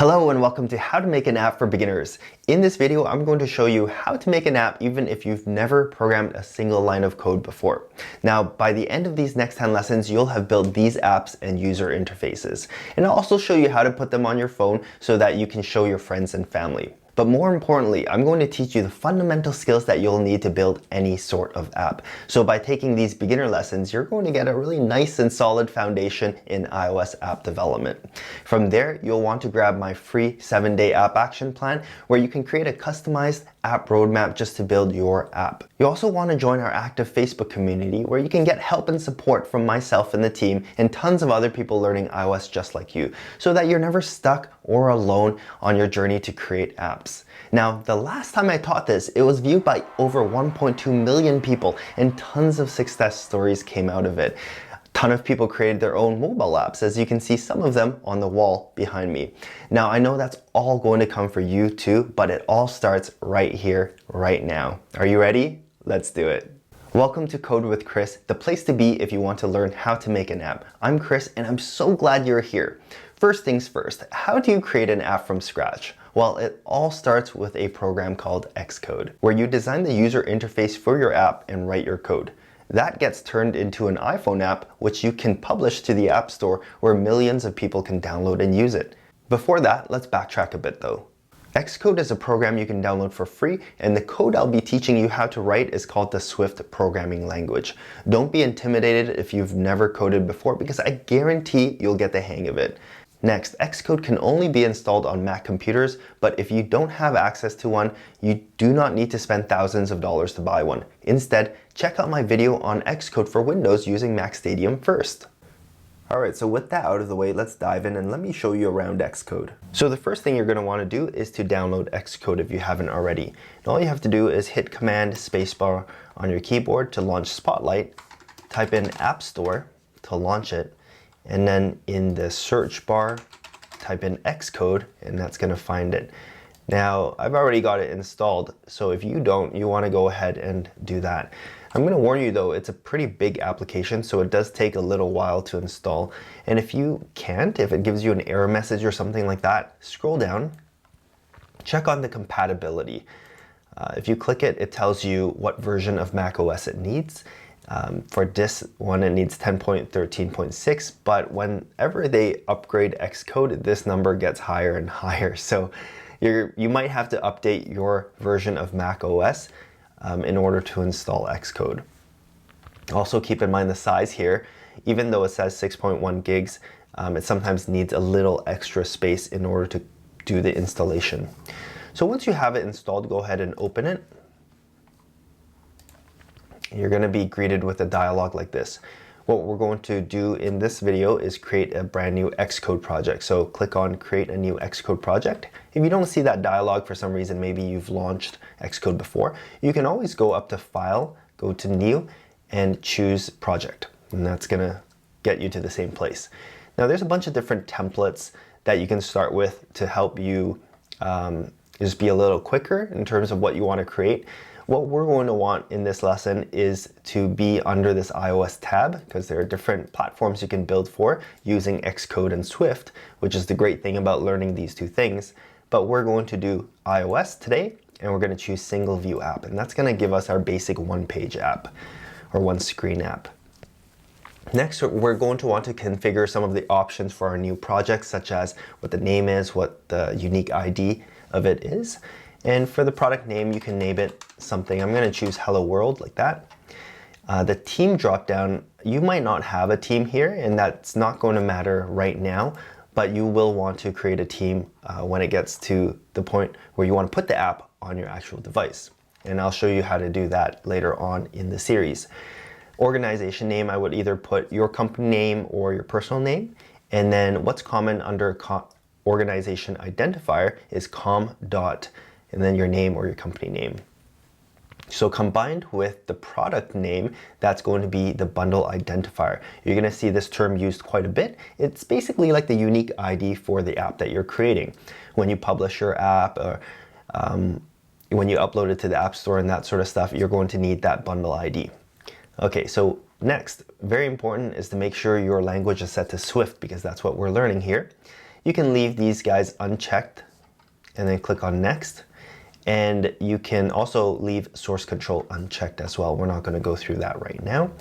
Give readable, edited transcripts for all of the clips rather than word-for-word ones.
Hello and welcome to How to Make an App for Beginners. In this video, I'm going to show you how to make an app even if you've never programmed a single line of code before. Now, by the end of these next 10 lessons, you'll have built these apps and user interfaces. And I'll also show you how to put them on your phone so that you can show your friends and family. But more importantly, I'm going to teach you the fundamental skills that you'll need to build any sort of app. So by taking these beginner lessons, you're going to get a really nice and solid foundation in iOS app development. From there, you'll want to grab my free 7-day app action plan where you can create a customized app roadmap just to build your app. You also want to join our active Facebook community where you can get help and support from myself and the team and tons of other people learning iOS just like you, so that you're never stuck or alone on your journey to create apps. Now, the last time I taught this, it was viewed by over 1.2 million people and tons of success stories came out of it. Ton of people created their own mobile apps, as you can see some of them on the wall behind me. Now, I know that's all going to come for you too, but it all starts right here, right now. Are you ready? Let's do it. Welcome to Code with Chris, the place to be if you want to learn how to make an app. I'm Chris and I'm so glad you're here. First things first, how do you create an app from scratch? Well, it all starts with a program called Xcode, where you design the user interface for your app and write your code. That gets turned into an iPhone app, which you can publish to the App Store where millions of people can download and use it. Before that, let's backtrack a bit though. Xcode is a program you can download for free, and the code I'll be teaching you how to write is called the Swift programming language. Don't be intimidated if you've never coded before, because I guarantee you'll get the hang of it. Next, Xcode can only be installed on Mac computers, but if you don't have access to one, you do not need to spend thousands of dollars to buy one. Instead, check out my video on Xcode for Windows using Mac Stadium first. Alright, so with that out of the way, let's dive in and let me show you around Xcode. So the first thing you're going to want to do is to download Xcode if you haven't already. And all you have to do is hit Command Spacebar on your keyboard to launch Spotlight, type in App Store to launch it, and then in the search bar, type in Xcode, and that's going to find it. Now, I've already got it installed, so if you don't, you want to go ahead and do that. I'm going to warn you though, it's a pretty big application, so it does take a little while to install. And if you can't, if it gives you an error message or something like that, scroll down, check on the compatibility. If you click it, it tells you what version of macOS it needs. For this one, it needs 10.13.6, but whenever they upgrade Xcode, this number gets higher and higher. So you might have to update your version of macOS in order to install Xcode. Also keep in mind the size here. Even though it says 6.1 gigs, it sometimes needs a little extra space in order to do the installation. So once you have it installed, go ahead and open it. You're going to be greeted with a dialog like this. What we're going to do in this video is create a brand new Xcode project. So click on Create a New Xcode Project. If you don't see that dialog for some reason, maybe you've launched Xcode before, you can always go up to File, go to New, and choose Project. And that's going to get you to the same place. Now there's a bunch of different templates that you can start with to help you just be a little quicker in terms of what you want to create. What we're going to want in this lesson is to be under this iOS tab, because there are different platforms you can build for using Xcode and Swift, which is the great thing about learning these two things. But we're going to do iOS today, and we're going to choose single view app, and that's going to give us our basic one-page app or one-screen app. Next, we're going to want to configure some of the options for our new project, such as what the name is, what the unique ID of it is. And for the product name, you can name it something. I'm going to choose Hello World like that. The team dropdown, you might not have a team here, and that's not going to matter right now, but you will want to create a team when it gets to the point where you want to put the app on your actual device. And I'll show you how to do that later on in the series. Organization name, I would either put your company name or your personal name. And then what's common under organization identifier is com dot and then your name or your company name. So combined with the product name, that's going to be the bundle identifier. You're going to see this term used quite a bit. It's basically like the unique ID for the app that you're creating. When you publish your app or when you upload it to the App Store and that sort of stuff, you're going to need that bundle ID. Okay, so next, very important is to make sure your language is set to Swift, because that's what we're learning here. You can leave these guys unchecked and then click on next. And you can also leave source control unchecked as well. We're not going to go through that right now.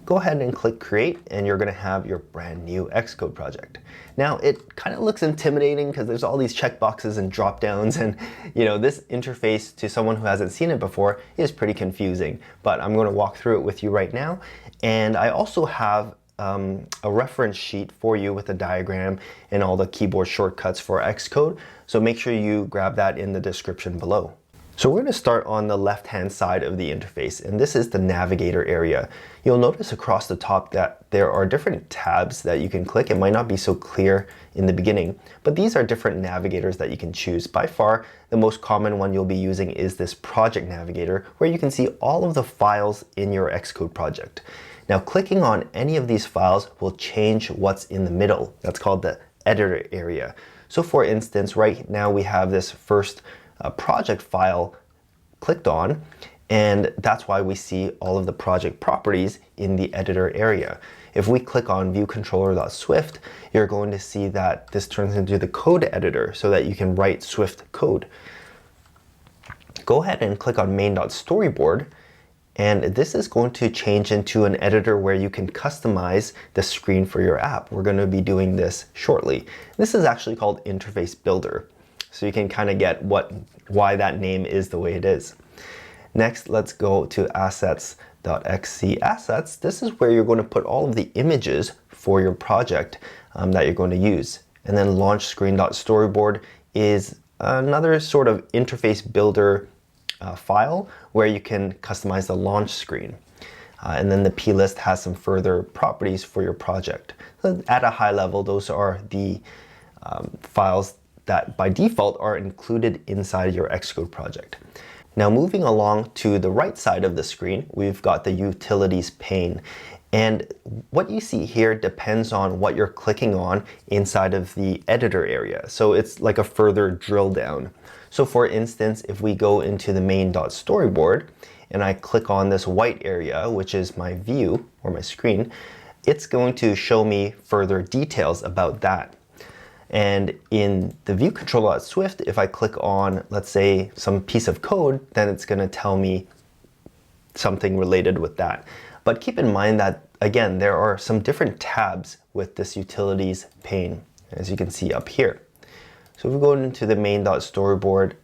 Go ahead and click create and you're going to have your brand new Xcode project. Now it kind of looks intimidating because there's all these checkboxes and drop downs, and this interface to someone who hasn't seen it before is pretty confusing, but I'm going to walk through it with you right now. And I also have a reference sheet for you with a diagram and all the keyboard shortcuts for Xcode. So make sure you grab that in the description below. So we're going to start on the left-hand side of the interface, and this is the navigator area. You'll notice across the top that there are different tabs that you can click. It might not be so clear in the beginning, but these are different navigators that you can choose. By far, the most common one you'll be using is this project navigator, where you can see all of the files in your Xcode project. Now, clicking on any of these files will change what's in the middle. That's called the editor area. So for instance, right now we have this first project file clicked on, and that's why we see all of the project properties in the editor area. If we click on viewcontroller.swift, you're going to see that this turns into the code editor so that you can write Swift code. Go ahead and click on main.storyboard, and this is going to change into an editor where you can customize the screen for your app. We're going to be doing this shortly. This is actually called Interface Builder, so you can kind of get why that name is the way it is. Next, let's go to assets.xc assets. This is where you're going to put all of the images for your project that you're going to use. And then launch screen.storyboard is another sort of interface builder file where you can customize the launch screen. And then the plist has some further properties for your project. So at a high level, those are the files that by default are included inside your Xcode project. Now moving along to the right side of the screen, we've got the utilities pane. And what you see here depends on what you're clicking on inside of the editor area. So it's like a further drill down. So for instance, if we go into the main.storyboard and I click on this white area, which is my view or my screen, it's going to show me further details about that. And in the view controller.swift, if I click on, let's say, some piece of code, then it's going to tell me something related with that. But keep in mind that, again, there are some different tabs with this utilities pane, as you can see up here. So if we go into the main.storyboard,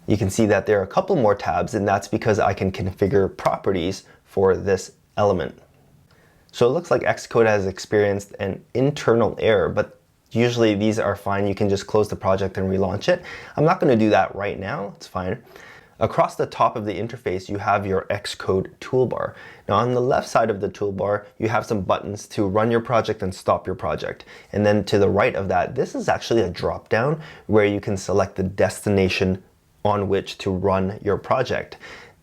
you can see that there are a couple more tabs, and that's because I can configure properties for this element. So it looks like Xcode has experienced an internal error, but usually these are fine. You can just close the project and relaunch it. I'm not going to do that right now. It's fine. Across the top of the interface, you have your Xcode toolbar. Now on the left side of the toolbar, you have some buttons to run your project and stop your project. And then to the right of that, this is actually a drop down where you can select the destination on which to run your project.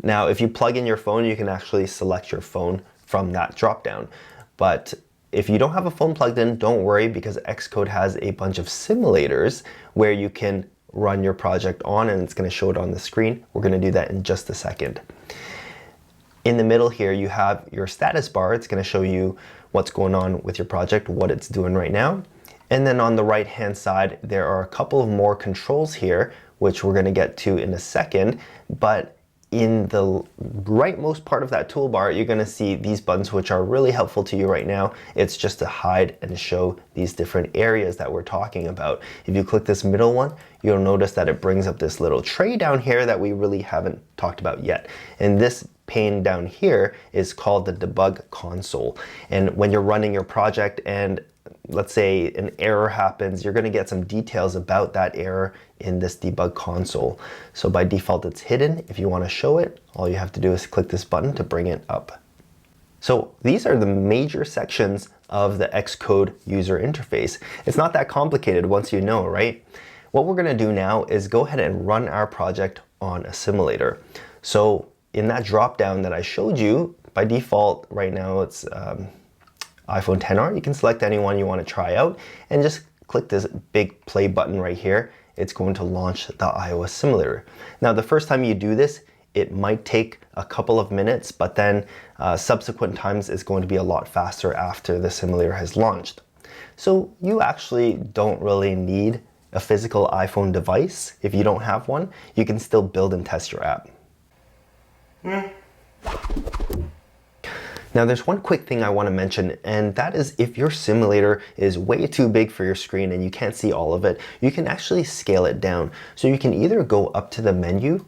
Now, if you plug in your phone, you can actually select your phone from that dropdown. But if you don't have a phone plugged in, don't worry, because Xcode has a bunch of simulators where you can run your project on, and it's going to show it on the screen. We're going to do that in just a second. In the middle here, you have your status bar. It's going to show you what's going on with your project, what it's doing right now. And then on the right hand side, there are a couple of more controls here, which we're going to get to in a second. But in the rightmost part of that toolbar, you're going to see these buttons, which are really helpful to you right now. It's just to hide and show these different areas that we're talking about. If you click this middle one, you'll notice that it brings up this little tray down here that we really haven't talked about yet. And this pane down here is called the debug console. And when you're running your project and let's say an error happens, you're going to get some details about that error in this debug console. So by default, it's hidden. If you want to show it, all you have to do is click this button to bring it up. So these are the major sections of the Xcode user interface. It's not that complicated once you know, right? What we're going to do now is go ahead and run our project on a simulator. So in that drop down that I showed you, by default right now it's iPhone XR. You can select any one you want to try out and just click this big play button right here. It's going to launch the iOS simulator. Now, the first time you do this, it might take a couple of minutes, but then subsequent times it's going to be a lot faster after the simulator has launched. So you actually don't really need a physical iPhone device. If you don't have one, you can still build and test your app. Now there's one quick thing I want to mention, and that is if your simulator is way too big for your screen and you can't see all of it, you can actually scale it down. So you can either go up to the menu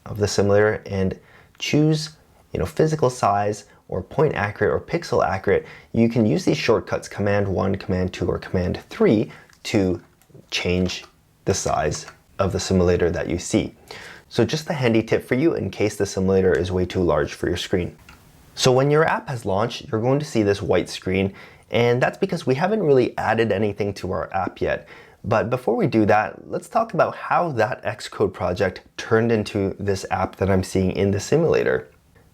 of the simulator and choose, physical size or point accurate or pixel accurate. You can use these shortcuts, Command 1, Command 2, or Command 3 to change the size of the simulator that you see. So just a handy tip for you in case the simulator is way too large for your screen. So when your app has launched, you're going to see this white screen, and that's because we haven't really added anything to our app yet. But before we do that, let's talk about how that Xcode project turned into this app that I'm seeing in the simulator.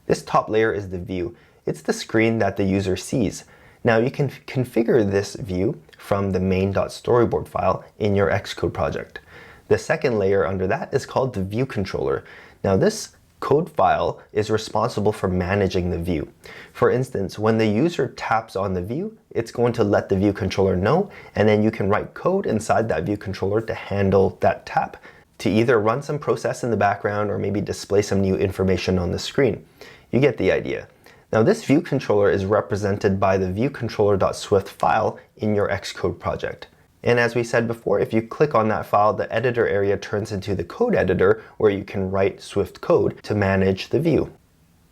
This top layer is the view. It's the screen that the user sees. Now you can configure this view from the main.storyboard file in your Xcode project. The second layer under that is called the view controller. Now this code file is responsible for managing the view. For instance, when the user taps on the view, it's going to let the view controller know, and then you can write code inside that view controller to handle that tap, to either run some process in the background or maybe display some new information on the screen. You get the idea. Now this view controller is represented by the viewcontroller.swift file in your Xcode project. And as we said before, if you click on that file, the editor area turns into the code editor where you can write Swift code to manage the view.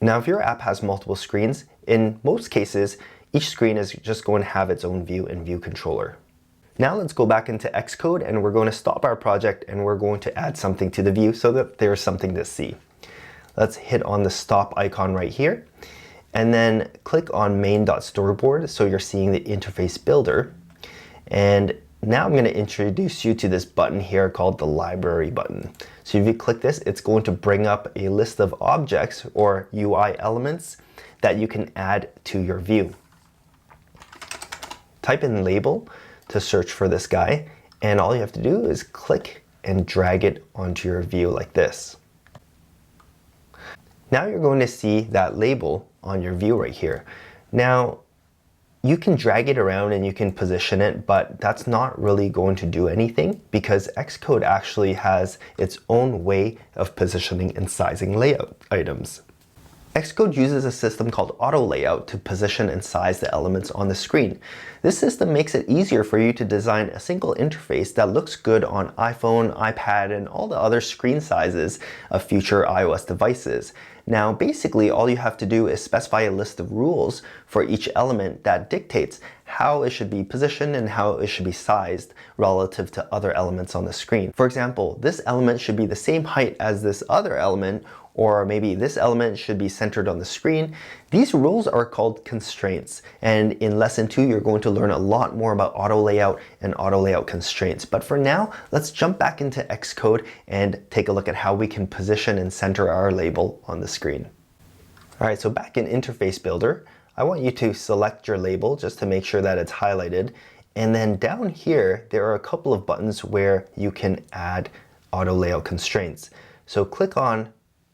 Now, if your app has multiple screens, in most cases, each screen is just going to have its own view and view controller. Now let's go back into Xcode and we're going to stop our project and we're going to add something to the view so that there's something to see. Let's hit on the stop icon right here and then click on main.storyboard so you're seeing the interface builder. And now I'm going to introduce you to this button here called the library button. So if you click this, it's going to bring up a list of objects or UI elements that you can add to your view. Type in label to search for this guy, and all you have to do is click and drag it onto your view like this. Now you're going to see that label on your view right here. Now, you can drag it around and you can position it, but that's not really going to do anything because Xcode actually has its own way of positioning and sizing layout items. Xcode uses a system called auto layout to position and size the elements on the screen. This system makes it easier for you to design a single interface that looks good on iPhone, iPad, and all the other screen sizes of future iOS devices. Now, basically, all you have to do is specify a list of rules for each element that dictates how it should be positioned and how it should be sized relative to other elements on the screen. For example, this element should be the same height as this other element, or maybe this element should be centered on the screen. These rules are called constraints, and in lesson 2 you're going to learn a lot more about auto layout and auto layout constraints. But for now, let's jump back into Xcode and take a look at how we can position and center our label on the screen. Alright, so back in Interface Builder, I want you to select your label just to make sure that it's highlighted, and then down here there are a couple of buttons where you can add auto layout constraints. So click on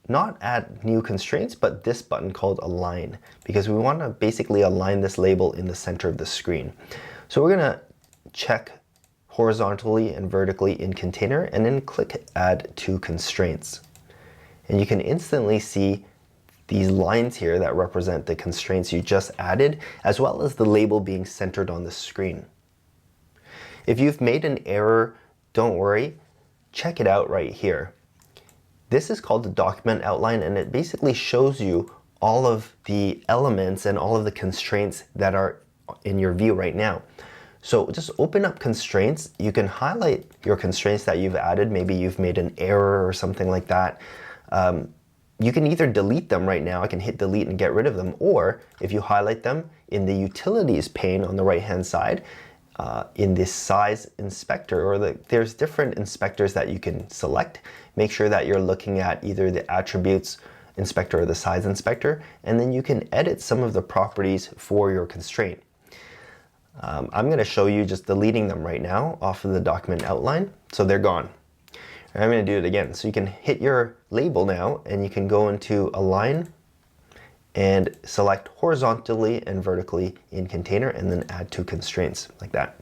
not add new constraints, but this button called align, because we want to basically align this label in the center of the screen. So we're going to check horizontally and vertically in container and then click add to constraints. And you can instantly see these lines here that represent the constraints you just added, as well as the label being centered on the screen. If you've made an error, don't worry, check it out right here. This is called the document outline, and it basically shows you all of the elements and all of the constraints that are in your view right now. So just open up constraints. You can highlight your constraints that you've added. Maybe you've made an error or something like that. You can either delete them right now. I can hit delete and get rid of them. Or if you highlight them in the utilities pane on the right hand side, in this size inspector, or there's different inspectors that you can select. Make sure that you're looking at either the attributes inspector or the size inspector, and then you can edit some of the properties for your constraint. I'm going to show you just deleting them right now off of the document outline, so they're gone. And I'm going to do it again. So you can hit your label now and you can go into align and select horizontally and vertically in container, and then add two constraints like that.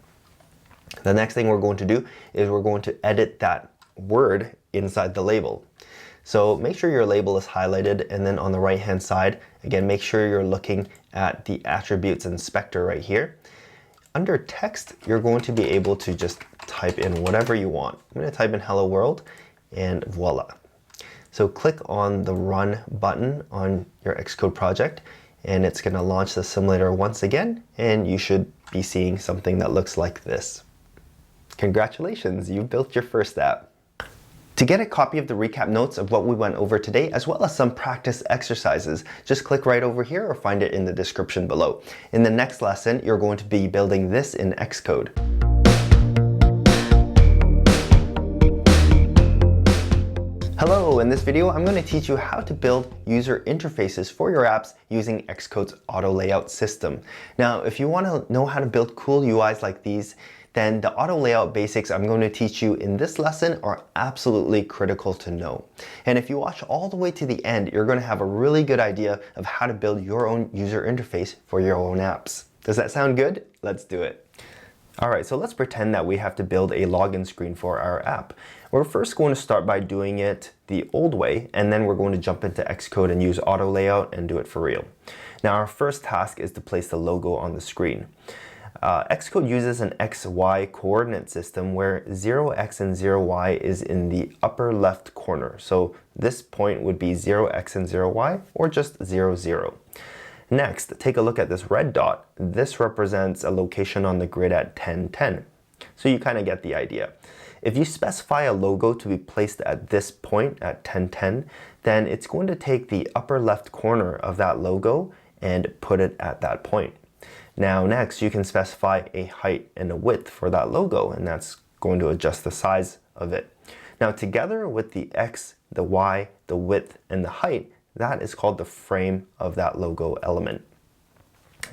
The next thing we're going to do is we're going to edit that word inside the label. So make sure your label is highlighted, and then on the right hand side, again, make sure you're looking at the attributes inspector right here. Under text, you're going to be able to just type in whatever you want. I'm going to type in hello world, and voila. So click on the run button on your Xcode project, and it's going to launch the simulator once again, and you should be seeing something that looks like this. Congratulations, you've built your first app. To get a copy of the recap notes of what we went over today, as well as some practice exercises, just click right over here or find it in the description below. In the next lesson, you're going to be building this in Xcode. Hello, in this video, I'm going to teach you how to build user interfaces for your apps using Xcode's auto layout system. Now, if you want to know how to build cool UIs like these, then the auto layout basics I'm going to teach you in this lesson are absolutely critical to know. And if you watch all the way to the end, you're going to have a really good idea of how to build your own user interface for your own apps. Does that sound good? Let's do it. Alright, so let's pretend that we have to build a login screen for our app. We're first going to start by doing it the old way, and then we're going to jump into Xcode and use auto layout and do it for real. Now our first task is to place the logo on the screen. Xcode uses an XY coordinate system where 0x and 0y is in the upper left corner. So this point would be 0x and 0y, or just 0, 0. Next, take a look at this red dot. This represents a location on the grid at 10, 10. So you kind of get the idea. If you specify a logo to be placed at this point at 10, 10, then it's going to take the upper left corner of that logo and put it at that point. Now next, you can specify a height and a width for that logo, and that's going to adjust the size of it. Now together with the X, the Y, the width, and the height, that is called the frame of that logo element.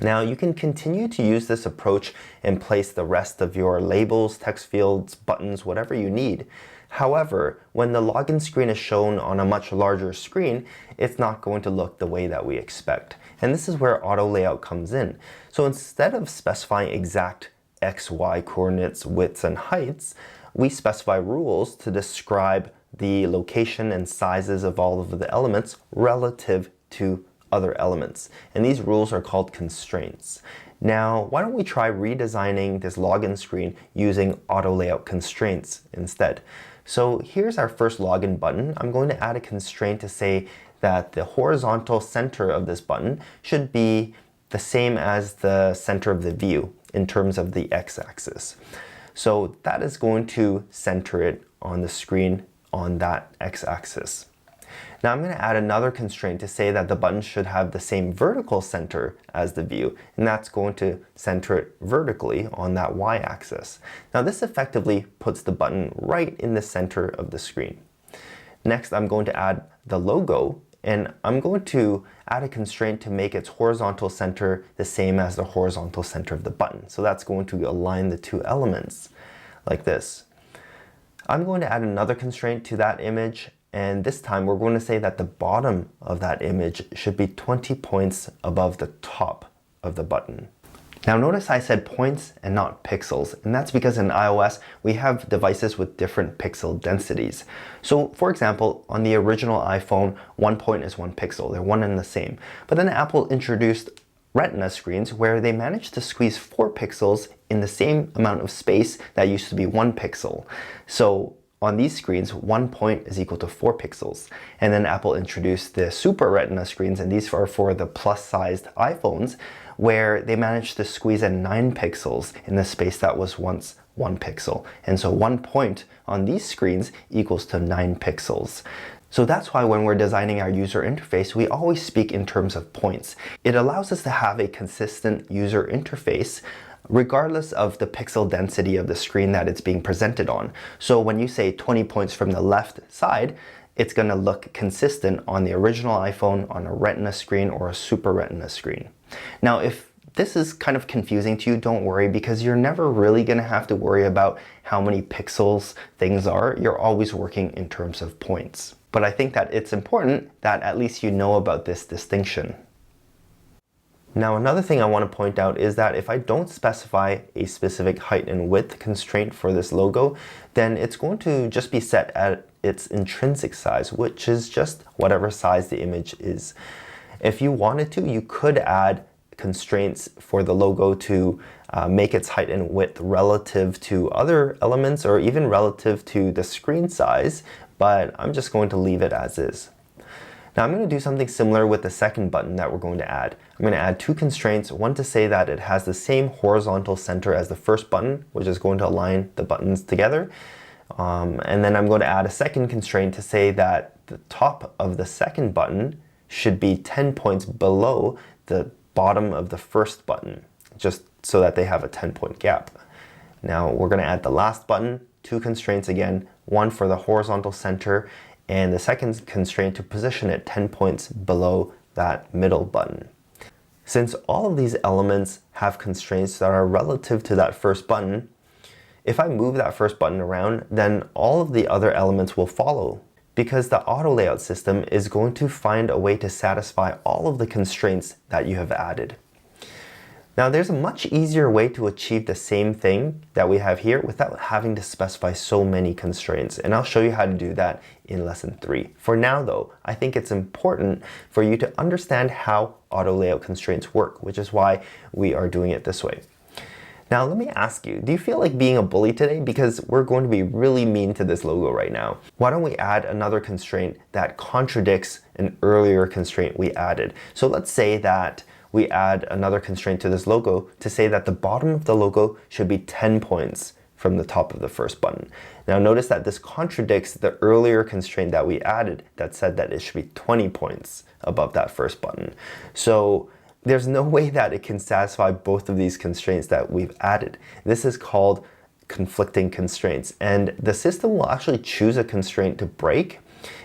Now you can continue to use this approach and place the rest of your labels, text fields, buttons, whatever you need. However, when the login screen is shown on a much larger screen, it's not going to look the way that we expect. And this is where auto layout comes in. So instead of specifying exact X, Y coordinates, widths, and heights, we specify rules to describe the location and sizes of all of the elements relative to other elements. And these rules are called constraints. Now, why don't we try redesigning this login screen using auto layout constraints instead? So here's our first login button. I'm going to add a constraint to say that the horizontal center of this button should be the same as the center of the view in terms of the x-axis. So that is going to center it on the screen on that x-axis. Now I'm going to add another constraint to say that the button should have the same vertical center as the view, and that's going to center it vertically on that y-axis. Now this effectively puts the button right in the center of the screen. Next, I'm going to add the logo, and I'm going to add a constraint to make its horizontal center the same as the horizontal center of the button. So that's going to align the two elements like this. I'm going to add another constraint to that image, and this time we're going to say that the bottom of that image should be 20 points above the top of the button. Now notice I said points and not pixels, and that's because in iOS we have devices with different pixel densities. So for example, on the original iPhone, 1 point is 1 pixel, they're one and the same. But then Apple introduced Retina screens where they managed to squeeze 4 pixels in the same amount of space that used to be 1 pixel. So on these screens, 1 point is equal to 4 pixels. And then Apple introduced the Super Retina screens, and these are for the plus-sized iPhones, where they managed to squeeze in 9 pixels in the space that was once 1 pixel. And so 1 point on these screens equals to 9 pixels. So that's why when we're designing our user interface, we always speak in terms of points. It allows us to have a consistent user interface regardless of the pixel density of the screen that it's being presented on. So when you say 20 points from the left side, it's going to look consistent on the original iPhone, on a Retina screen, or a Super Retina screen. Now, if this is kind of confusing to you, don't worry, because you're never really going to have to worry about how many pixels things are. You're always working in terms of points. But I think that it's important that at least you know about this distinction. Now, another thing I want to point out is that if I don't specify a specific height and width constraint for this logo, then it's going to just be set at its intrinsic size, which is just whatever size the image is. If you wanted to, you could add constraints for the logo to make its height and width relative to other elements or even relative to the screen size, but I'm just going to leave it as is. Now I'm going to do something similar with the second button that we're going to add. I'm going to add two constraints, one to say that it has the same horizontal center as the first button, which is going to align the buttons together. And then I'm going to add a second constraint to say that the top of the second button should be 10 points below the bottom of the first button, just so that they have a 10-point gap. Now we're going to add the last button, two constraints again, one for the horizontal center and the second constraint to position it 10 points below that middle button. Since all of these elements have constraints that are relative to that first button, if I move that first button around, then all of the other elements will follow, because the auto layout system is going to find a way to satisfy all of the constraints that you have added. Now there's a much easier way to achieve the same thing that we have here without having to specify so many constraints, and I'll show you how to do that in lesson 3. For now though, I think it's important for you to understand how auto layout constraints work, which is why we are doing it this way. Now let me ask you, do you feel like being a bully today? Because we're going to be really mean to this logo right now. Why don't we add another constraint that contradicts an earlier constraint we added? So let's say that we add another constraint to this logo to say that the bottom of the logo should be 10 points from the top of the first button. Now notice that this contradicts the earlier constraint that we added that said that it should be 20 points above that first button. So there's no way that it can satisfy both of these constraints that we've added. This is called conflicting constraints, and the system will actually choose a constraint to break,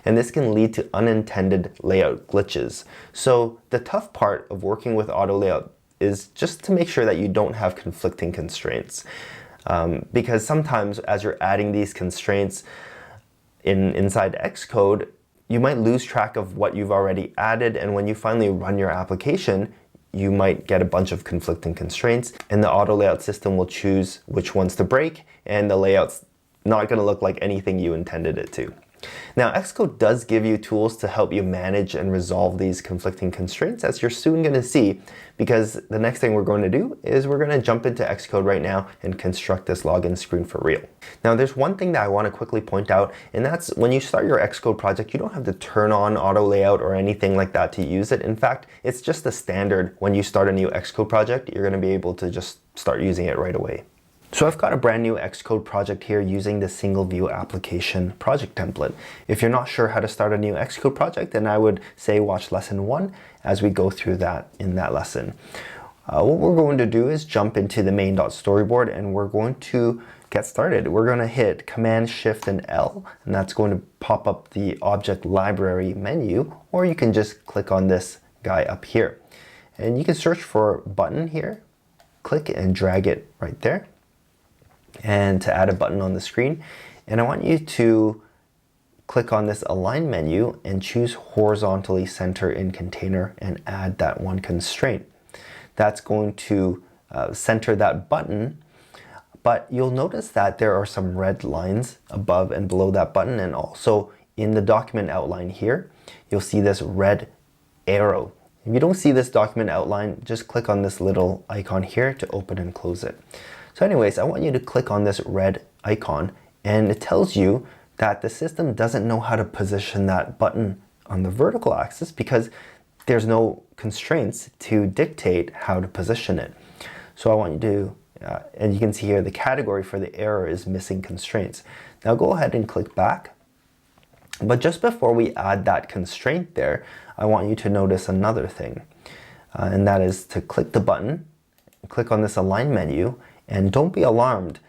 and this can lead to unintended layout glitches. So the tough part of working with auto layout is just to make sure that you don't have conflicting constraints. Because sometimes as you're adding these constraints inside Xcode, you might lose track of what you've already added, and when you finally run your application, you might get a bunch of conflicting constraints, and the auto layout system will choose which ones to break, and the layout's not going to look like anything you intended it to. Now, Xcode does give you tools to help you manage and resolve these conflicting constraints, as you're soon going to see, because the next thing we're going to do is we're going to jump into Xcode right now and construct this login screen for real. Now, there's one thing that I want to quickly point out, and that's when you start your Xcode project, you don't have to turn on auto layout or anything like that to use it. In fact, it's just the standard. When you start a new Xcode project, you're going to be able to just start using it right away. So I've got a brand new Xcode project here using the single view application project template. If you're not sure how to start a new Xcode project, then I would say watch lesson 1 as we go through that in that lesson. What we're going to do is jump into the main.storyboard, and we're going to get started. We're going to hit Command Shift and L, and that's going to pop up the object library menu, or you can just click on this guy up here. And you can search for button here, click and drag it right there, and to add a button on the screen. And I want you to click on this align menu and choose horizontally center in container and add that one constraint. That's going to center that button, but you'll notice that there are some red lines above and below that button, and also in the document outline here, you'll see this red arrow. If you don't see this document outline, just click on this little icon here to open and close it. So anyways, I want you to click on this red icon, and it tells you that the system doesn't know how to position that button on the vertical axis because there's no constraints to dictate how to position it. So I want you to, and you can see here the category for the error is missing constraints. Now go ahead and click back. But just before we add that constraint there, I want you to notice another thing, and that is to click the button, click on this align menu, and don't be alarmed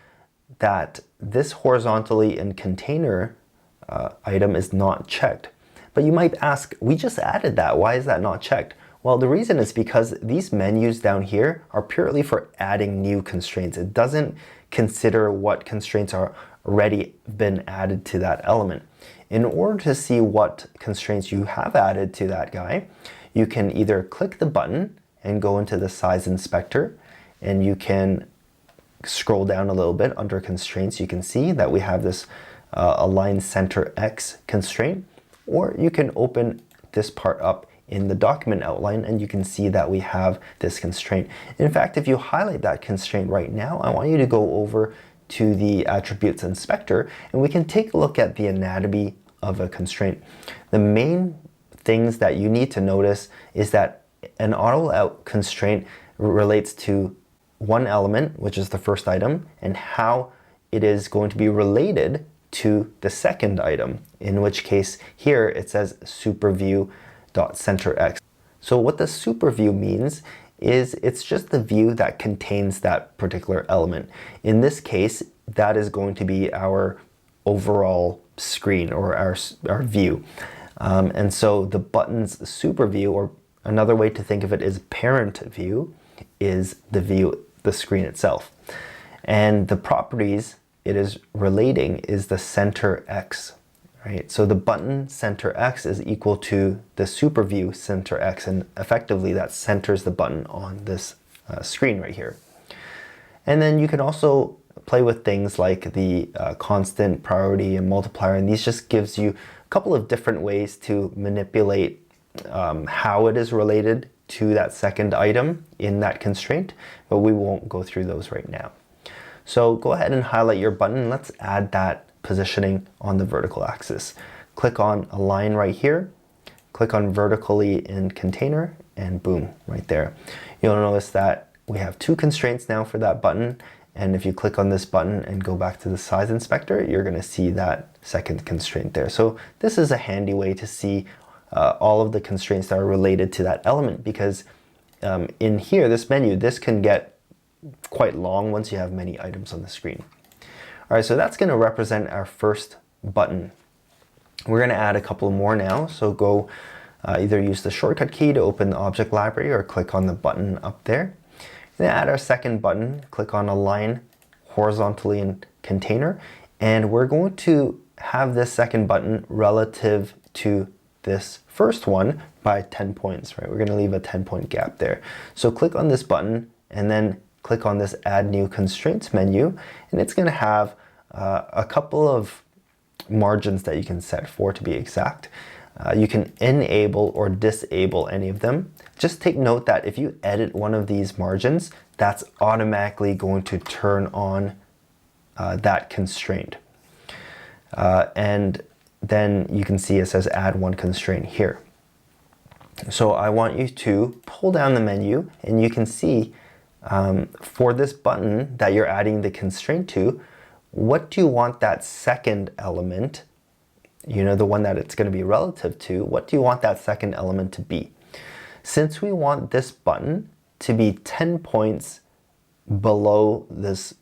that this horizontally in container item is not checked. But you might ask, we just added that, why is that not checked? Well, the reason is because these menus down here are purely for adding new constraints. It doesn't consider what constraints are already been added to that element. In order to see what constraints you have added to that guy, you can either click the button and go into the size inspector, and you can scroll down a little bit under constraints. You can see that we have this align center X constraint, or you can open this part up in the document outline and you can see that we have this constraint. In fact, if you highlight that constraint right now, I want you to go over to the attributes inspector and we can take a look at the anatomy of a constraint. The main things that you need to notice is that an auto out constraint relates to one element, which is the first item, and how it is going to be related to the second item, in which case here it says superView.centerX. So what the superView means is it's just the view that contains that particular element. In this case, that is going to be our overall screen or our view. And so the button's superView, or another way to think of it is parent view, is the view, the screen itself. And the properties it is relating is the center X, right? So the button center X is equal to the superView center X, and effectively that centers the button on this screen right here. And then you can also play with things like the constant, priority, and multiplier, and these just gives you a couple of different ways to manipulate how it is related to that second item in that constraint, but we won't go through those right now. So go ahead and highlight your button. Let's add that positioning on the vertical axis. Click on align right here, click on vertically in container, and boom, right there. You'll notice that we have two constraints now for that button, and if you click on this button and go back to the size inspector, you're going to see that second constraint there. So this is a handy way to see all of the constraints that are related to that element, because in here, this menu, this can get quite long once you have many items on the screen. All right, so that's going to represent our first button. We're going to add a couple more now. So go either use the shortcut key to open the object library or click on the button up there. Then add our second button, click on align horizontally in container, and we're going to have this second button relative to this first one by 10 points, right? We're going to leave a 10-point gap there. So click on this button and then click on this add new constraints menu, and it's going to have a couple of margins that you can set for, to be exact. You can enable or disable any of them. Just take note that if you edit one of these margins, that's automatically going to turn on that constraint. And then you can see it says add one constraint here. So I want you to pull down the menu and you can see for this button that you're adding the constraint to, what do you want that second element, you know, the one that it's going to be relative to, what do you want that second element to be? Since we want this button to be 10 points below this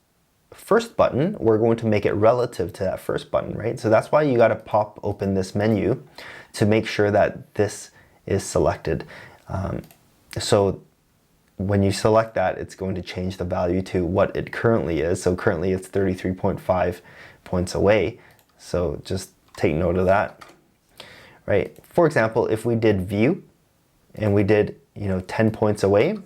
first button, we're going to make it relative to that first button, right? So that's why you got to pop open this menu to make sure that this is selected. So when you select that, it's going to change the value to what it currently is. So currently it's 33.5 points away. So just take note of that, right? For example, if we did view and we did, 10 points away,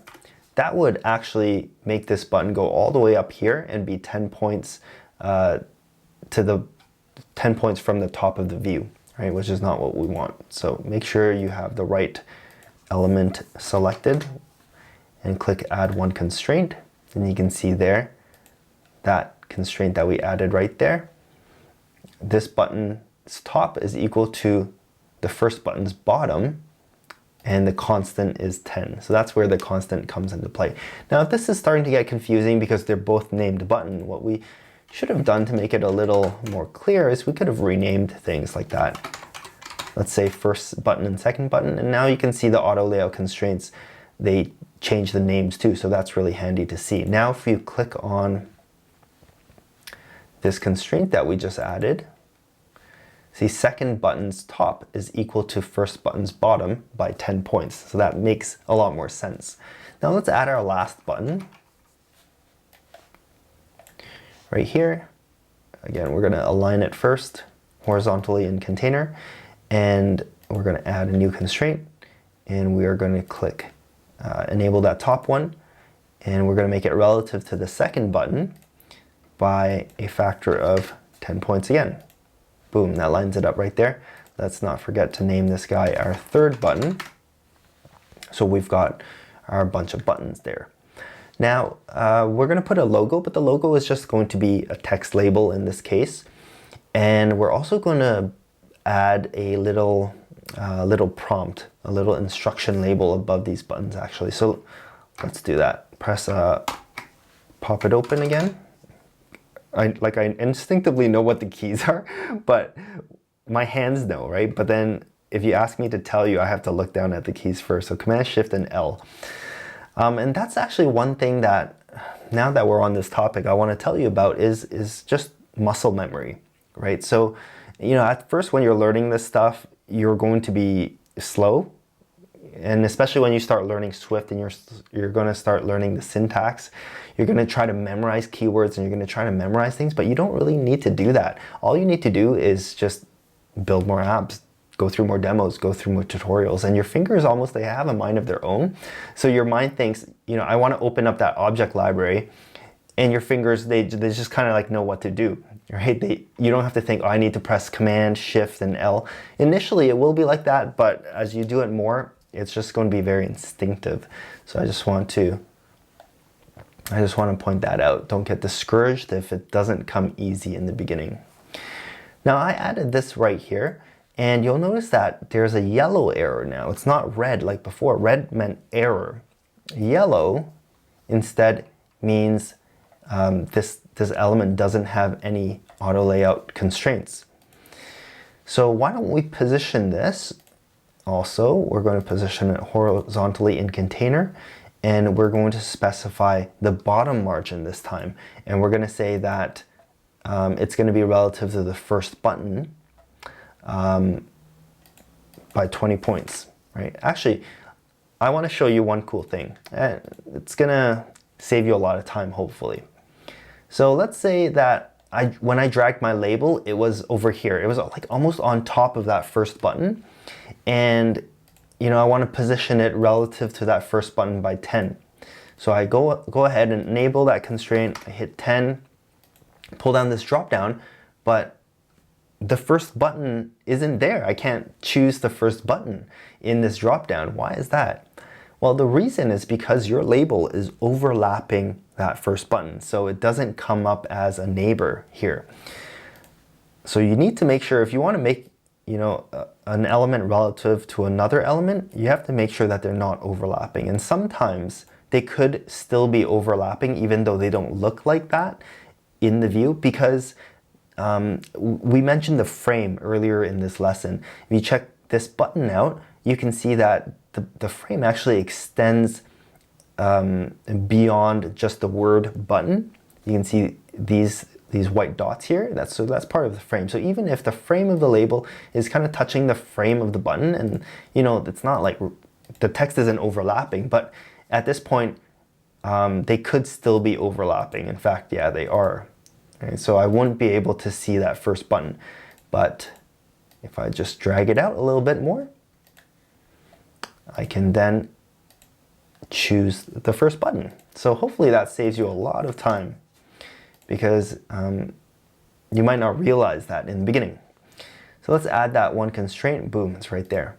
that would actually make this button go all the way up here and be 10 points to the 10 points from the top of the view, right? Which is not what we want. So make sure you have the right element selected and click add one constraint. And you can see there that constraint that we added right there. This button's top is equal to the first button's bottom, and the constant is 10. So that's where the constant comes into play. Now, if this is starting to get confusing because they're both named button, what we should have done to make it a little more clear is we could have renamed things like that. Let's say first button and second button, and now you can see the auto layout constraints, they change the names too, so that's really handy to see. Now if you click on this constraint that we just added, see second button's top is equal to first button's bottom by 10 points. So that makes a lot more sense. Now let's add our last button. Right here, again, we're gonna align it first, horizontally in container, and we're gonna add a new constraint, and we are gonna click enable that top one, and we're going to make it relative to the second button by a factor of 10 points again. Boom, that lines it up right there. Let's not forget to name this guy our third button. So we've got our bunch of buttons there. Now, we're going to put a logo, but the logo is just going to be a text label in this case. And we're also going to add a little prompt, a little instruction label above these buttons actually. So let's do that. Press pop it open again. I instinctively know what the keys are, but my hands know, right? But then if you ask me to tell you, I have to look down at the keys first. So Command Shift and L. And that's actually one thing that, now that we're on this topic, I want to tell you about is just muscle memory, right? So, you know, at first when you're learning this stuff, you're going to be slow. And especially when you start learning Swift and you're going to start learning the syntax, you're going to try to memorize keywords and you're going to try to memorize things, but you don't really need to do that. All you need to do is just build more apps, go through more demos, go through more tutorials, and your fingers almost, they have a mind of their own. So your mind thinks, you know, I want to open up that object library, and your fingers, they just kind of like know what to do, right? You don't have to think, oh, I need to press Command, Shift, and L. Initially, it will be like that, but as you do it more, it's just going to be very instinctive. So I just want to point that out. Don't get discouraged if it doesn't come easy in the beginning. Now I added this right here, and you'll notice that there's a yellow error now. It's not red like before. Red meant error. Yellow instead means this element doesn't have any auto layout constraints. So why don't we position this? Also, we're going to position it horizontally in container, and we're going to specify the bottom margin this time. And we're going to say that it's going to be relative to the first button by 20 points, right? Actually, I want to show you one cool thing. It's going to save you a lot of time, hopefully. So let's say that when I dragged my label, it was over here. It was like almost on top of that first button. And you know, I want to position it relative to that first button by 10. So I go ahead and enable that constraint. I hit 10, pull down this drop down, but the first button isn't there. I can't choose the first button in this drop down. Why is that? Well, the reason is because your label is overlapping that first button, so it doesn't come up as a neighbor here. So you need to make sure, if you want to make, you know, an element relative to another element, you have to make sure that they're not overlapping. And sometimes they could still be overlapping even though they don't look like that in the view, because we mentioned the frame earlier in this lesson. If you check this button out, you can see that the frame actually extends beyond just the word button. You can see these white dots here. That's part of the frame. So even if the frame of the label is kind of touching the frame of the button, and you know, it's not like the text isn't overlapping, but at this point they could still be overlapping. In fact, yeah, they are. Okay, so I wouldn't be able to see that first button, but if I just drag it out a little bit more, I can then choose the first button. So hopefully that saves you a lot of time, because you might not realize that in the beginning. So let's add that one constraint. Boom, it's right there.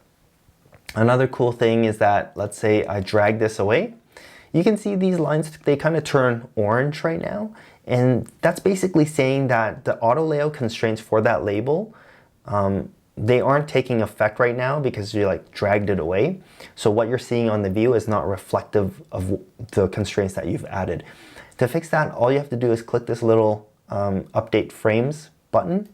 Another cool thing is that, let's say I drag this away. You can see these lines, they kind of turn orange right now. And that's basically saying that the auto layout constraints for that label, they aren't taking effect right now because you like dragged it away. So what you're seeing on the view is not reflective of the constraints that you've added. To fix that, all you have to do is click this little update frames button.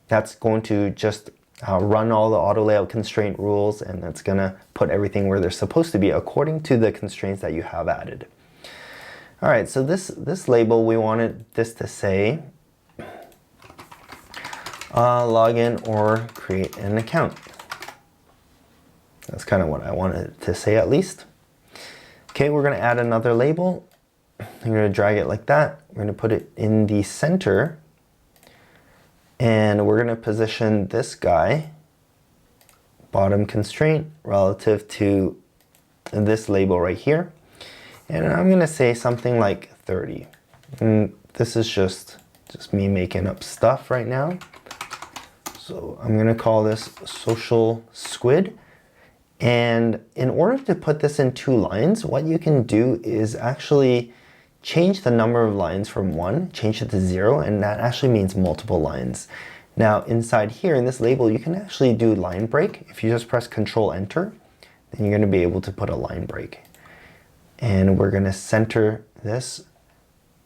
That's going to just run all the auto layout constraint rules, and that's gonna put everything where they're supposed to be according to the constraints that you have added. All right, so this label, we wanted this to say login or create an account. That's kind of what I wanted it to say, at least. Okay, we're gonna add another label. I'm going to drag it like that. We're going to put it in the center, and we're going to position this guy, bottom constraint, relative to this label right here, and I'm gonna say something like 30. And this is just me making up stuff right now. So I'm gonna call this social squid. And in order to put this in 2 lines, what you can do is actually change the number of lines from 1, change it to 0, and that actually means multiple lines. Now inside here in this label, you can actually do line break. If you just press Control Enter, then you're gonna be able to put a line break. And we're gonna center this,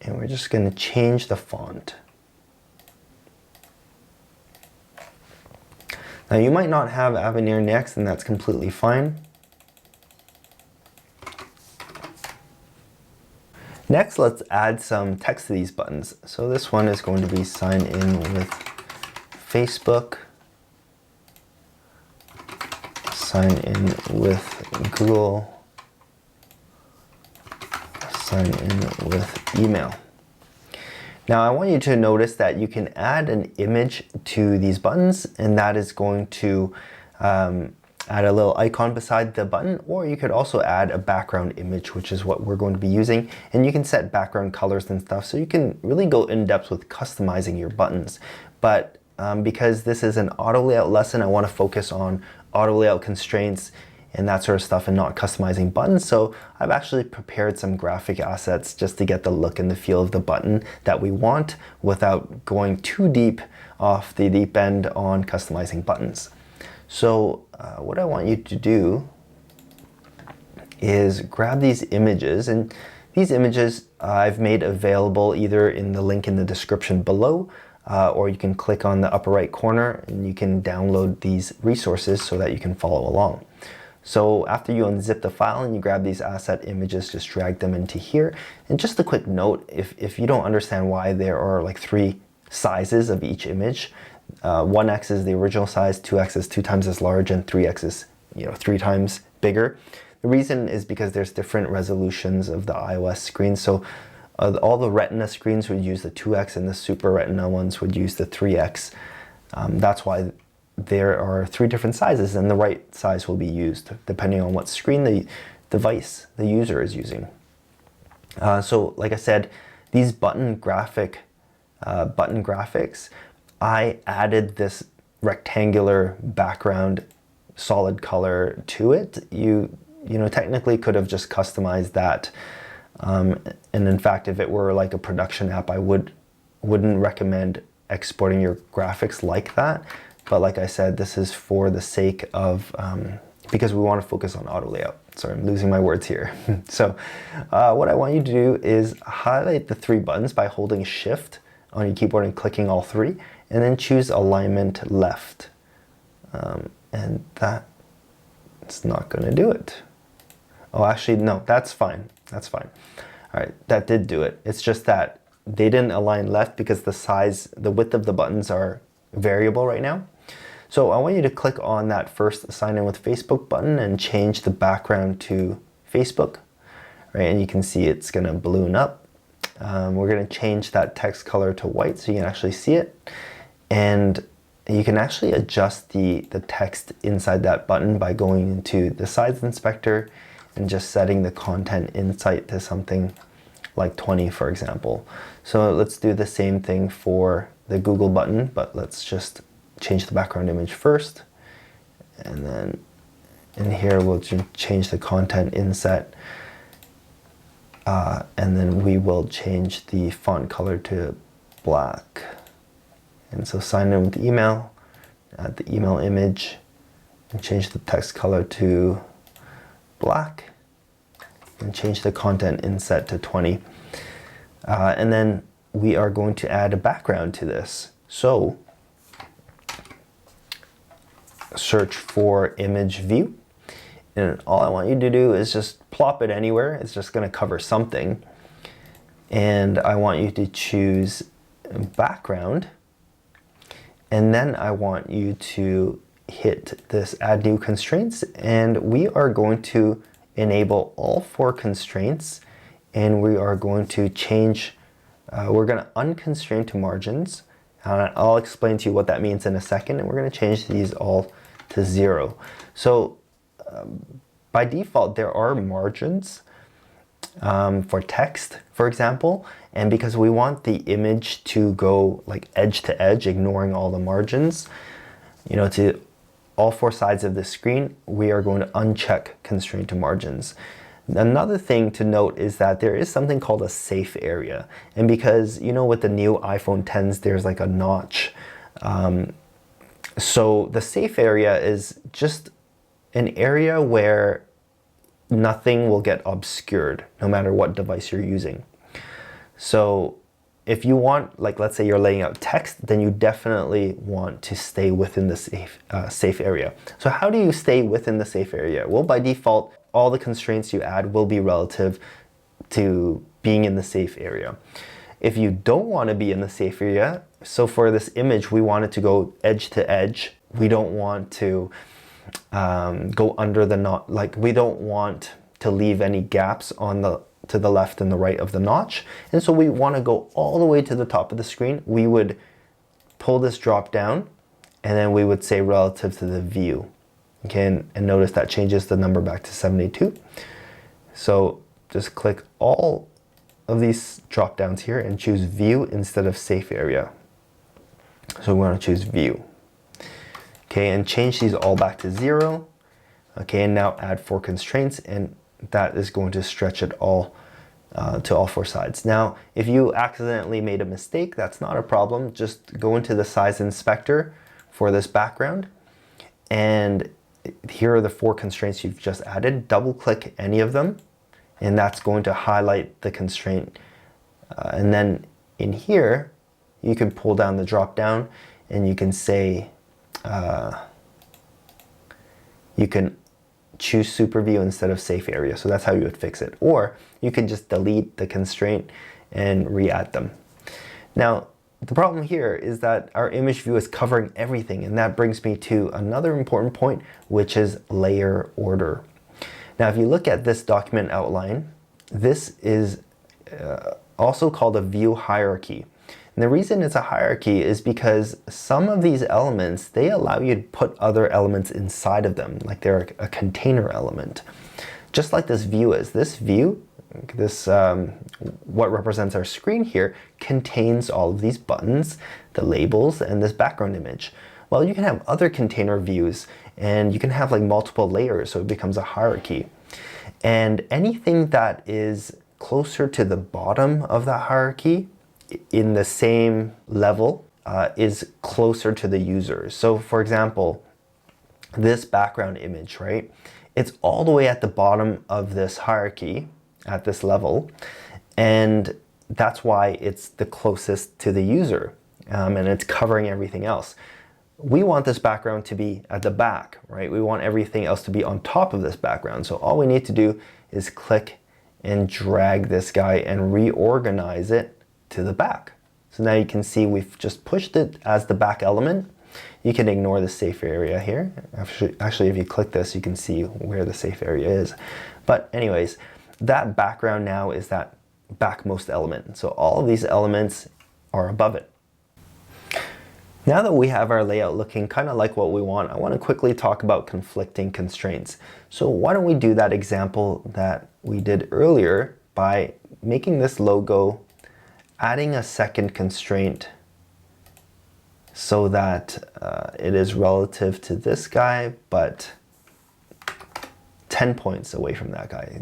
and we're just gonna change the font. Now you might not have Avenir Next, and that's completely fine. Next, let's add some text to these buttons. So this one is going to be sign in with Facebook, sign in with Google, sign in with email. Now I want you to notice that you can add an image to these buttons, and that is going to add a little icon beside the button, or you could also add a background image, which is what we're going to be using. And you can set background colors and stuff, so you can really go in depth with customizing your buttons. But because this is an auto layout lesson, I want to focus on auto layout constraints and that sort of stuff and not customizing buttons. So I've actually prepared some graphic assets just to get the look and the feel of the button that we want without going too deep off the deep end on customizing buttons. So what I want you to do is grab these images, and these images I've made available either in the link in the description below, or you can click on the upper right corner and you can download these resources so that you can follow along. So after you unzip the file and you grab these asset images, just drag them into here. And just a quick note, if you don't understand why there are like 3 sizes of each image, 1x is the original size, 2x is 2 times as large, and 3x is 3 times bigger. The reason is because there's different resolutions of the iOS screen. So all the Retina screens would use the 2x, and the Super Retina ones would use the 3x. That's why there are 3 different sizes, and the right size will be used depending on what screen the device the user is using. So like I said, these button graphics, I added this rectangular background solid color to it. You technically could have just customized that. And in fact, if it were like a production app, I wouldn't recommend exporting your graphics like that. But like I said, this is for the sake of, because we want to focus on auto layout. Sorry, I'm losing my words here. So what I want you to do is highlight the 3 buttons by holding Shift on your keyboard and clicking all 3, and then choose alignment left. And that's not going to do it. Oh, actually, no, that's fine. That's fine. All right, that did do it. It's just that they didn't align left because the width of the buttons are variable right now. So I want you to click on that first sign in with Facebook button and change the background to Facebook, right? And you can see it's gonna balloon up. We're gonna change that text color to white so you can actually see it. And you can actually adjust the text inside that button by going into the size inspector and just setting the content insight to something like 20, for example. So let's do the same thing for the Google button, but let's just change the background image first. And then in here, we'll change the content inset. And then we will change the font color to black. And so sign in with email, add the email image, and change the text color to black, and change the content inset to 20. And then we are going to add a background to this. So search for image view, and all I want you to do is just plop it anywhere. It's just going to cover something, and I want you to choose background, and then I want you to hit this add new constraints, and we are going to enable all 4 constraints, and we are going to change, we're going to unconstrain to margins. I'll explain to you what that means in a second, and we're going to change these all to 0. So by default, there are margins for text, for example, and because we want the image to go like edge to edge, ignoring all the margins, to all four sides of the screen, we are going to uncheck constraint to margins. Another thing to note is that there is something called a safe area, and because with the new iPhone 10s, there's like a notch. So the safe area is just an area where nothing will get obscured no matter what device you're using. So if you want, like let's say you're laying out text, then you definitely want to stay within the safe area. So how do you stay within the safe area? Well, by default, all the constraints you add will be relative to being in the safe area. If you don't want to be in the safe area, so for this image, we want it to go edge to edge. We don't want to go under the notch, like we don't want to leave any gaps to the left and the right of the notch. And so we want to go all the way to the top of the screen. We would pull this drop down and then we would say relative to the view. Okay, and notice that changes the number back to 72. So just click all of these drop downs here and choose view instead of safe area. So we want to choose view. Okay, and change these all back to 0. Okay, and now add 4 constraints, and that is going to stretch it all to all 4 sides. Now, if you accidentally made a mistake, that's not a problem. Just go into the size inspector for this background, and here are the 4 constraints you've just added. Double click any of them, and that's going to highlight the constraint. And then in here, you can pull down the drop down, and you can say, you can choose super view instead of safe area. So that's how you would fix it. Or you can just delete the constraint and re-add them. Now, the problem here is that our image view is covering everything, and that brings me to another important point, which is layer order. Now, if you look at this document outline, this is also called a view hierarchy. And the reason it's a hierarchy is because some of these elements, they allow you to put other elements inside of them, like they're a container element. Just like this view is. This view, what represents our screen here, contains all of these buttons, the labels, and this background image. Well, you can have other container views, and you can have like multiple layers, so it becomes a hierarchy. And anything that is closer to the bottom of that hierarchy in the same level is closer to the user. So for example, this background image, right? It's all the way at the bottom of this hierarchy at this level, and that's why it's the closest to the user, and it's covering everything else. We want this background to be at the back, right? We want everything else to be on top of this background. So all we need to do is click and drag this guy and reorganize it to the back. So now you can see we've just pushed it as the back element. You can ignore the safe area here. Actually, if you click this, you can see where the safe area is. But anyways, that background now is that backmost element. So all of these elements are above it. Now that we have our layout looking kind of like what we want, I want to quickly talk about conflicting constraints. So why don't we do that example that we did earlier by making this logo, adding a second constraint so that it is relative to this guy, but 10 points away from that guy.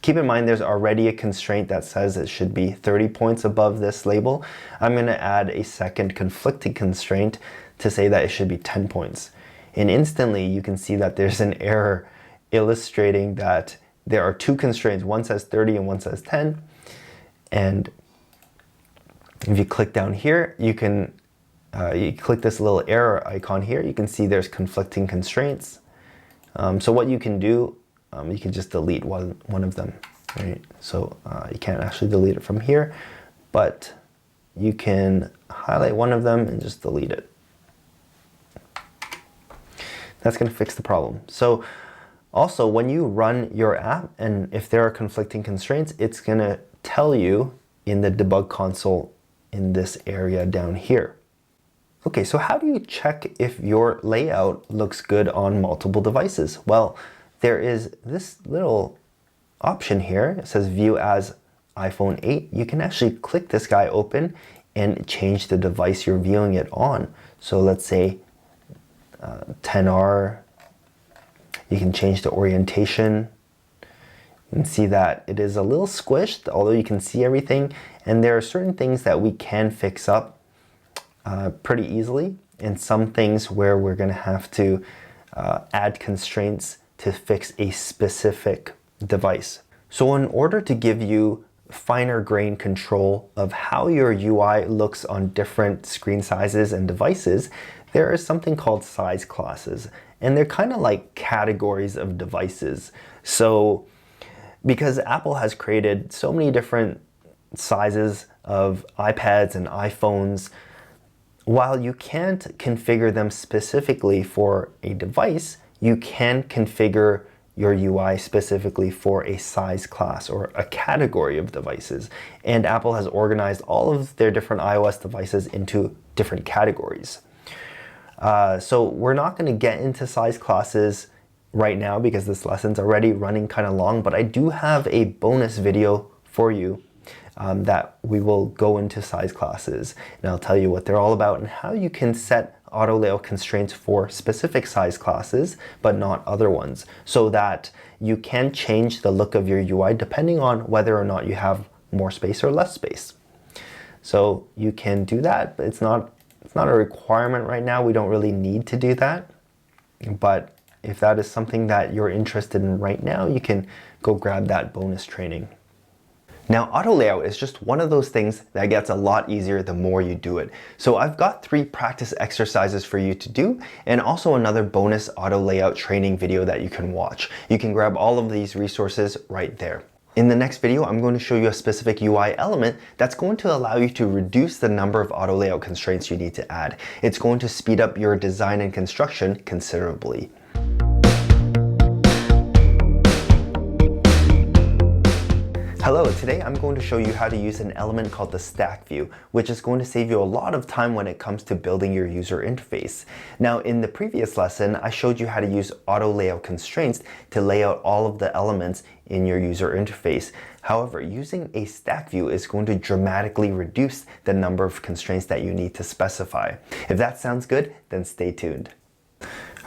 Keep in mind there's already a constraint that says it should be 30 points above this label. I'm going to add a second conflicting constraint to say that it should be 10 points. And instantly you can see that there's an error illustrating that there are 2 constraints. One says 30 and one says 10. And if you click down here, you can you click this little error icon here, you can see there's conflicting constraints. So what you can do, you can just delete one of them, right? So you can't actually delete it from here, but you can highlight one of them and just delete it. That's going to fix the problem. So also, when you run your app, and if there are conflicting constraints, it's going to tell you in the debug console in this area down here. Okay, so how do you check if your layout looks good on multiple devices? Well, there is this little option here. It says view as iPhone 8. You can actually click this guy open and change the device you're viewing it on. So let's say 10R. You can change the orientation. You can see that it is a little squished, although you can see everything. And there are certain things that we can fix up pretty easily, and some things where we're going to have to add constraints to fix a specific device. So in order to give you finer grained control of how your UI looks on different screen sizes and devices, there is something called size classes, and they're kind of like categories of devices. So because Apple has created so many different sizes of iPads and iPhones, while you can't configure them specifically for a device, you can configure your UI specifically for a size class or a category of devices. And Apple has organized all of their different iOS devices into different categories. So we're not going to get into size classes right now because this lesson's already running kind of long, but I do have a bonus video for you that we will go into size classes, and I'll tell you what they're all about and how you can set auto layout constraints for specific size classes but not other ones, so that you can change the look of your UI depending on whether or not you have more space or less space. So you can do that, but it's not a requirement right now. We don't really need to do that, but if that is something that you're interested in right now, you can go grab that bonus training. Now, auto layout is just one of those things that gets a lot easier the more you do it. So I've got 3 practice exercises for you to do, and also another bonus auto layout training video that you can watch. You can grab all of these resources right there. In the next video, I'm going to show you a specific UI element that's going to allow you to reduce the number of auto layout constraints you need to add. It's going to speed up your design and construction considerably. Hello, today I'm going to show you how to use an element called the stack view, which is going to save you a lot of time when it comes to building your user interface. Now, in the previous lesson, I showed you how to use auto layout constraints to lay out all of the elements in your user interface. However, using a stack view is going to dramatically reduce the number of constraints that you need to specify. If that sounds good, then stay tuned.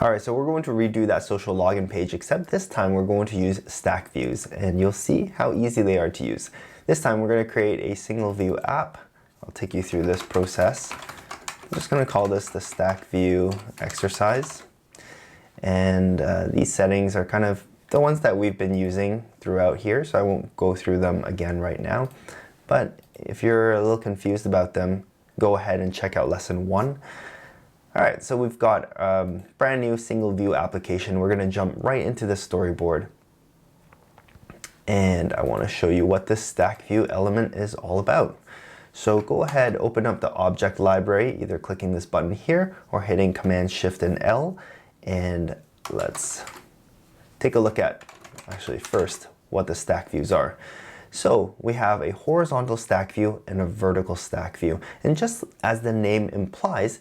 Alright, so we're going to redo that social login page, except this time we're going to use stack views, and you'll see how easy they are to use. This time we're going to create a single view app. I'll take you through this process. I'm just going to call this the stack view exercise. And these settings are kind of the ones that we've been using throughout here, so I won't go through them again right now. But if you're a little confused about them, go ahead and check out lesson 1. Alright, so we've got a brand new single view application. We're going to jump right into the storyboard. And I want to show you what this stack view element is all about. So go ahead, open up the object library, either clicking this button here or hitting Command Shift and L. And let's take a look at, actually first, what the stack views are. So we have a horizontal stack view and a vertical stack view. And just as the name implies,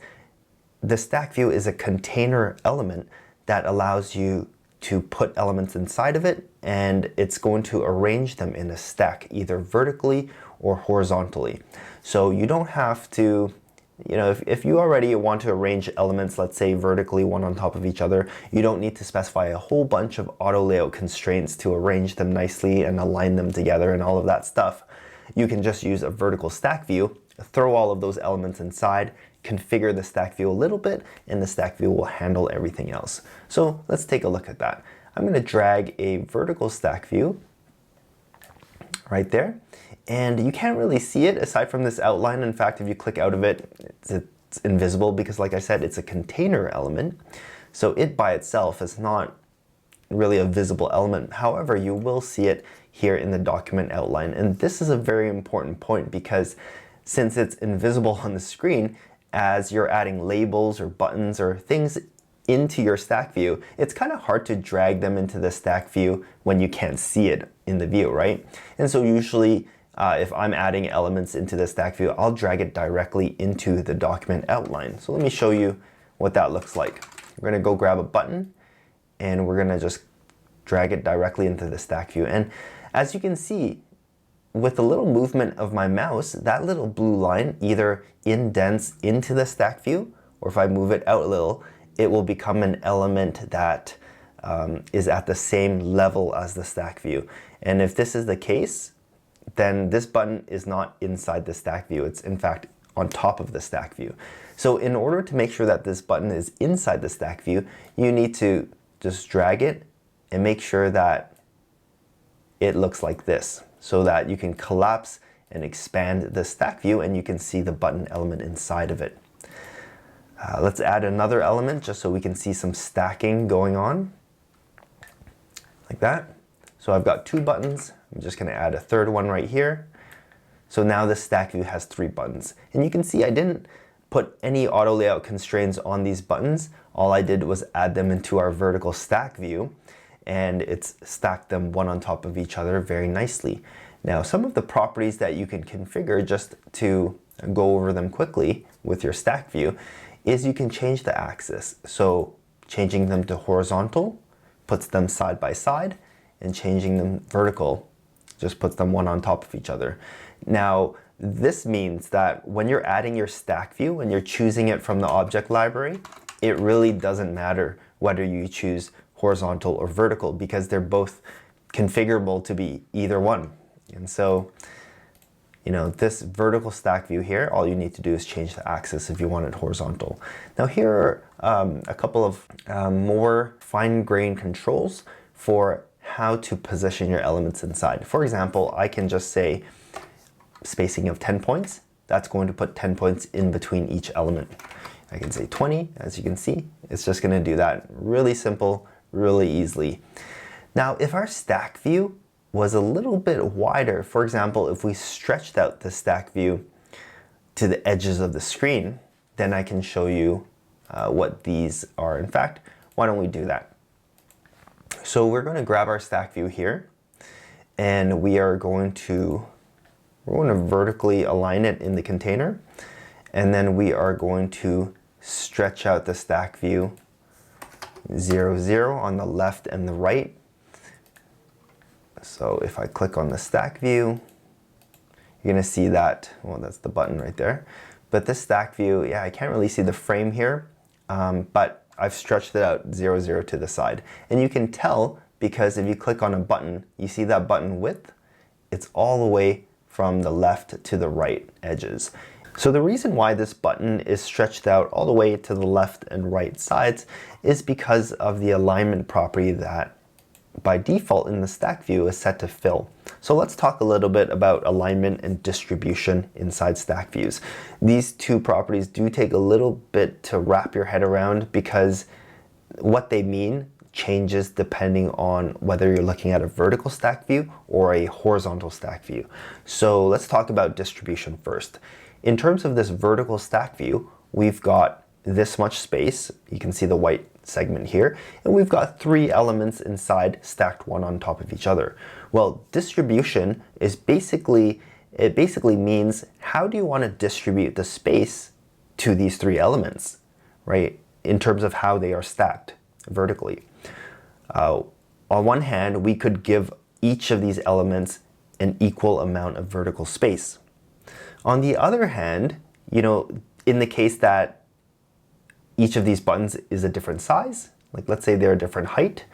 the stack view is a container element that allows you to put elements inside of it, and it's going to arrange them in a stack, either vertically or horizontally. So you don't have to, if you already want to arrange elements, let's say vertically, one on top of each other, you don't need to specify a whole bunch of auto layout constraints to arrange them nicely and align them together and all of that stuff. You can just use a vertical stack view, throw all of those elements inside, configure the stack view a little bit, and the stack view will handle everything else. So let's take a look at that. I'm going to drag a vertical stack view right there, and you can't really see it aside from this outline. In fact, if you click out of it, it's invisible because, like I said, it's a container element. So it by itself is not really a visible element. However, you will see it here in the document outline. And this is a very important point because since it's invisible on the screen, as you're adding labels or buttons or things into your stack view, it's kind of hard to drag them into the stack view when you can't see it in the view, right? And so usually if I'm adding elements into the stack view, I'll drag it directly into the document outline. So let me show you what that looks like. We're going to go grab a button, and we're going to just drag it directly into the stack view. And as you can see, with a little movement of my mouse, that little blue line either indents into the stack view, or if I move it out a little, it will become an element that is at the same level as the stack view. And if this is the case, then this button is not inside the stack view. It's in fact on top of the stack view. So in order to make sure that this button is inside the stack view, you need to just drag it and make sure that it looks like this, so that you can collapse and expand the stack view and you can see the button element inside of it. Let's add another element just so we can see some stacking going on, like that. So I've got 2 buttons. I'm just going to add a third one right here. So now the stack view has 3 buttons. And you can see I didn't put any auto layout constraints on these buttons. All I did was add them into our vertical stack view, and it's stacked them one on top of each other very nicely. Now, some of the properties that you can configure, just to go over them quickly with your stack view, is you can change the axis. So changing them to horizontal puts them side by side, and changing them vertical just puts them one on top of each other. Now, this means that when you're adding your stack view and you're choosing it from the object library, it really doesn't matter whether you choose horizontal or vertical, because they're both configurable to be either one. And so, you know, this vertical stack view here, all you need to do is change the axis if you want it horizontal. Now here are a couple of more fine-grained controls for how to position your elements inside. For example, I can just say spacing of 10 points. That's going to put 10 points in between each element. I can say 20, as you can see. It's just going to do that really simple, really easily. Now, if our stack view was a little bit wider, for example, if we stretched out the stack view to the edges of the screen, then I can show you what these are. In fact, why don't we do that? So we're going to grab our stack view here, and we're going to vertically align it in the container, and then we are going to stretch out the stack view 0, 0 on the left and the right. So if I click on the stack view, you're going to see that, well, that's the button right there. But this stack view, yeah, I can't really see the frame here, but I've stretched it out 0, 0 to the side. And you can tell because if you click on a button, you see that button width, it's all the way from the left to the right edges. So the reason why this button is stretched out all the way to the left and right sides is because of the alignment property that by default in the stack view is set to fill. So let's talk a little bit about alignment and distribution inside stack views. These two properties do take a little bit to wrap your head around because what they mean changes depending on whether you're looking at a vertical stack view or a horizontal stack view. So let's talk about distribution first. In terms of this vertical stack view, we've got this much space. You can see the white segment here, and we've got 3 elements inside stacked one on top of each other. Well, distribution is basically means how do you want to distribute the space to these 3 elements, right? In terms of how they are stacked vertically. On one hand, we could give each of these elements an equal amount of vertical space. On the other hand, you know, in the case that each of these buttons is a different size, like let's say they're a different height,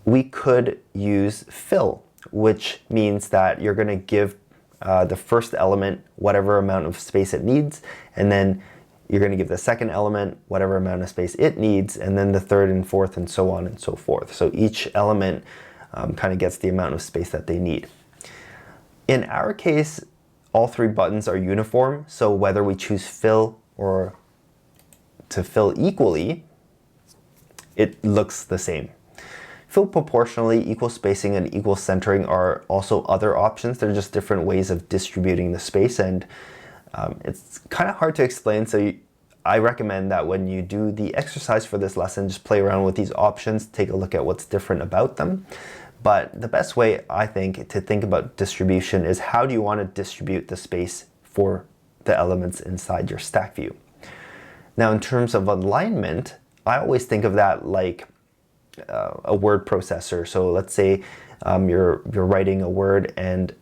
we could use fill, which means that you're going to give the first element whatever amount of space it needs, and then you're going to give the second element whatever amount of space it needs, and then the third and fourth and so on and so forth. So each element kind of gets the amount of space that they need. In our case, all 3 buttons are uniform, so whether we choose fill or to fill equally, it looks the same. Fill proportionally, equal spacing, and equal centering are also other options. They're just different ways of distributing the space, and it's kind of hard to explain, so I recommend that when you do the exercise for this lesson, just play around with these options, take a look at what's different about them. But the best way, I think, to think about distribution is how do you want to distribute the space for the elements inside your stack view. Now, in terms of alignment, I always think of that like a word processor. So let's say you're writing a word and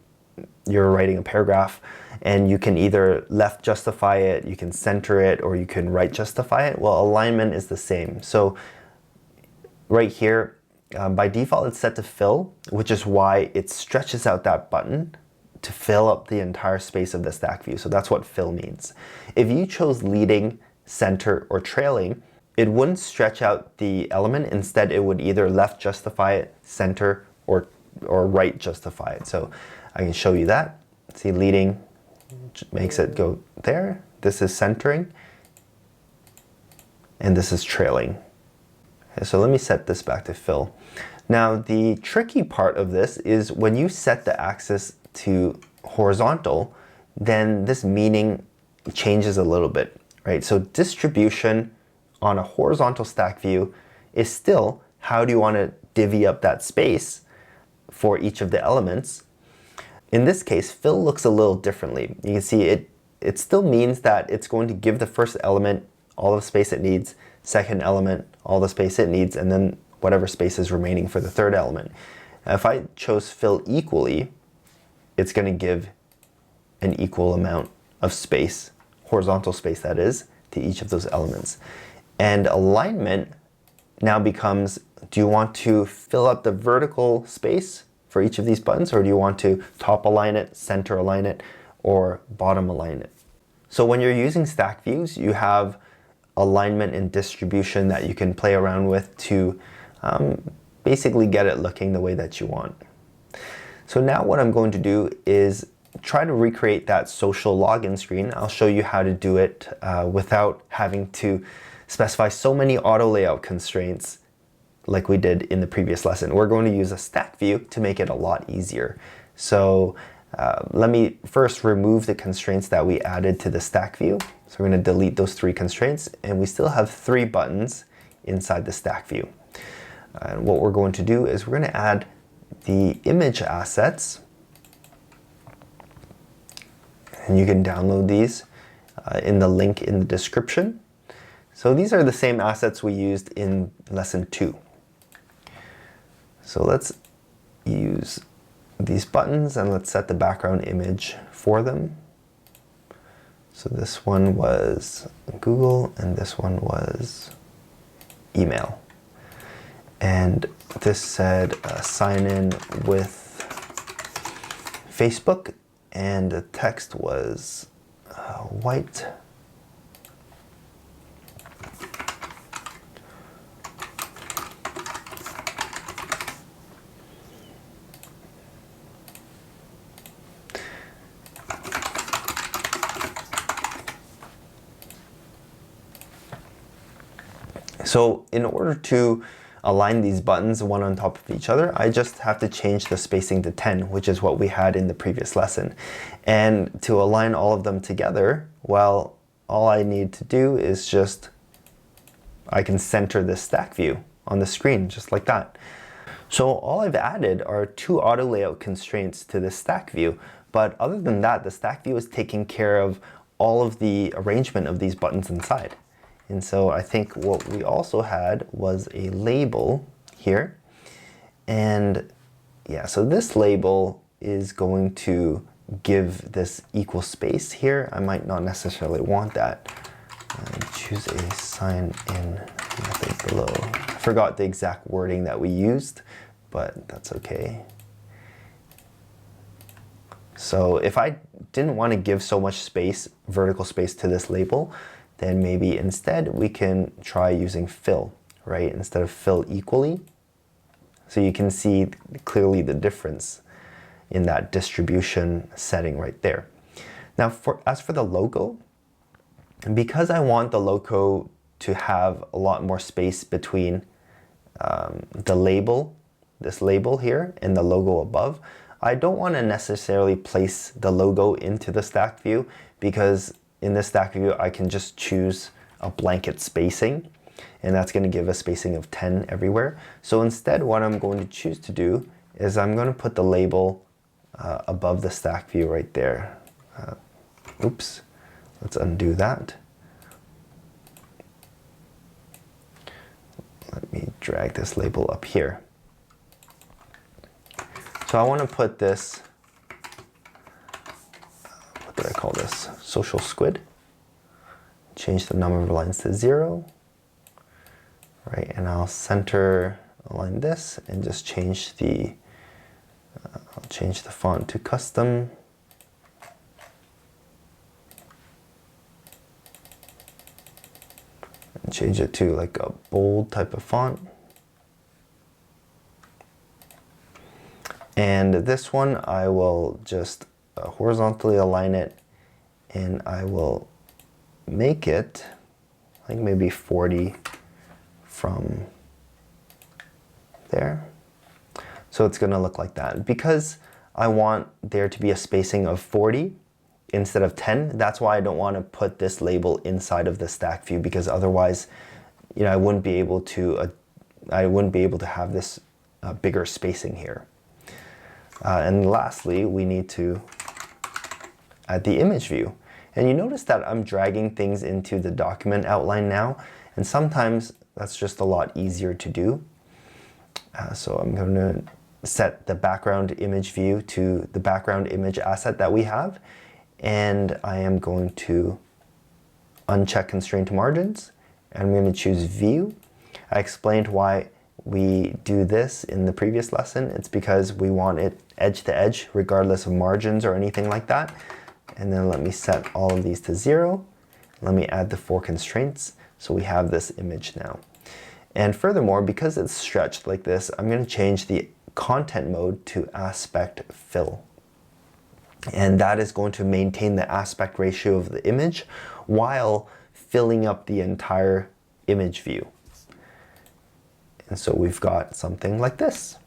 you're writing a paragraph, and you can either left justify it, you can center it, or you can right justify it. Well, alignment is the same. So right here, by default, it's set to fill, which is why it stretches out that button to fill up the entire space of the stack view. So that's what fill means. If you chose leading, center, or trailing, it wouldn't stretch out the element. Instead, it would either left justify it, center, or right justify it. So I can show you that. See, leading makes it go there. This is centering, and this is trailing. Okay, so let me set this back to fill. Now, the tricky part of this is when you set the axis to horizontal, then this meaning changes a little bit, right? So distribution on a horizontal stack view is still how do you want to divvy up that space for each of the elements. In this case, fill looks a little differently. You can see it still means that it's going to give the first element all the space it needs, second element all the space it needs, and then whatever space is remaining for the third element. Now, if I chose fill equally, it's going to give an equal amount of space, horizontal space that is, to each of those elements. And alignment now becomes, do you want to fill up the vertical space for each of these buttons, or do you want to top align it, center align it, or bottom align it? So when you're using stack views, you have alignment and distribution that you can play around with to basically get it looking the way that you want. So now what I'm going to do is try to recreate that social login screen. I'll show you how to do it without having to specify so many auto layout constraints like we did in the previous lesson. We're going to use a stack view to make it a lot easier. So let me first remove the constraints that we added to the stack view. So we're going to delete those 3 constraints, and we still have 3 buttons inside the stack view. And what we're going to do is we're going to add the image assets, and you can download these in the link in the description. So these are the same assets we used in lesson 2. So let's use these buttons and let's set the background image for them. So this one was Google and this one was email. And this said sign in with Facebook, and the text was white. So in order to align these buttons one on top of each other, I just have to change the spacing to 10, which is what we had in the previous lesson. And to align all of them together, well, all I need to do is I can center this stack view on the screen, just like that. So all I've added are 2 auto layout constraints to this stack view. But other than that, the stack view is taking care of all of the arrangement of these buttons inside. And so I think what we also had was a label here. And yeah, so this label is going to give this equal space here. I might not necessarily want that. Choose a sign in method below. I forgot the exact wording that we used, but that's okay. So if I didn't want to give so much space, vertical space to this label, then maybe instead we can try using fill, right? Instead of fill equally. So you can see clearly the difference in that distribution setting right there. Now, as for the logo, because I want the logo to have a lot more space between the label, this label here, and the logo above, I don't want to necessarily place the logo into the stack view, because in this stack view, I can just choose a blanket spacing, and that's going to give a spacing of 10 everywhere. So instead, what I'm going to choose to do is I'm going to put the label above the stack view right there. Oops, let's undo that. Let me drag this label up here. So I want to put this, what did I call this? Social squid. Change the number of lines to 0. Right, and I'll center align this and just change the, I'll change the font to custom. And change it to like a bold type of font. And this one, I will just horizontally align it, and I will make it like maybe 40 from there. So it's going to look like that. Because I want there to be a spacing of 40 instead of 10, that's why I don't want to put this label inside of the stack view, because otherwise, you know, I wouldn't be able to have this bigger spacing here. And lastly, we need to add the image view. And you notice that I'm dragging things into the document outline now, and sometimes that's just a lot easier to do. So I'm going to set the background image view to the background image asset that we have, and I am going to uncheck constraint margins, and I'm going to choose view. I explained why we do this in the previous lesson. It's because we want it edge to edge regardless of margins or anything like that. And then let me set all of these to 0. Let me add the 4 constraints, so we have this image now. And furthermore, because it's stretched like this, I'm going to change the content mode to aspect fill. And that is going to maintain the aspect ratio of the image while filling up the entire image view. And so we've got something like this.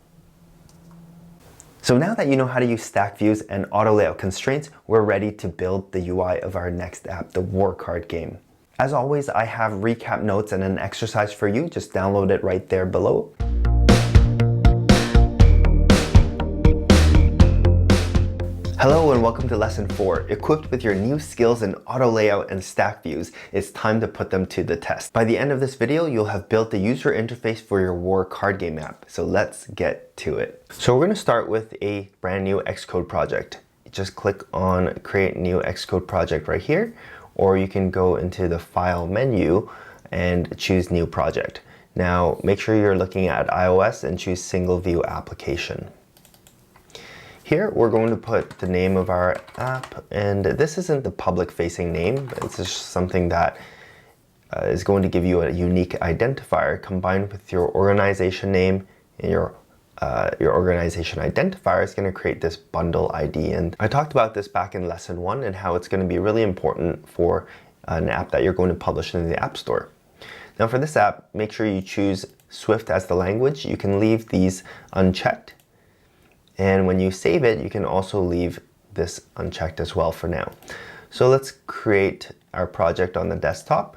So now that you know how to use stack views and auto layout constraints, we're ready to build the UI of our next app, the War Card game. As always, I have recap notes and an exercise for you. Just download it right there below. Hello and welcome to lesson 4. Equipped with your new skills in auto layout and stack views, it's time to put them to the test. By the end of this video, you'll have built the user interface for your War card game app. So let's get to it. So we're going to start with a brand new Xcode project. Just click on create new Xcode project right here, or you can go into the file menu and choose new project. Now make sure you're looking at iOS and choose single view application. Here we're going to put the name of our app, and this isn't the public facing name, but it's just something that is going to give you a unique identifier combined with your organization name, and your organization identifier is going to create this bundle ID. And I talked about this back in lesson 1 and how it's going to be really important for an app that you're going to publish in the App Store. Now for this app, make sure you choose Swift as the language. You can leave these unchecked. And when you save it, you can also leave this unchecked as well for now. So let's create our project on the desktop.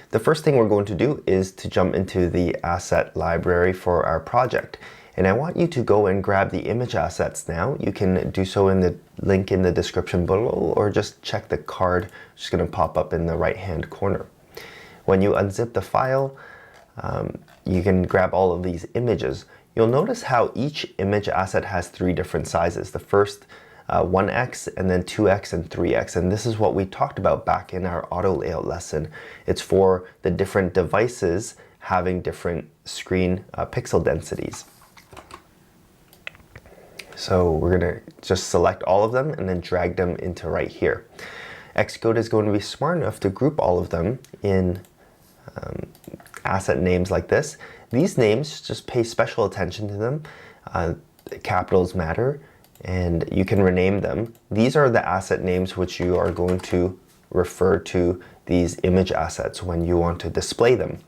The first thing we're going to do is to jump into the asset library for our project. And I want you to go and grab the image assets now. You can do so in the link in the description below, or just check the card, which is going to pop up in the right-hand corner. When you unzip the file, you can grab all of these images. You'll notice how each image asset has 3 different sizes. The first 1x, and then 2x and 3x. And this is what we talked about back in our auto layout lesson. It's for the different devices having different screen pixel densities. So we're going to just select all of them and then drag them into right here. Xcode is going to be smart enough to group all of them in asset names like this. These names, just pay special attention to them. Capitals matter, and you can rename them. These are the asset names which you are going to refer to these image assets when you want to display them.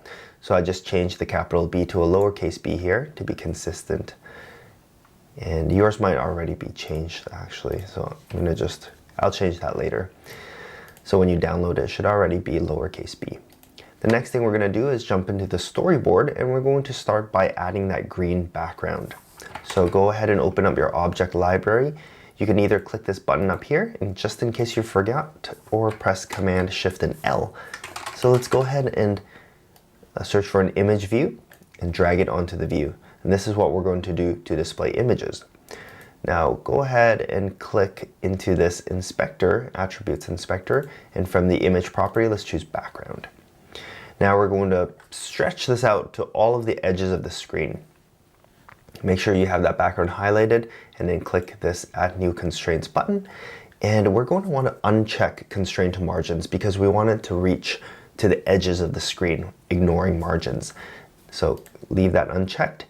So I just changed the capital B to a lowercase b here to be consistent. And yours might already be changed actually. So I'll change that later. So when you download it, it should already be lowercase b. The next thing we're going to do is jump into the storyboard, and we're going to start by adding that green background. So go ahead and open up your object library. You can either click this button up here, and just in case you forgot, or press Command Shift and L. So let's go ahead and search for an image view, and drag it onto the view. And this is what we're going to do to display images. Now go ahead and click into this inspector, attributes inspector, and from the image property, let's choose background. Now we're going to stretch this out to all of the edges of the screen. Make sure you have that background highlighted and then click this add new constraints button. And we're going to want to uncheck constrain to margins because we want it to reach to the edges of the screen, ignoring margins. So leave that unchecked.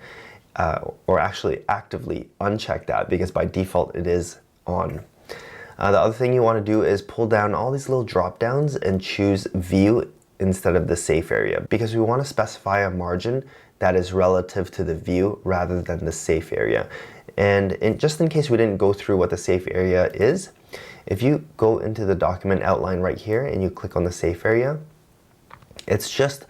Or actually actively uncheck that because by default it is on. The other thing you want to do is pull down all these little drop downs and choose view instead of the safe area because we want to specify a margin that is relative to the view rather than the safe area. And just in case we didn't go through what the safe area is, if you go into the document outline right here and you click on the safe area, it's just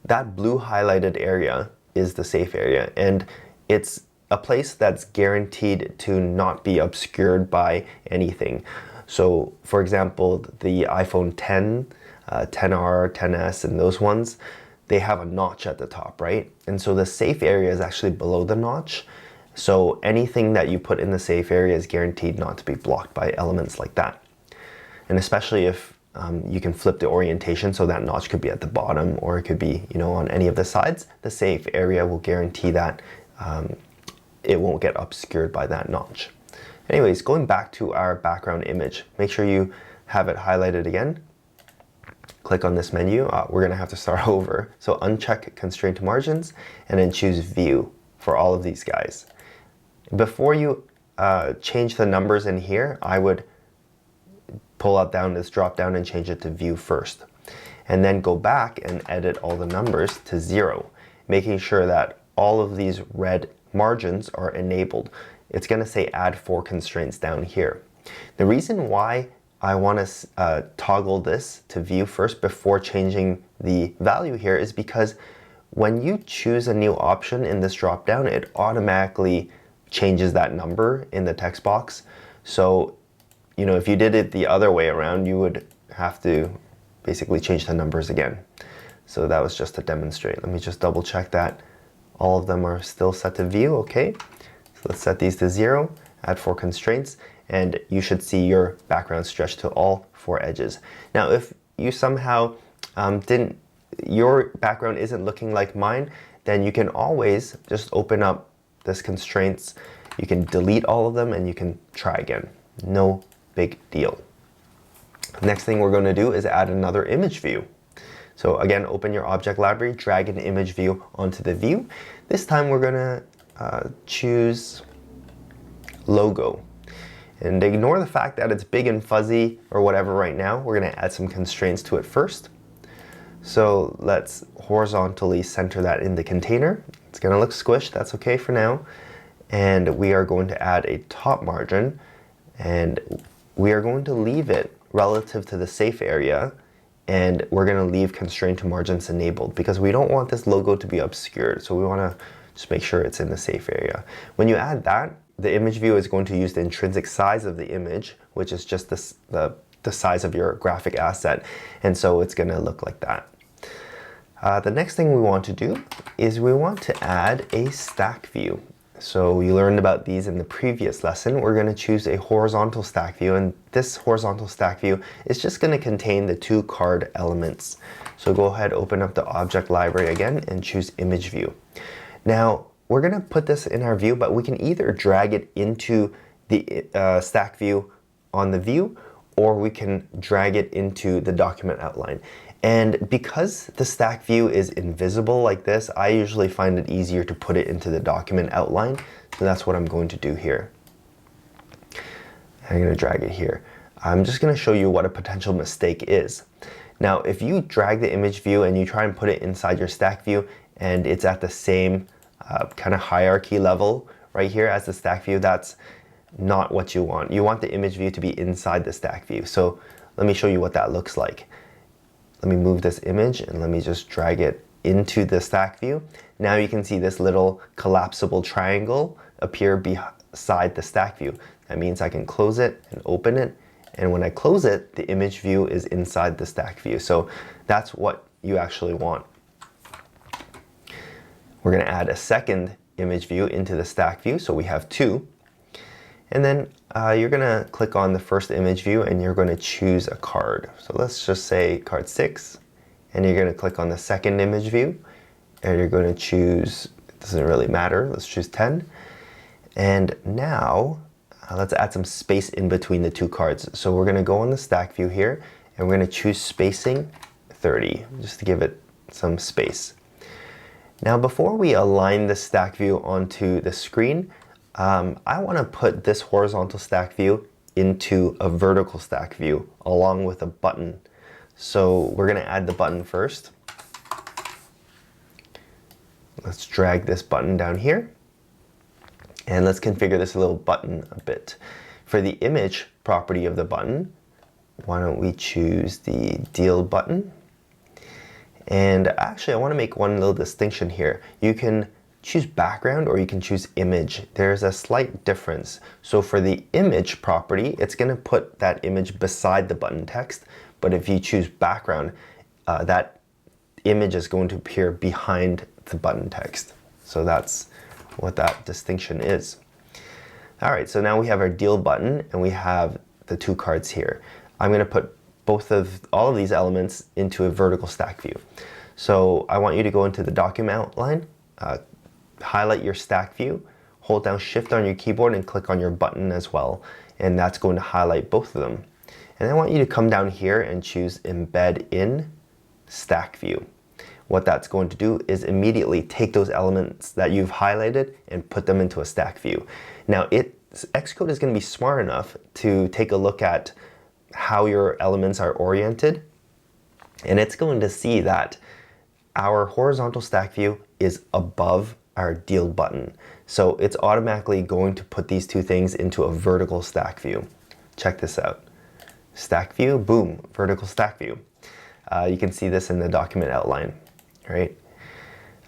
that blue highlighted area is the safe area, and it's a place that's guaranteed to not be obscured by anything. So for example, the iPhone 10, 10R, 10S, and those ones, they have a notch at the top, right? And so the safe area is actually below the notch. So anything that you put in the safe area is guaranteed not to be blocked by elements like that. And especially if you can flip the orientation so that notch could be at the bottom or it could be, on any of the sides, the safe area will guarantee that it won't get obscured by that notch. Anyways, going back to our background image, make sure you have it highlighted again. Click on this menu. We're going to have to start over. So uncheck constraint to margins and then choose view for all of these guys. Before you change the numbers in here, I would pull out down this drop down and change it to view first. And then go back and edit all the numbers to 0, making sure that all of these red margins are enabled. It's going to say add 4 constraints down here. The reason why I want to toggle this to view first before changing the value here is because when you choose a new option in this drop down, it automatically changes that number in the text box. So if you did it the other way around, you would have to basically change the numbers again. So that was just to demonstrate. Let me just double check that all of them are still set to view. Okay, so let's set these to 0, add 4 constraints, and you should see your background stretch to all 4 edges. Now if you somehow your background isn't looking like mine, then you can always just open up this constraints. You can delete all of them and you can try again. No big deal. Next thing we're going to do is add another image view. So again, open your object library, drag an image view onto the view. This time we're going to choose logo. And ignore the fact that it's big and fuzzy or whatever right now. We're going to add some constraints to it first. So let's horizontally center that in the container. It's going to look squished. That's okay for now. And we are going to add a top margin. And we are going to leave it relative to the safe area. And we're going to leave constraint to margins enabled because we don't want this logo to be obscured. So we want to just make sure it's in the safe area. When you add that, the image view is going to use the intrinsic size of the image, which is just the size of your graphic asset. And so it's going to look like that. The next thing we want to do is we want to add a stack view. So you learned about these in the previous lesson. We're going to choose a horizontal stack view, and this horizontal stack view is just going to contain the 2 card elements. So go ahead, open up the object library again and choose image view. Now we're going to put this in our view, but we can either drag it into the stack view on the view, or we can drag it into the document outline. And because the stack view is invisible like this, I usually find it easier to put it into the document outline. So that's what I'm going to do here. I'm going to drag it here. I'm just going to show you what a potential mistake is. Now, if you drag the image view and you try and put it inside your stack view and it's at the same kind of hierarchy level right here as the stack view, that's not what you want. You want the image view to be inside the stack view. So let me show you what that looks like. Let me move this image and let me just drag it into the stack view. Now you can see this little collapsible triangle appear beside the stack view. That means I can close it and open it. And when I close it, the image view is inside the stack view. So that's what you actually want. We're going to add a second image view into the stack view, so we have two. And then you're going to click on the first image view and you're going to choose a card. So let's just say card 6, and you're going to click on the second image view and you're going to choose, it doesn't really matter, let's choose 10. And now let's add some space in between the two cards. So we're going to go on the stack view here and we're going to choose spacing 30 just to give it some space. Now before we align the stack view onto the screen, I want to put this horizontal stack view into a vertical stack view along with a button. So we're going to add the button first. Let's drag this button down here. And let's configure this little button a bit. For the image property of the button, why don't we choose the deal button? And actually I want to make one little distinction here. You can choose background or you can choose image. There's a slight difference. So for the image property, it's going to put that image beside the button text. But if you choose background, that image is going to appear behind the button text. So that's what that distinction is. All right, so now we have our deal button and we have the two cards here. I'm going to put all of these elements into a vertical stack view. So I want you to go into the document outline, highlight your stack view, hold down Shift on your keyboard and click on your button as well. And that's going to highlight both of them. And I want you to come down here and choose Embed in Stack View. What that's going to do is immediately take those elements that you've highlighted and put them into a stack view. Now Xcode is going to be smart enough to take a look at how your elements are oriented, and it's going to see that our horizontal stack view is above our deal button. So it's automatically going to put these two things into a vertical stack view. Check this out. Stack view, boom, vertical stack view. You can see this in the document outline, right?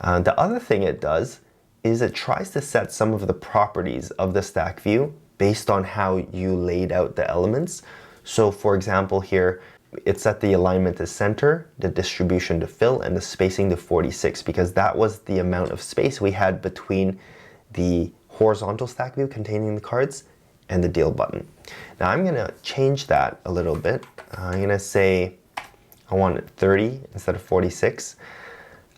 The other thing it does is it tries to set some of the properties of the stack view based on how you laid out the elements. So for example here, it set the alignment to center, the distribution to fill, and the spacing to 46 because that was the amount of space we had between the horizontal stack view containing the cards and the deal button. Now I'm going to change that a little bit. I'm going to say I want it 30 instead of 46.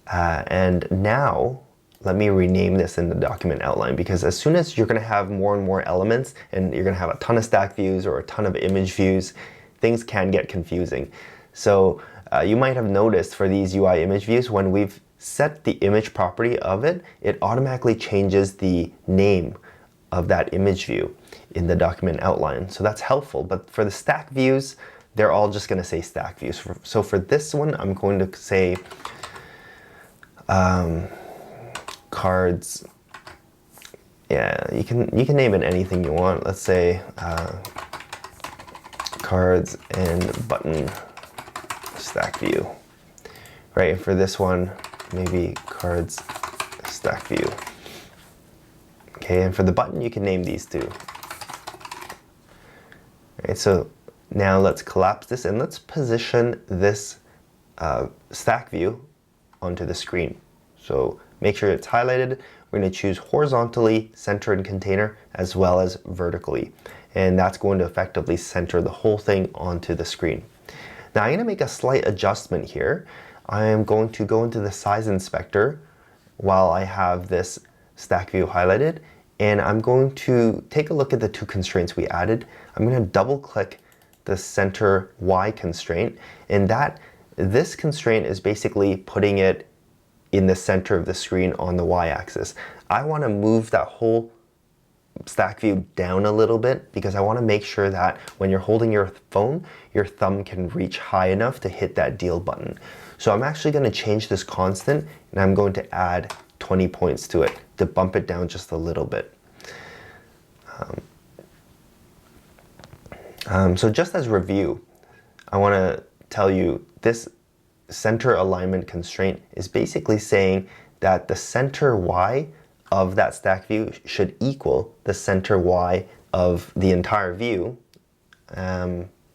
And now let me rename this in the document outline, because as soon as you're going to have more and more elements and you're going to have a ton of stack views or a ton of image views, things can get confusing. So you might have noticed for these UI image views, when we've set the image property of it, it automatically changes the name of that image view in the document outline. So that's helpful. But for the stack views, they're all just going to say stack views. So for this one, I'm going to say cards. Yeah, you can name it anything you want. Let's say cards and button stack view. Right, and for this one, maybe cards stack view. Okay, and for the button, you can name these two. Right, so now let's collapse this and let's position this stack view onto the screen. So make sure it's highlighted. We're going to choose horizontally, center and container, as well as vertically. And that's going to effectively center the whole thing onto the screen. Now I'm going to make a slight adjustment here. I am going to go into the size inspector while I have this stack view highlighted, and I'm going to take a look at the two constraints we added. I'm going to double click the center Y constraint, and this constraint is basically putting it in the center of the screen on the Y-axis. I want to move that whole stack view down a little bit because I want to make sure that when you're holding your phone, your thumb can reach high enough to hit that deal button. So I'm actually going to change this constant, and I'm going to add 20 points to it to bump it down just a little bit. So just as review, I want to tell you this center alignment constraint is basically saying that the center Y of that stack view should equal the center Y of the entire view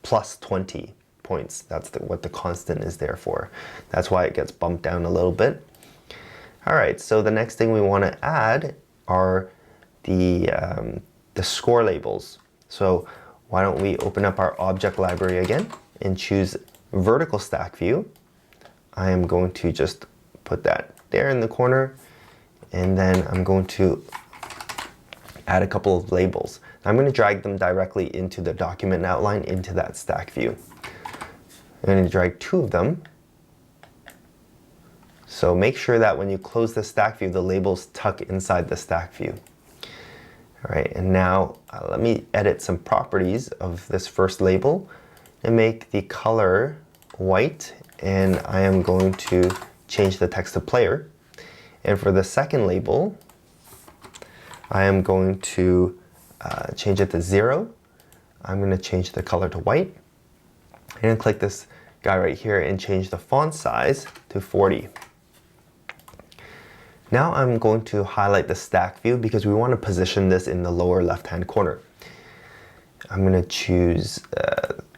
plus 20 points. That's what the constant is there for. That's why it gets bumped down a little bit. All right, so the next thing we want to add are the score labels. So why don't we open up our object library again and choose vertical stack view. I am going to just put that there in the corner, and then I'm going to add a couple of labels. I'm going to drag them directly into the document outline into that stack view. I'm going to drag 2 of them. So make sure that when you close the stack view, the labels tuck inside the stack view. All right, and now let me edit some properties of this first label and make the color white, and I am going to change the text to player. And for the second label, I am going to change it to 0. I'm going to change the color to white. And click this guy right here and change the font size to 40. Now I'm going to highlight the stack view because we want to position this in the lower left-hand corner. I'm going to choose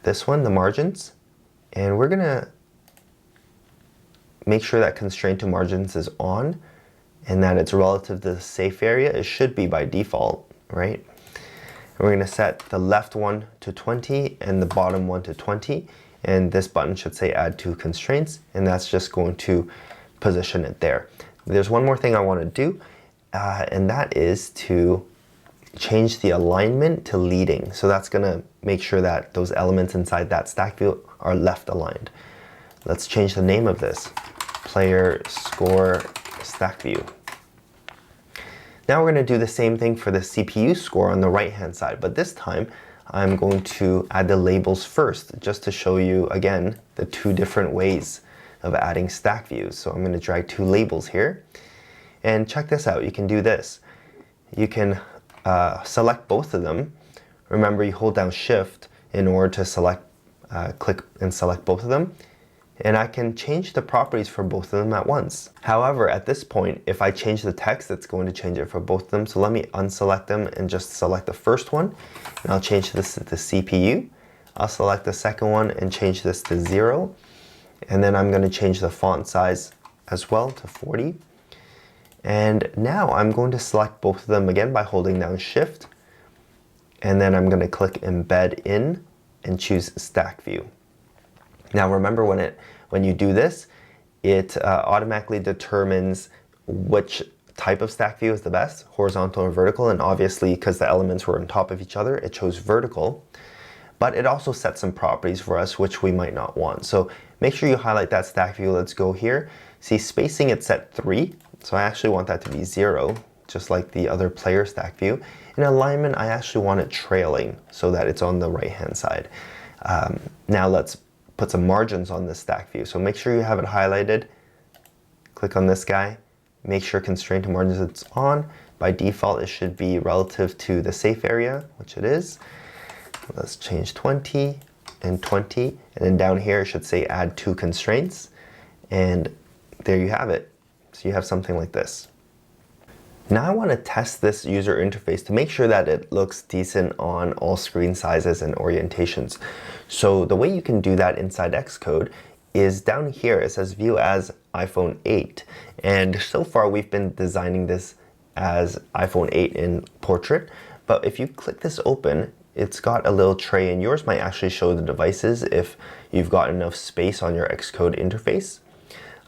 this one, the margins, and we're going to make sure that constraint to margins is on and that it's relative to the safe area. It should be by default, right? And we're going to set the left one to 20 and the bottom one to 20, and this button should say add 2 constraints, and that's just going to position it there. There's one more thing I want to do, and that is to change the alignment to leading. So that's going to make sure that those elements inside that stack view are left aligned. Let's change the name of this, player score stack view. Now we're going to do the same thing for the CPU score on the right hand side, but this time I'm going to add the labels first, just to show you again the 2 different ways of adding stack views. So I'm going to drag 2 labels here, and check this out. You can do this. You can select both of them. Remember, you hold down Shift in order to select, click and select both of them. And I can change the properties for both of them at once. However, at this point, if I change the text, it's going to change it for both of them. So let me unselect them and just select the first one. And I'll change this to the CPU. I'll select the second one and change this to 0. And then I'm going to change the font size as well to 40. And now I'm going to select both of them again by holding down Shift. And then I'm going to click Embed In and choose Stack View. Now remember, when you do this, it automatically determines which type of stack view is the best, horizontal or vertical. And obviously, because the elements were on top of each other, it chose vertical. But it also sets some properties for us which we might not want. So make sure you highlight that stack view. Let's go here. See, spacing, it's set 3. So I actually want that to be 0, just like the other player stack view. In alignment, I actually want it trailing so that it's on the right-hand side. Now let's put some margins on this stack view. So make sure you have it highlighted. Click on this guy. Make sure constraint to margins is on. By default, it should be relative to the safe area, which it is. Let's change 20 and 20. And then down here, it should say add 2 constraints. And there you have it. So you have something like this. Now I want to test this user interface to make sure that it looks decent on all screen sizes and orientations. So the way you can do that inside Xcode is down here. It says view as iPhone 8. And so far we've been designing this as iPhone 8 in portrait. But if you click this open, it's got a little tray, and yours might actually show the devices if you've got enough space on your Xcode interface.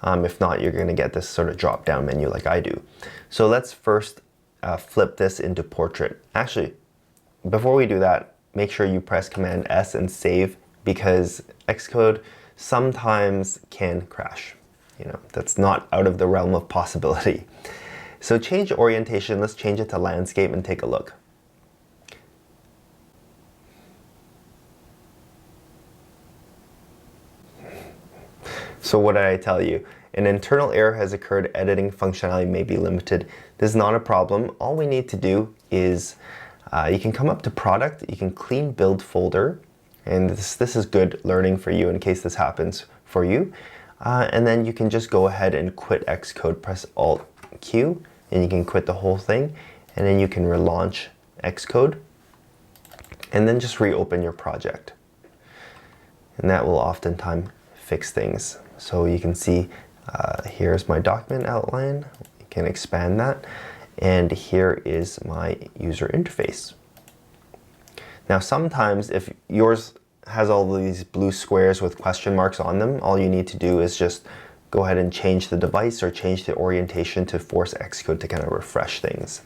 If not, you're going to get this sort of drop-down menu like I do. So let's first flip this into portrait. Actually, before we do that, make sure you press Command S and save, because Xcode sometimes can crash. You know, that's not out of the realm of possibility. So change orientation. Let's change it to landscape and take a look. So what did I tell you? An internal error has occurred. Editing functionality may be limited. This is not a problem. All we need to do is you can come up to product, you can clean build folder, and this is good learning for you in case this happens for you. And then you can just go ahead and quit Xcode, press Alt Q, and you can quit the whole thing, and then you can relaunch Xcode, and then just reopen your project. And that will oftentimes fix things. So you can see Here's my document outline. You can expand that. And here is my user interface. Now sometimes if yours has all these blue squares with question marks on them, all you need to do is just go ahead and change the device or change the orientation to force Xcode to kind of refresh things.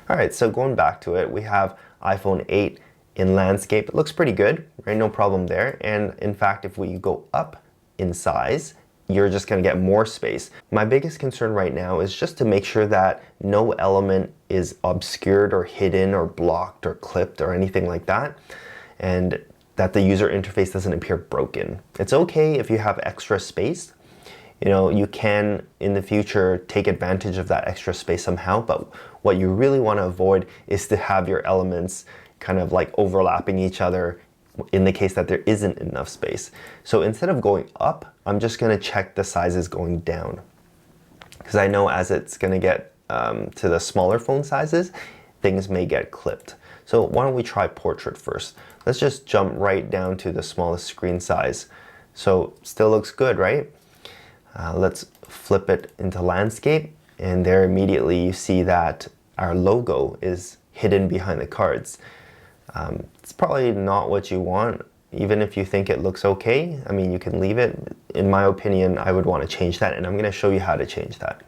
All right, so going back to it, we have iPhone 8 in landscape. It looks pretty good, right? No problem there. And in fact, if we go up in size, you're just going to get more space. My biggest concern right now is just to make sure that no element is obscured or hidden or blocked or clipped or anything like that, and that the user interface doesn't appear broken. It's okay if you have extra space. You know, you can in the future take advantage of that extra space somehow, but what you really want to avoid is to have your elements kind of like overlapping each other in the case that there isn't enough space. So instead of going up, I'm just going to check the sizes going down, because I know as it's going to get to the smaller phone sizes, things may get clipped. So why don't we try portrait first? Let's just jump right down to the smallest screen size. So still looks good, right? Let's flip it into landscape, and there immediately you see that our logo is hidden behind the cards. It's probably not what you want, even if you think it looks okay. I mean, you can leave it. In my opinion, I would want to change that, and I'm going to show you how to change that.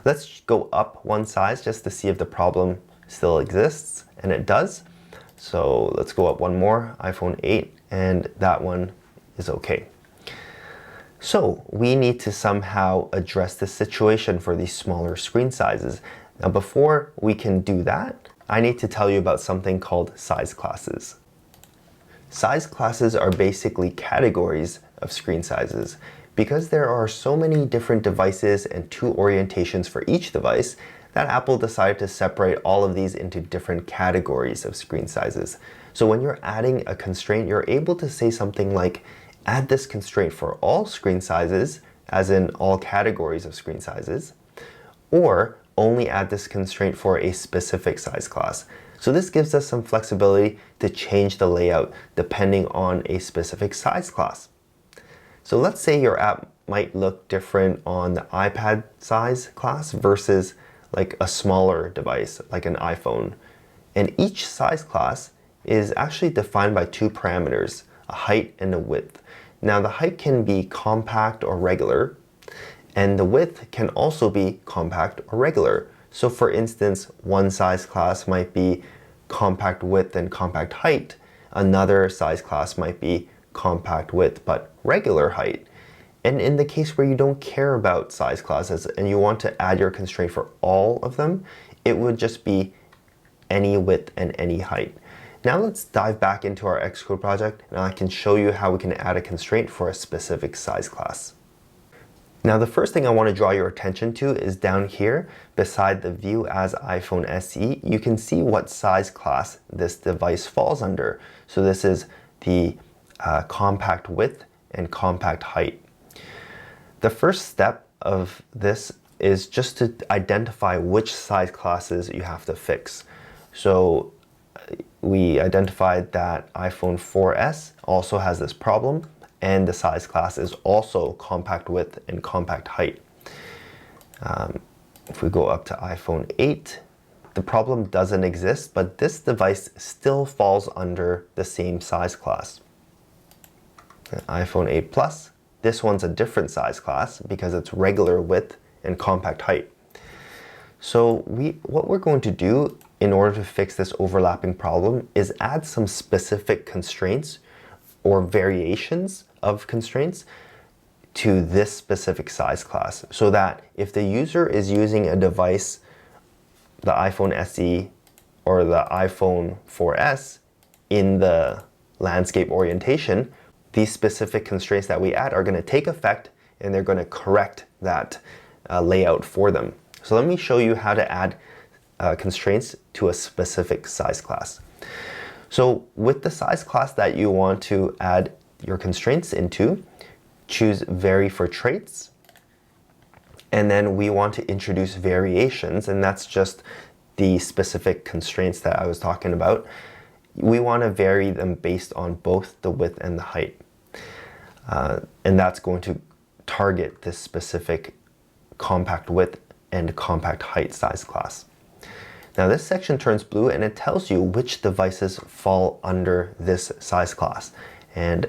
Let's go up one size just to see if the problem still exists, and it does. So let's go up one more, iPhone 8, and that one is okay. So we need to somehow address this situation for these smaller screen sizes. Now before we can do that, I need to tell you about something called size classes. Size classes are basically categories of screen sizes. Because there are so many different devices and two orientations for each device, that Apple decided to separate all of these into different categories of screen sizes. So when you're adding a constraint, you're able to say something like, add this constraint for all screen sizes, as in all categories of screen sizes, or only add this constraint for a specific size class. So this gives us some flexibility to change the layout depending on a specific size class. So let's say your app might look different on the iPad size class versus like a smaller device like an iPhone. And each size class is actually defined by two parameters, a height and a width. Now the height can be compact or regular, and the width can also be compact or regular. So for instance, one size class might be compact width and compact height. Another size class might be compact width but regular height. And in the case where you don't care about size classes and you want to add your constraint for all of them, it would just be any width and any height. Now let's dive back into our Xcode project, and I can show you how we can add a constraint for a specific size class. Now the first thing I want to draw your attention to is down here beside the View as iPhone SE. You can see what size class this device falls under. So this is the compact width and compact height. The first step of this is just to identify which size classes you have to fix. So we identified that iPhone 4S also has this problem, and the size class is also compact width and compact height. If we go up to iPhone 8, the problem doesn't exist, but this device still falls under the same size class. iPhone 8 Plus, this one's a different size class because it's regular width and compact height. So what we're going to do in order to fix this overlapping problem is add some specific constraints or variations of constraints to this specific size class, so that if the user is using a device, the iPhone SE or the iPhone 4S, in the landscape orientation, these specific constraints that we add are going to take effect, and they're going to correct that layout for them. So let me show you how to add constraints to a specific size class. So with the size class that you want to add your constraints into, choose Vary for Traits, and then we want to introduce variations, and that's just the specific constraints that I was talking about. We want to vary them based on both the width and the height. And that's going to target this specific compact width and compact height size class. Now this section turns blue and it tells you which devices fall under this size class. And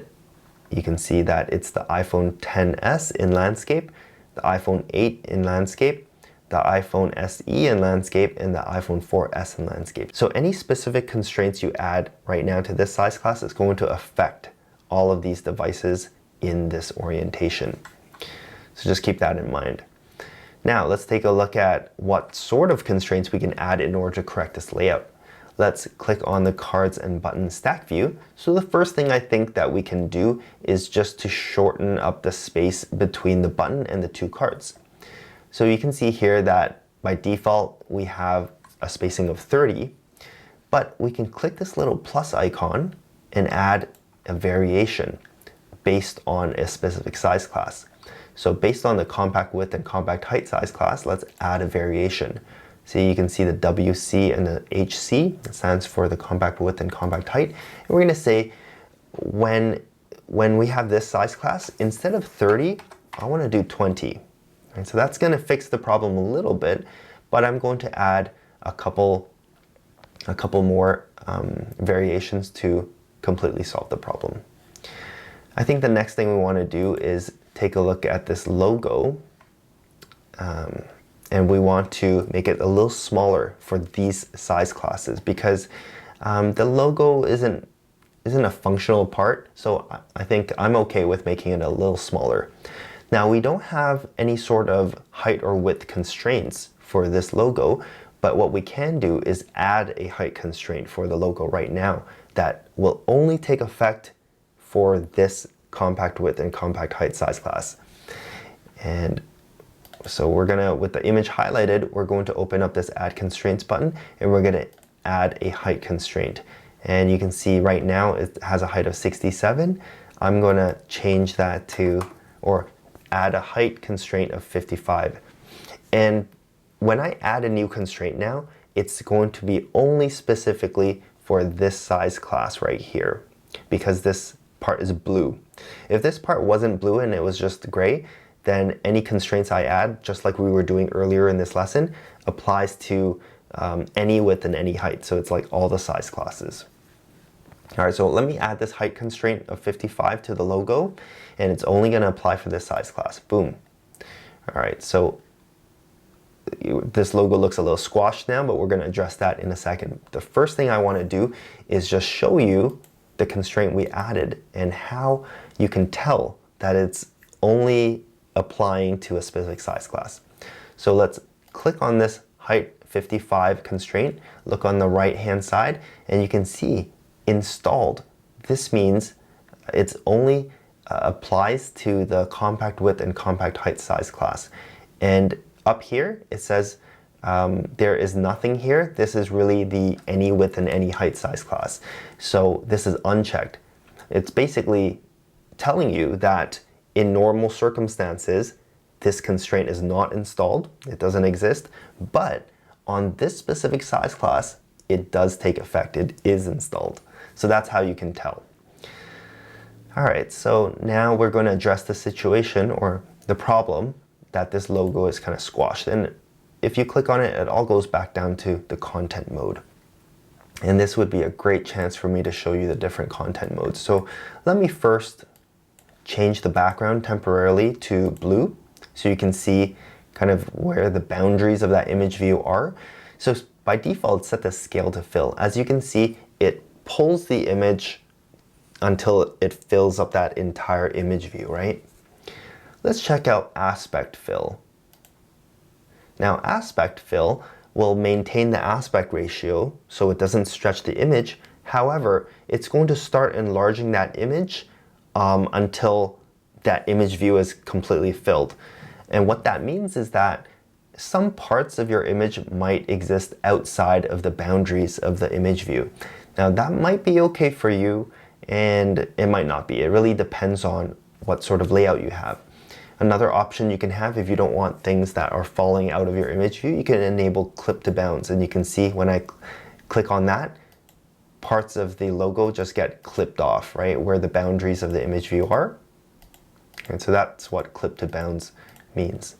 you can see that it's the iPhone XS in landscape, the iPhone 8 in landscape, the iPhone SE in landscape, and the iPhone 4S in landscape. So any specific constraints you add right now to this size class is going to affect all of these devices in this orientation. So just keep that in mind. Now let's take a look at what sort of constraints we can add in order to correct this layout. Let's click on the cards and buttons stack view. So the first thing I think that we can do is just to shorten up the space between the button and the two cards. So you can see here that by default we have a spacing of 30, but we can click this little plus icon and add a variation based on a specific size class. So based on the compact width and compact height size class, let's add a variation. So you can see the WC and the HC, that stands for the compact width and compact height. And we're gonna say when we have this size class, instead of 30, I wanna do 20. And so that's gonna fix the problem a little bit, but I'm going to add a couple more variations to completely solve the problem. I think the next thing we wanna do is take a look at this logo. And we want to make it a little smaller for these size classes because the logo isn't a functional part, so I think I'm okay with making it a little smaller. Now we don't have any sort of height or width constraints for this logo, but what we can do is add a height constraint for the logo right now that will only take effect for this compact width and compact height size class. And so we're gonna, with the image highlighted, we're going to open up this add constraints button and we're gonna add a height constraint. And you can see right now it has a height of 67. I'm gonna change that to, or add a height constraint of 55. And when I add a new constraint now, it's going to be only specifically for this size class right here because this part is blue. If this part wasn't blue and it was just gray, then any constraints I add, just like we were doing earlier in this lesson, applies to any width and any height. So it's like all the size classes. All right, so let me add this height constraint of 55 to the logo, and it's only gonna apply for this size class. Boom. All right, so this logo looks a little squashed now, but we're gonna address that in a second. The first thing I wanna do is just show you the constraint we added and how you can tell that it's only applying to a specific size class. So let's click on this height 55 constraint, look on the right hand side, and you can see installed. This means it's only applies to the compact width and compact height size class. And up here it says there is nothing here. This is really the any width and any height size class. So this is unchecked. It's basically telling you that in normal circumstances, this constraint is not installed, it doesn't exist, but on this specific size class, it does take effect, it is installed. So that's how you can tell. All right, so now we're going to address the situation or the problem that this logo is kind of squashed. And if you click on it, it all goes back down to the content mode. And this would be a great chance for me to show you the different content modes. So let me first change the background temporarily to blue so you can see kind of where the boundaries of that image view are. So by default, set the scale to fill. As you can see, it pulls the image until it fills up that entire image view, right? Let's check out aspect fill. Now aspect fill will maintain the aspect ratio so it doesn't stretch the image. However, it's going to start enlarging that image until that image view is completely filled. And what that means is that some parts of your image might exist outside of the boundaries of the image view. Now that might be okay for you and it might not be. It really depends on what sort of layout you have. Another option you can have if you don't want things that are falling out of your image view, you can enable clip to bounds, and you can see when I click on that, parts of the logo just get clipped off, right, where the boundaries of the image view are. And so that's what clip to bounds means.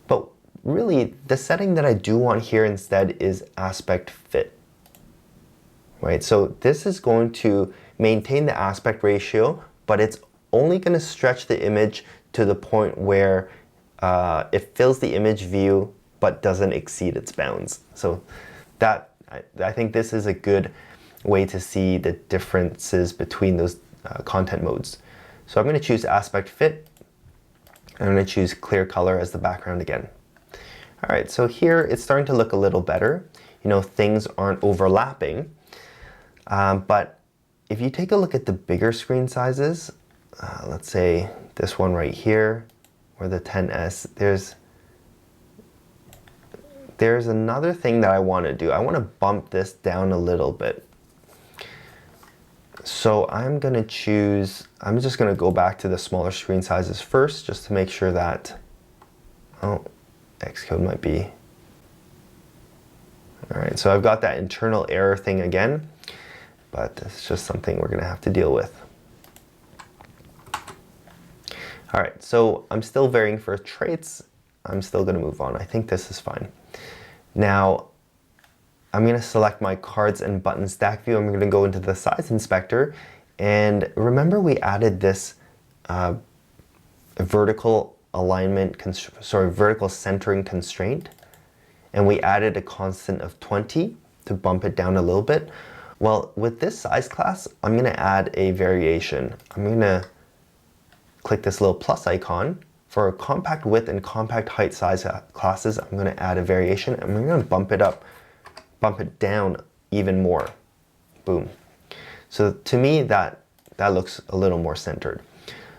But really, the setting that I do want here instead is aspect fit. Right? So this is going to maintain the aspect ratio, but it's only going to stretch the image to the point where it fills the image view but doesn't exceed its bounds. So that I think this is a good way to see the differences between those content modes. So I'm going to choose aspect fit. I'm going to choose clear color as the background again. All right, so here it's starting to look a little better. You know, things aren't overlapping. But if you take a look at the bigger screen sizes, let's say this one right here, or the 10S, there's another thing that I want to do. I want to bump this down a little bit. So I'm just going to go back to the smaller screen sizes first, just to make sure that, oh, Xcode might be. All right, so I've got that internal error thing again, but it's just something we're going to have to deal with. All right, so I'm still varying for traits. I'm still going to move on. I think this is fine. Now, I'm going to select my cards and buttons stack view. I'm going to go into the size inspector. And remember we added this vertical centering constraint. And we added a constant of 20 to bump it down a little bit. Well, with this size class, I'm going to add a variation. I'm going to click this little plus icon. For compact width and compact height size classes, I'm going to add a variation, and we're going to bump it down even more. Boom. So to me, that looks a little more centered.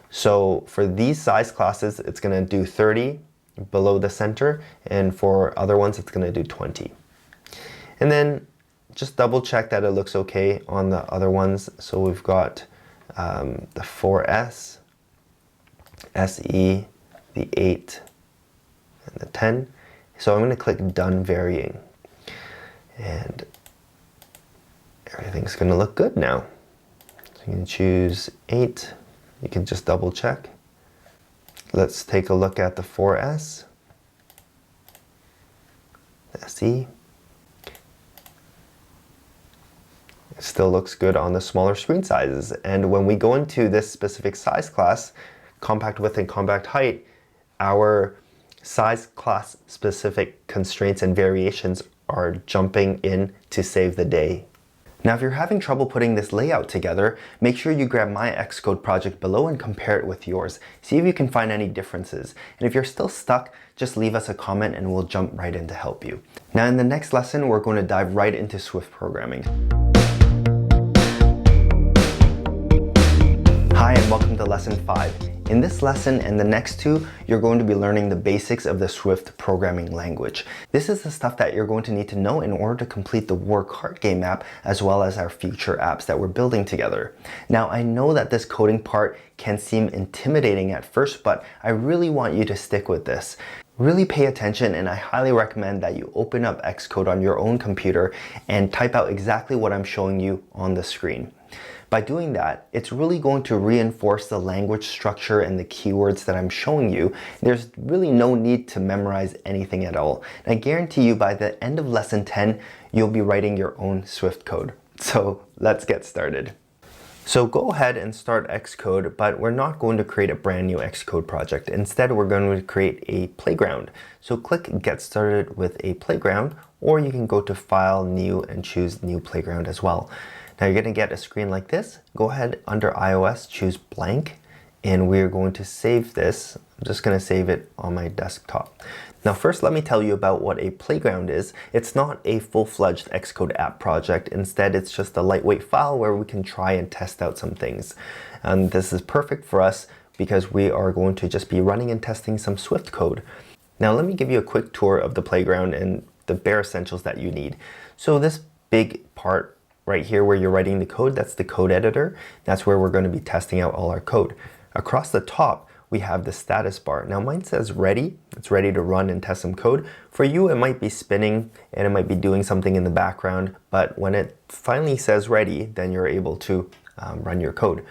So for these size classes, it's going to do 30 below the center, and for other ones, it's going to do 20. And then just double check that it looks okay on the other ones. So we've got the 4S, SE, the 8, and the 10. So I'm going to click Done Varying. And everything's going to look good now. So you can choose 8. You can just double check. Let's take a look at the 4S, the SE. It still looks good on the smaller screen sizes. And when we go into this specific size class, compact width and compact height, our size class specific constraints and variations are jumping in to save the day. Now, if you're having trouble putting this layout together, make sure you grab my Xcode project below and compare it with yours. See if you can find any differences. And if you're still stuck, just leave us a comment and we'll jump right in to help you. Now, in the next lesson, we're going to dive right into Swift programming. Hi, and welcome to lesson 5. In this lesson and the next two, you're going to be learning the basics of the Swift programming language. This is the stuff that you're going to need to know in order to complete the War card game app, as well as our future apps that we're building together. Now, I know that this coding part can seem intimidating at first, but I really want you to stick with this. Really pay attention, and I highly recommend that you open up Xcode on your own computer and type out exactly what I'm showing you on the screen. By doing that, it's really going to reinforce the language structure and the keywords that I'm showing you. There's really no need to memorize anything at all. And I guarantee you by the end of lesson 10, you'll be writing your own Swift code. So let's get started. So go ahead and start Xcode, but we're not going to create a brand new Xcode project. Instead, we're going to create a playground. So click Get Started with a Playground, or you can go to File, New, and choose New Playground as well. Now you're going to get a screen like this. Go ahead under iOS, choose blank, and we're going to save this. I'm just going to save it on my desktop. Now first, let me tell you about what a playground is. It's not a full-fledged Xcode app project. Instead, it's just a lightweight file where we can try and test out some things. And this is perfect for us because we are going to just be running and testing some Swift code. Now let me give you a quick tour of the playground and the bare essentials that you need. So this big part right here where you're writing the code, that's the code editor. That's where we're going to be testing out all our code. Across the top, we have the status bar. Now mine says ready. It's ready to run and test some code. For you, it might be spinning and it might be doing something in the background, but when it finally says ready, then you're able to run your code.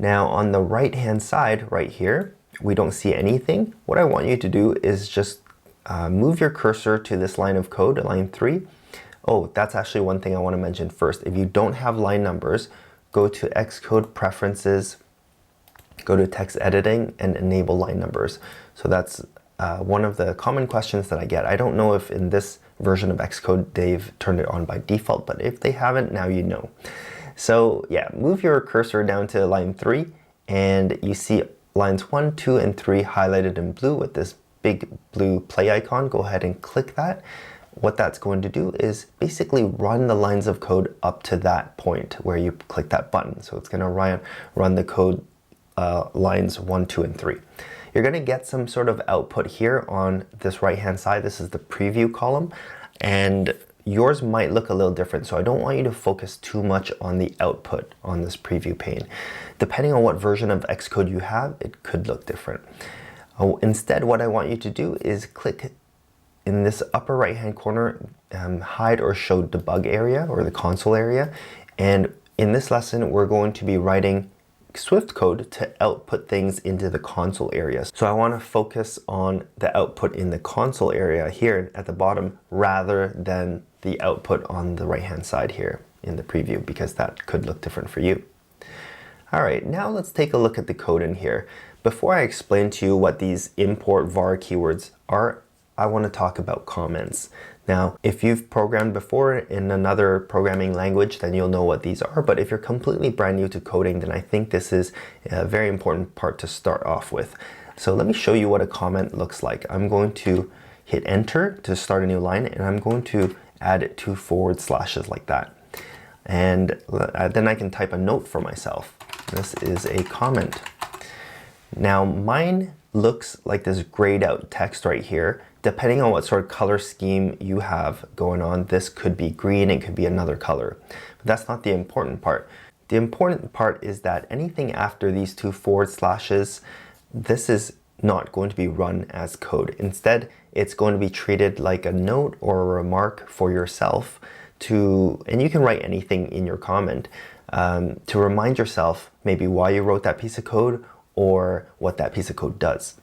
Now on the right hand side right here, we don't see anything. What I want you to do is just move your cursor to this line of code, line 3. Oh, that's actually one thing I want to mention first. If you don't have line numbers, go to Xcode Preferences, go to Text Editing, and enable line numbers. So that's one of the common questions that I get. I don't know if in this version of Xcode they've turned it on by default, but if they haven't, now you know. So yeah, move your cursor down to line 3, and you see lines 1, 2, and 3 highlighted in blue with this big blue play icon. Go ahead and click that. What that's going to do is basically run the lines of code up to that point where you click that button. So it's going to run the code lines 1, 2, and 3. You're going to get some sort of output here on this right hand side. This is the preview column, and yours might look a little different. So I don't want you to focus too much on the output on this preview pane. Depending on what version of Xcode you have, it could look different. Instead, what I want you to do is click in this upper right hand corner, hide or show debug area, or the console area. And in this lesson, we're going to be writing Swift code to output things into the console area. So I want to focus on the output in the console area here at the bottom rather than the output on the right hand side here in the preview, because that could look different for you. All right, now let's take a look at the code in here. Before I explain to you what these import var keywords are, I want to talk about comments. Now, if you've programmed before in another programming language, then you'll know what these are. But if you're completely brand new to coding, then I think this is a very important part to start off with. So let me show you what a comment looks like. I'm going to hit enter to start a new line, and I'm going to add 2 forward slashes like that. And then I can type a note for myself. This is a comment. Now mine looks like this grayed out text right here. Depending on what sort of color scheme you have going on, this could be green, it could be another color. But that's not the important part. The important part is that anything after these 2 forward slashes, this is not going to be run as code. Instead, it's going to be treated like a note or a remark for yourself and you can write anything in your comment to remind yourself maybe why you wrote that piece of code or what that piece of code does.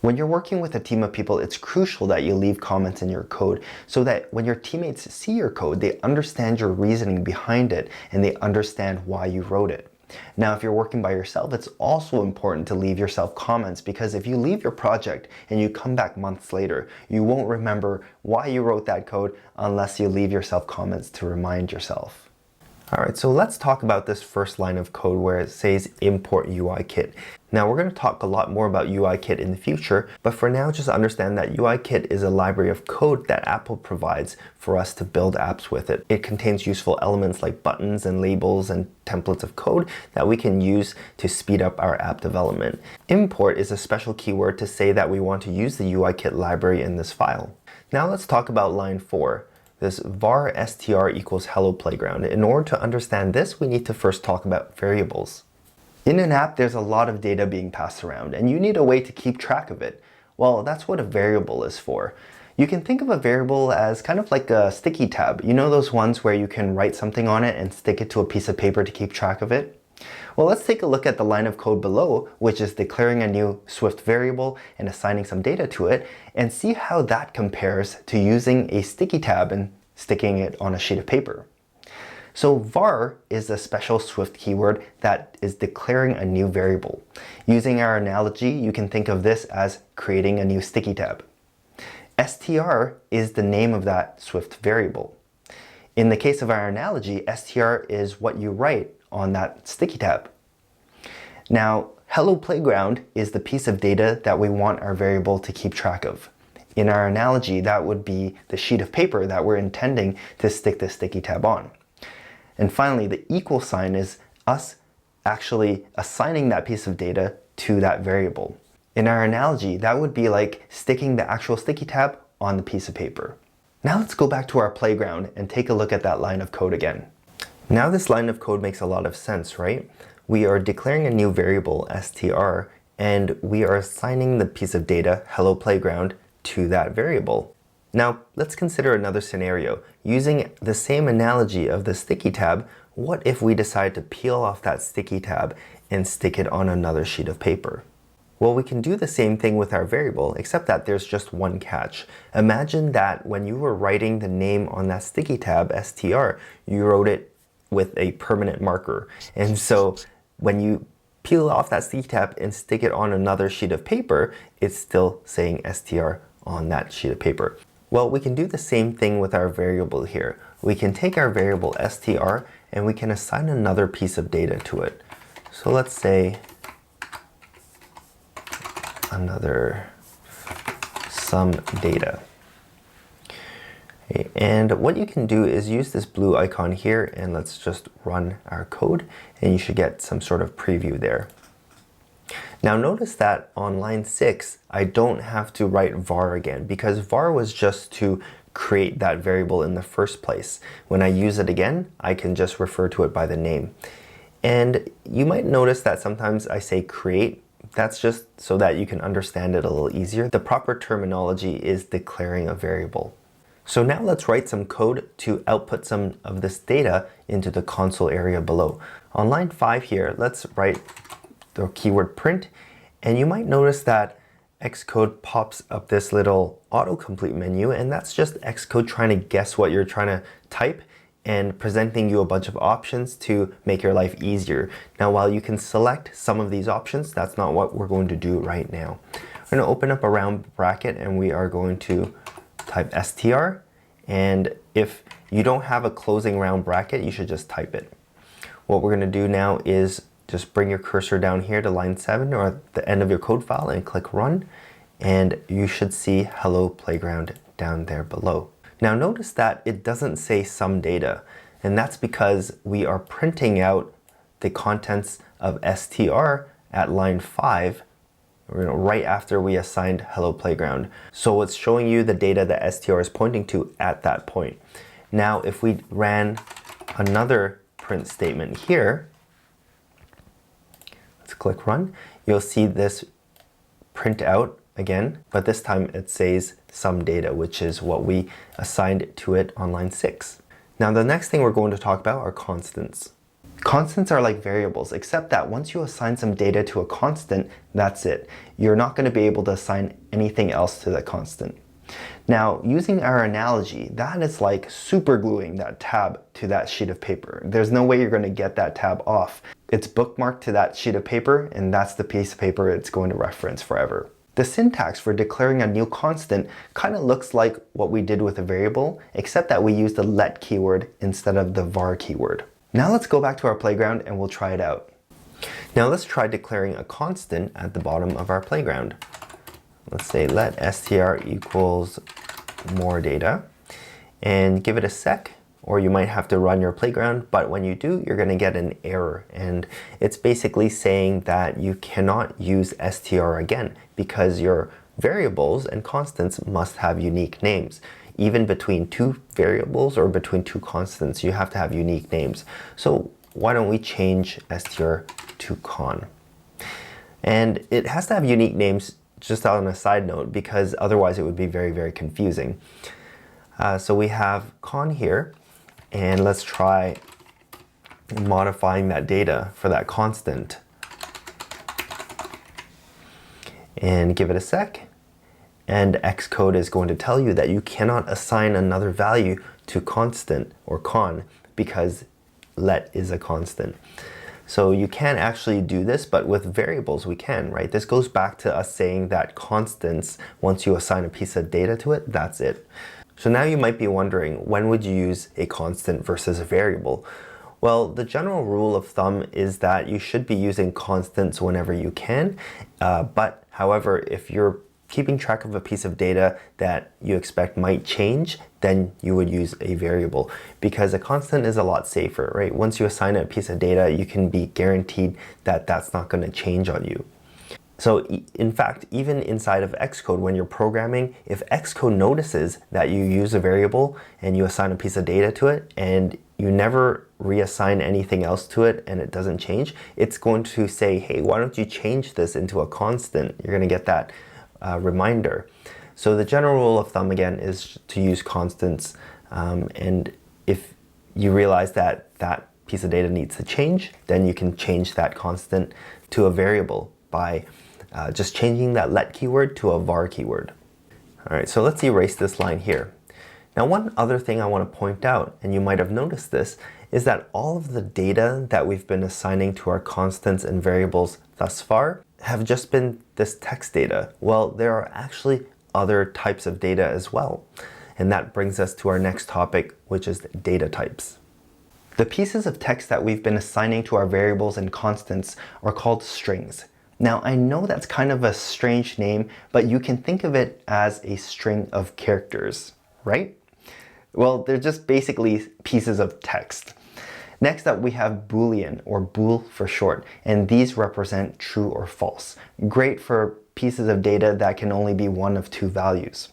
When you're working with a team of people, it's crucial that you leave comments in your code so that when your teammates see your code, they understand your reasoning behind it and they understand why you wrote it. Now, if you're working by yourself, it's also important to leave yourself comments, because if you leave your project and you come back months later, you won't remember why you wrote that code unless you leave yourself comments to remind yourself. All right, so let's talk about this first line of code where it says import UIKit. Now we're going to talk a lot more about UIKit in the future, but for now just understand that UIKit is a library of code that Apple provides for us to build apps with it. It contains useful elements like buttons and labels and templates of code that we can use to speed up our app development. Import is a special keyword to say that we want to use the UIKit library in this file. Now let's talk about line 4. This var str equals hello playground. In order to understand this, we need to first talk about variables. In an app, there's a lot of data being passed around, and you need a way to keep track of it. Well, that's what a variable is for. You can think of a variable as kind of like a sticky tab. You know those ones where you can write something on it and stick it to a piece of paper to keep track of it? Well, let's take a look at the line of code below, which is declaring a new Swift variable and assigning some data to it, and see how that compares to using a sticky tab and sticking it on a sheet of paper. So var is a special Swift keyword that is declaring a new variable. Using our analogy, you can think of this as creating a new sticky tab. str is the name of that Swift variable. In the case of our analogy, str is what you write on that sticky tab. Now, hello playground is the piece of data that we want our variable to keep track of. In our analogy, that would be the sheet of paper that we're intending to stick the sticky tab on. And finally, the equal sign is us actually assigning that piece of data to that variable. In our analogy, that would be like sticking the actual sticky tab on the piece of paper. Now let's go back to our playground and take a look at that line of code again. Now this line of code makes a lot of sense, right? We are declaring a new variable, str, and we are assigning the piece of data, hello playground, to that variable. Now let's consider another scenario. Using the same analogy of the sticky tab, what if we decide to peel off that sticky tab and stick it on another sheet of paper? Well, we can do the same thing with our variable, except that there's just one catch. Imagine that when you were writing the name on that sticky tab, str, you wrote it with a permanent marker. And so when you peel off that sticky tab and stick it on another sheet of paper, it's still saying str on that sheet of paper. Well, we can do the same thing with our variable here. We can take our variable str and we can assign another piece of data to it. So let's say another some data. Okay, and what you can do is use this blue icon here, and let's just run our code, and you should get some sort of preview there. Now notice that on line 6, I don't have to write var again, because var was just to create that variable in the first place. When I use it again, I can just refer to it by the name. And you might notice that sometimes I say create. That's just so that you can understand it a little easier. The proper terminology is declaring a variable. So now let's write some code to output some of this data into the console area below. On line 5 here, let's write the keyword print, and you might notice that Xcode pops up this little autocomplete menu, and that's just Xcode trying to guess what you're trying to type and presenting you a bunch of options to make your life easier. Now, while you can select some of these options, that's not what we're going to do right now. We're going to open up a round bracket and we are going to type str, and if you don't have a closing round bracket, you should just type it. What we're going to do now is just bring your cursor down here to line 7 or at the end of your code file and click run, and you should see hello playground down there below. Now notice that it doesn't say some data, and that's because we are printing out the contents of str at line 5 right after we assigned hello playground. So it's showing you the data that str is pointing to at that point. Now if we ran another print statement here, let's click run, you'll see this print out again, but this time it says some data, which is what we assigned to it on line 6. Now the next thing we're going to talk about are constants. Constants are like variables, except that once you assign some data to a constant, that's it. You're not going to be able to assign anything else to that constant. Now, using our analogy, that is like super gluing that tab to that sheet of paper. There's no way you're going to get that tab off. It's bookmarked to that sheet of paper, and that's the piece of paper it's going to reference forever. The syntax for declaring a new constant kind of looks like what we did with a variable, except that we use the let keyword instead of the var keyword. Now let's go back to our playground and we'll try it out. Now let's try declaring a constant at the bottom of our playground. Let's say let str equals more data, and give it a sec, or you might have to run your playground, but when you do, you're going to get an error, and it's basically saying that you cannot use str again because your variables and constants must have unique names. Even between two variables or between two constants, you have to have unique names. So why don't we change str to con? And it has to have unique names, just on a side note, because otherwise it would be very, very confusing. So we have con here, and let's try modifying that data for that constant. And give it a sec. And Xcode is going to tell you that you cannot assign another value to constant or con because let is a constant. So you can't actually do this, but with variables we can, right? This goes back to us saying that constants, once you assign a piece of data to it, that's it. So now you might be wondering, when would you use a constant versus a variable? Well, the general rule of thumb is that you should be using constants whenever you can, but however, if you're keeping track of a piece of data that you expect might change, then you would use a variable, because a constant is a lot safer, right? Once you assign a piece of data, you can be guaranteed that that's not going to change on you. So in fact, even inside of Xcode, when you're programming, if Xcode notices that you use a variable and you assign a piece of data to it and you never reassign anything else to it and it doesn't change, it's going to say, hey, why don't you change this into a constant? You're going to get that reminder. So the general rule of thumb again is to use constants, and if you realize that that piece of data needs to change, then you can change that constant to a variable by just changing that let keyword to a var keyword. All right, so let's erase this line here. Now, one other thing I want to point out, and you might have noticed this, is that all of the data that we've been assigning to our constants and variables thus far have just been this text data. Well, there are actually other types of data as well. And that brings us to our next topic, which is data types. The pieces of text that we've been assigning to our variables and constants are called strings. Now, I know that's kind of a strange name, but you can think of it as a string of characters, right? Well, they're just basically pieces of text. Next up, we have Boolean, or bool for short, and these represent true or false. Great for pieces of data that can only be one of two values.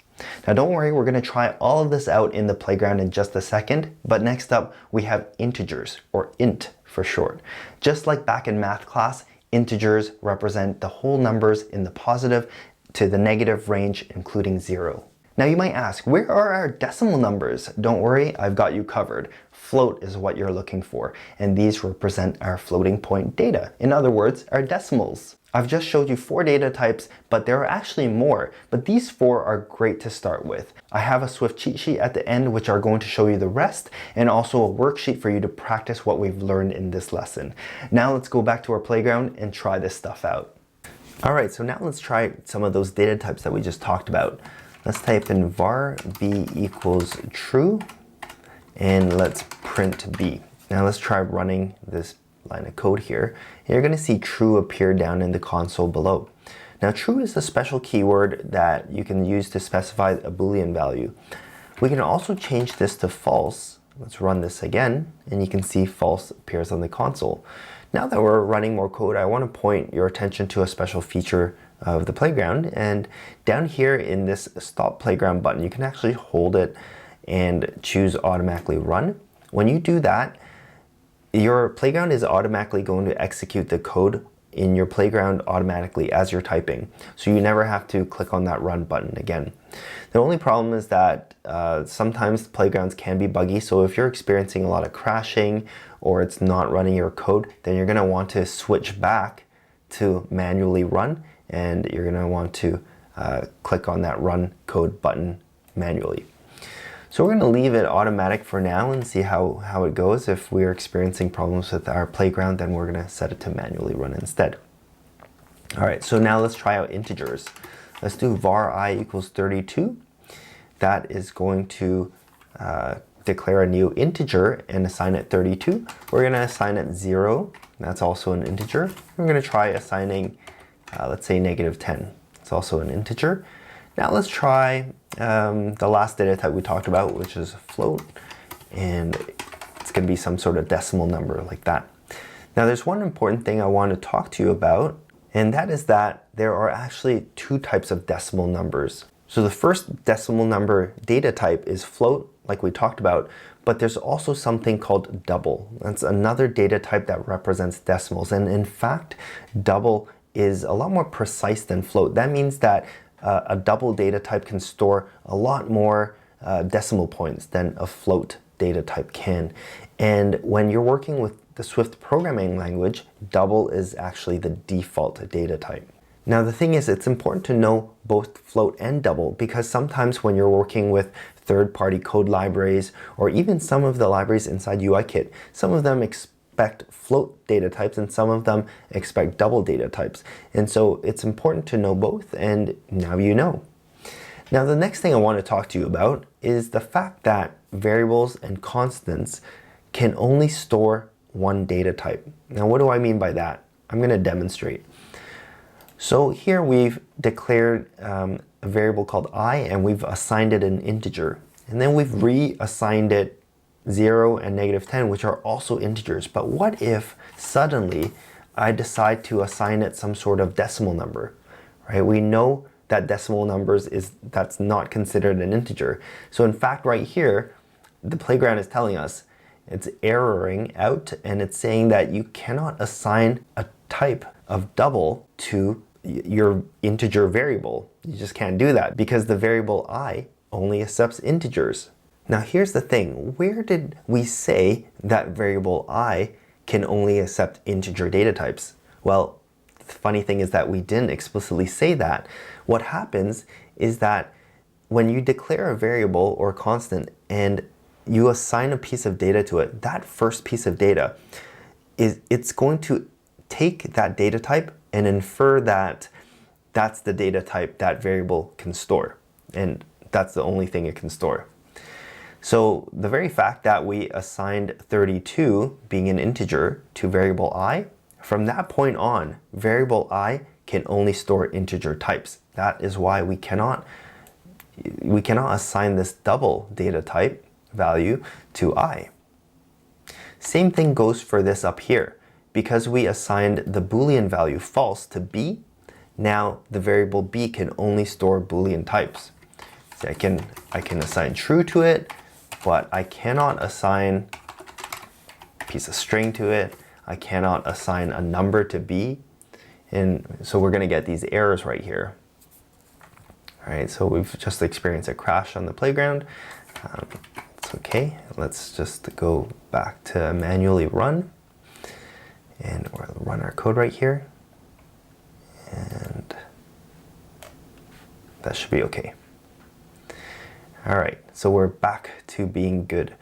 Now don't worry, we're going to try all of this out in the playground in just a second, but next up we have integers, or int for short. Just like back in math class, integers represent the whole numbers in the positive to the negative range, including 0. Now you might ask, where are our decimal numbers? Don't worry, I've got you covered. Float is what you're looking for, and these represent our floating point data. In other words, our decimals. I've just showed you 4 data types, but there are actually more, but these 4 are great to start with. I have a Swift cheat sheet at the end which are going to show you the rest, and also a worksheet for you to practice what we've learned in this lesson. Now let's go back to our playground and try this stuff out. Alright, so now let's try some of those data types that we just talked about. Let's type in var b equals true, and let's print b. Now let's try running this line of code here. You're going to see true appear down in the console below. Now true is a special keyword that you can use to specify a Boolean value. We can also change this to false. Let's run this again, and you can see false appears on the console. Now that we're running more code, I want to point your attention to a special feature of the playground, and down here in this stop playground button, you can actually hold it and choose automatically run. When you do that, your playground is automatically going to execute the code in your playground automatically as you're typing. So you never have to click on that run button again. The only problem is that sometimes playgrounds can be buggy. So if you're experiencing a lot of crashing or it's not running your code, then you're going to want to switch back to manually run, and you're going to want to click on that run code button manually. So we're going to leave it automatic for now and see how it goes. If we're experiencing problems with our playground, then we're going to set it to manually run instead. Alright, so now let's try out integers. Let's do var I equals 32. That is going to declare a new integer and assign it 32. We're going to assign it 0. That's also an integer. We're going to try assigning, let's say, -10. It's also an integer. Now let's try the last data type we talked about, which is float, and it's going to be some sort of decimal number like that. Now there's one important thing I want to talk to you about, and that is that there are actually 2 types of decimal numbers. So the first decimal number data type is float, like we talked about, but there's also something called double. That's another data type that represents decimals, and in fact, double is a lot more precise than float. That means that a double data type can store a lot more decimal points than a float data type can. And when you're working with the Swift programming language, double is actually the default data type. Now the thing is, it's important to know both float and double, because sometimes when you're working with third-party code libraries, or even some of the libraries inside UIKit, some of them expect float data types and some of them expect double data types. And so it's important to know both, and now you know. Now the next thing I want to talk to you about is the fact that variables and constants can only store one data type. Now what do I mean by that? I'm going to demonstrate. So here we've declared a variable called I, and we've assigned it an integer. And then we've reassigned it 0 and -10, which are also integers. But what if suddenly I decide to assign it some sort of decimal number, right? We know that decimal numbers that's not considered an integer. So in fact, right here, the playground is telling us, it's erroring out, and it's saying that you cannot assign a type of double to your integer variable. You just can't do that because the variable I only accepts integers. Now here's the thing, where did we say that variable I can only accept integer data types? Well, the funny thing is that we didn't explicitly say that. What happens is that when you declare a variable or constant and you assign a piece of data to it, that first piece of data it's going to take that data type and infer that that's the data type that variable can store, and that's the only thing it can store. So the very fact that we assigned 32 being an integer to variable I, from that point on, variable I can only store integer types. That is why we cannot assign this double data type value to I. Same thing goes for this up here. Because we assigned the Boolean value false to B, now the variable B can only store Boolean types. So I can assign true to it, but I cannot assign a piece of string to it. I cannot assign a number to B. And so we're going to get these errors right here. All right, so we've just experienced a crash on the playground. It's okay. Let's just go back to manually run. And we'll run our code right here. And that should be okay. All right, so we're back to being good.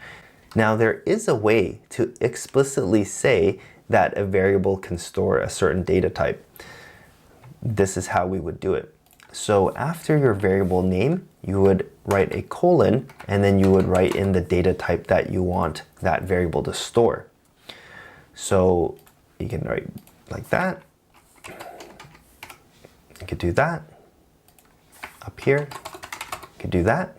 Now there is a way to explicitly say that a variable can store a certain data type. This is how we would do it. So after your variable name, you would write a colon, and then you would write in the data type that you want that variable to store. So you can write like that. You could do that. Up here, you could do that.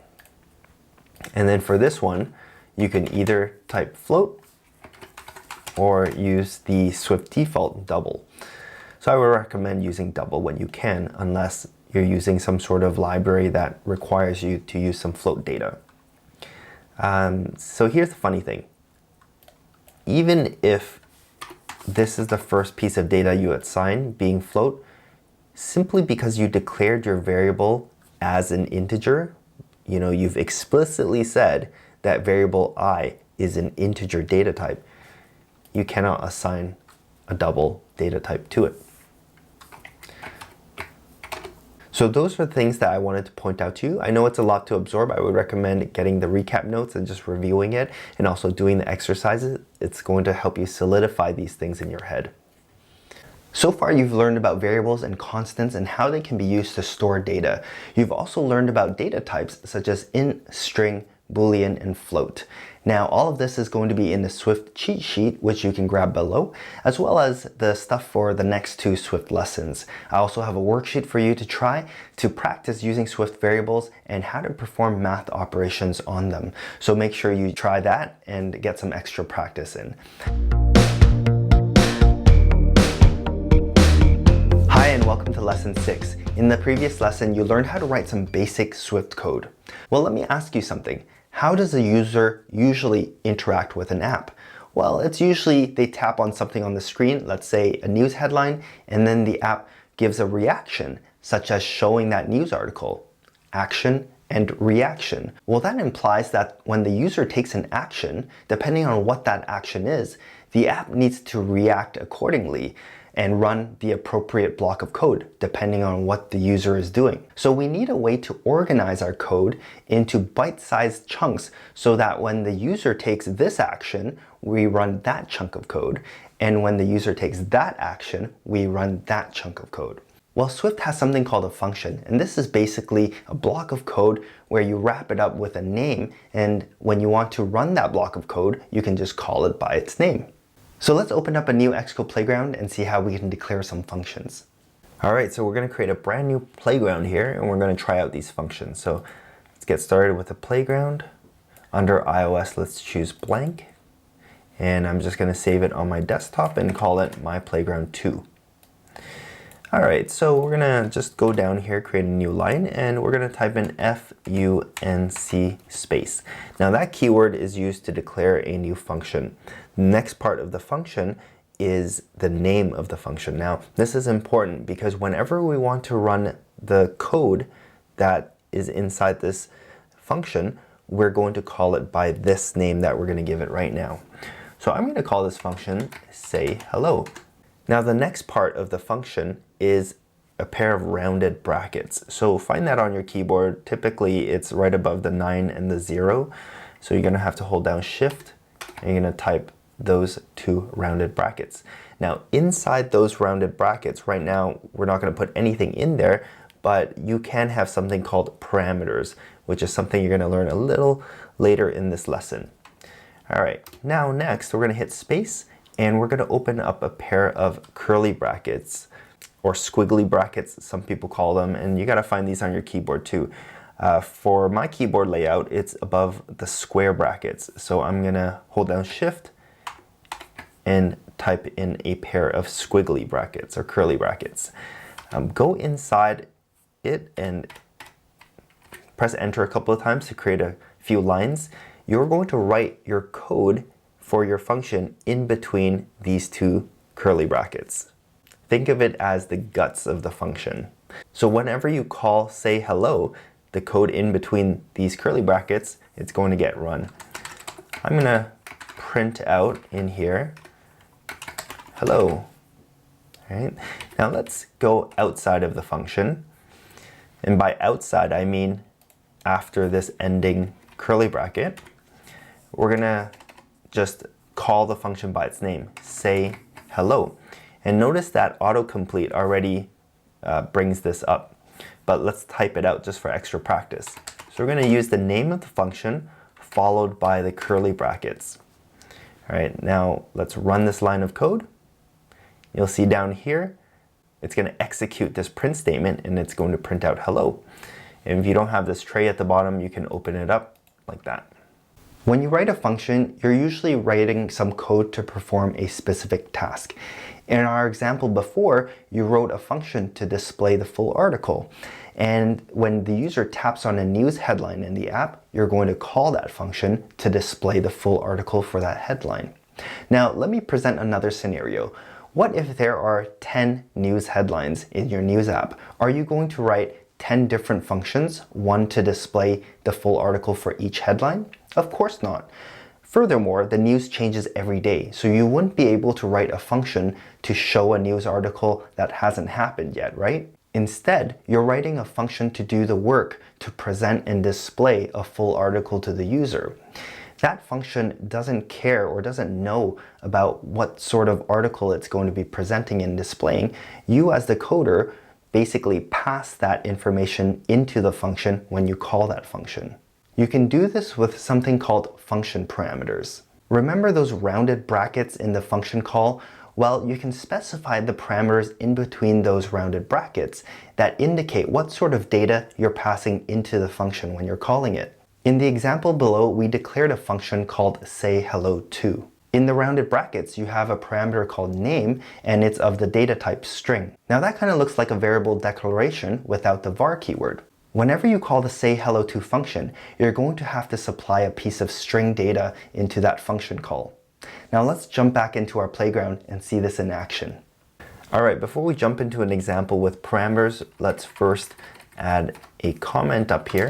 And then for this one, you can either type float or use the Swift default double. So I would recommend using double when you can, unless you're using some sort of library that requires you to use some float data. So here's the funny thing. Even if this is the first piece of data you assign being float, simply because you declared your variable as an integer, you've explicitly said that variable I is an integer data type, you cannot assign a double data type to it. So those are things that I wanted to point out to you. I know it's a lot to absorb. I would recommend getting the recap notes and just reviewing it, and also doing the exercises. It's going to help you solidify these things in your head. So far you've learned about variables and constants and how they can be used to store data. You've also learned about data types such as int, string, Boolean, and float. Now all of this is going to be in the Swift cheat sheet, which you can grab below, as well as the stuff for the next 2 Swift lessons. I also have a worksheet for you to try to practice using Swift variables and how to perform math operations on them. So make sure you try that and get some extra practice in. Hi and welcome to lesson 6. In the previous lesson, you learned how to write some basic Swift code. Well, let me ask you something. How does a user usually interact with an app? Well, it's usually they tap on something on the screen, let's say a news headline, and then the app gives a reaction, such as showing that news article. Action and reaction. Well, that implies that when the user takes an action, depending on what that action is, the app needs to react accordingly and run the appropriate block of code depending on what the user is doing. So we need a way to organize our code into bite-sized chunks so that when the user takes this action, we run that chunk of code, and when the user takes that action, we run that chunk of code. Well, Swift has something called a function, and this is basically a block of code where you wrap it up with a name, and when you want to run that block of code, you can just call it by its name. So let's open up a new Xcode playground and see how we can declare some functions. All right, so we're going to create a brand new playground here, and we're going to try out these functions. So let's get started with the playground. Under iOS, let's choose blank, and I'm just going to save it on my desktop and call it my playground 2. All right, so we're going to just go down here, create a new line, and we're going to type in func space. Now that keyword is used to declare a new function. The next part of the function is the name of the function. Now this is important because whenever we want to run the code that is inside this function, we're going to call it by this name that we're going to give it right now. So I'm going to call this function say hello. Now the next part of the function is a pair of rounded brackets. So find that on your keyboard. Typically it's right above the 9 and the 0. So you're going to have to hold down Shift and you're going to type those two rounded brackets. Now inside those rounded brackets, right now we're not going to put anything in there, but you can have something called parameters, which is something you're going to learn a little later in this lesson. All right, now next we're going to hit space and we're going to open up a pair of curly brackets, or squiggly brackets, some people call them, and you got to find these on your keyboard too. For my keyboard layout, it's above the square brackets. So I'm going to hold down Shift and type in a pair of squiggly brackets or curly brackets. Go inside it and press enter a couple of times to create a few lines. You're going to write your code for your function in between these two curly brackets. Think of it as the guts of the function. So whenever you call say hello, the code in between these curly brackets, it's going to get run. I'm going to print out in here hello. All right. Now let's go outside of the function. And by outside, I mean after this ending curly bracket, we're going to just call the function by its name, say hello. And notice that autocomplete already brings this up. But let's type it out just for extra practice. So we're going to use the name of the function followed by the curly brackets. All right, now let's run this line of code. You'll see down here, it's going to execute this print statement and it's going to print out hello. And if you don't have this tray at the bottom, you can open it up like that. When you write a function, you're usually writing some code to perform a specific task. In our example before, you wrote a function to display the full article. And when the user taps on a news headline in the app, you're going to call that function to display the full article for that headline. Now, let me present another scenario. What if there are 10 news headlines in your news app? Are you going to write 10 different functions, one to display the full article for each headline? Of course not. Furthermore, the news changes every day, so you wouldn't be able to write a function to show a news article that hasn't happened yet, right? Instead, you're writing a function to do the work to present and display a full article to the user. That function doesn't care or doesn't know about what sort of article it's going to be presenting and displaying. You as the coder basically pass that information into the function when you call that function. You can do this with something called function parameters. Remember those rounded brackets in the function call? Well, you can specify the parameters in between those rounded brackets that indicate what sort of data you're passing into the function when you're calling it. In the example below, we declared a function called sayHello2. In the rounded brackets, you have a parameter called name, and it's of the data type string. Now that kind of looks like a variable declaration without the var keyword. Whenever you call the sayHello2 function, you're going to have to supply a piece of string data into that function call. Now let's jump back into our playground and see this in action. All right, before we jump into an example with parameters, let's first add a comment up here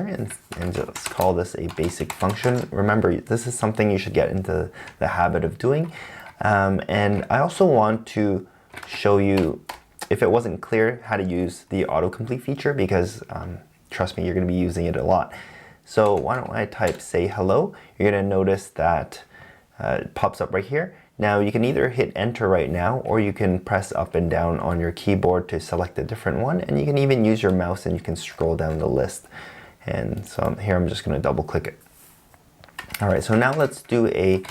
and just call this a basic function. Remember, this is something you should get into the habit of doing. And I also want to show you, if it wasn't clear, how to use the autocomplete feature, because trust me, you're going to be using it a lot. So why don't I type say hello? You're going to notice that it pops up right here. Now you can either hit enter right now, or you can press up and down on your keyboard to select a different one, and you can even use your mouse and you can scroll down the list. And so here I'm just going to double click it. All right, so now let's do a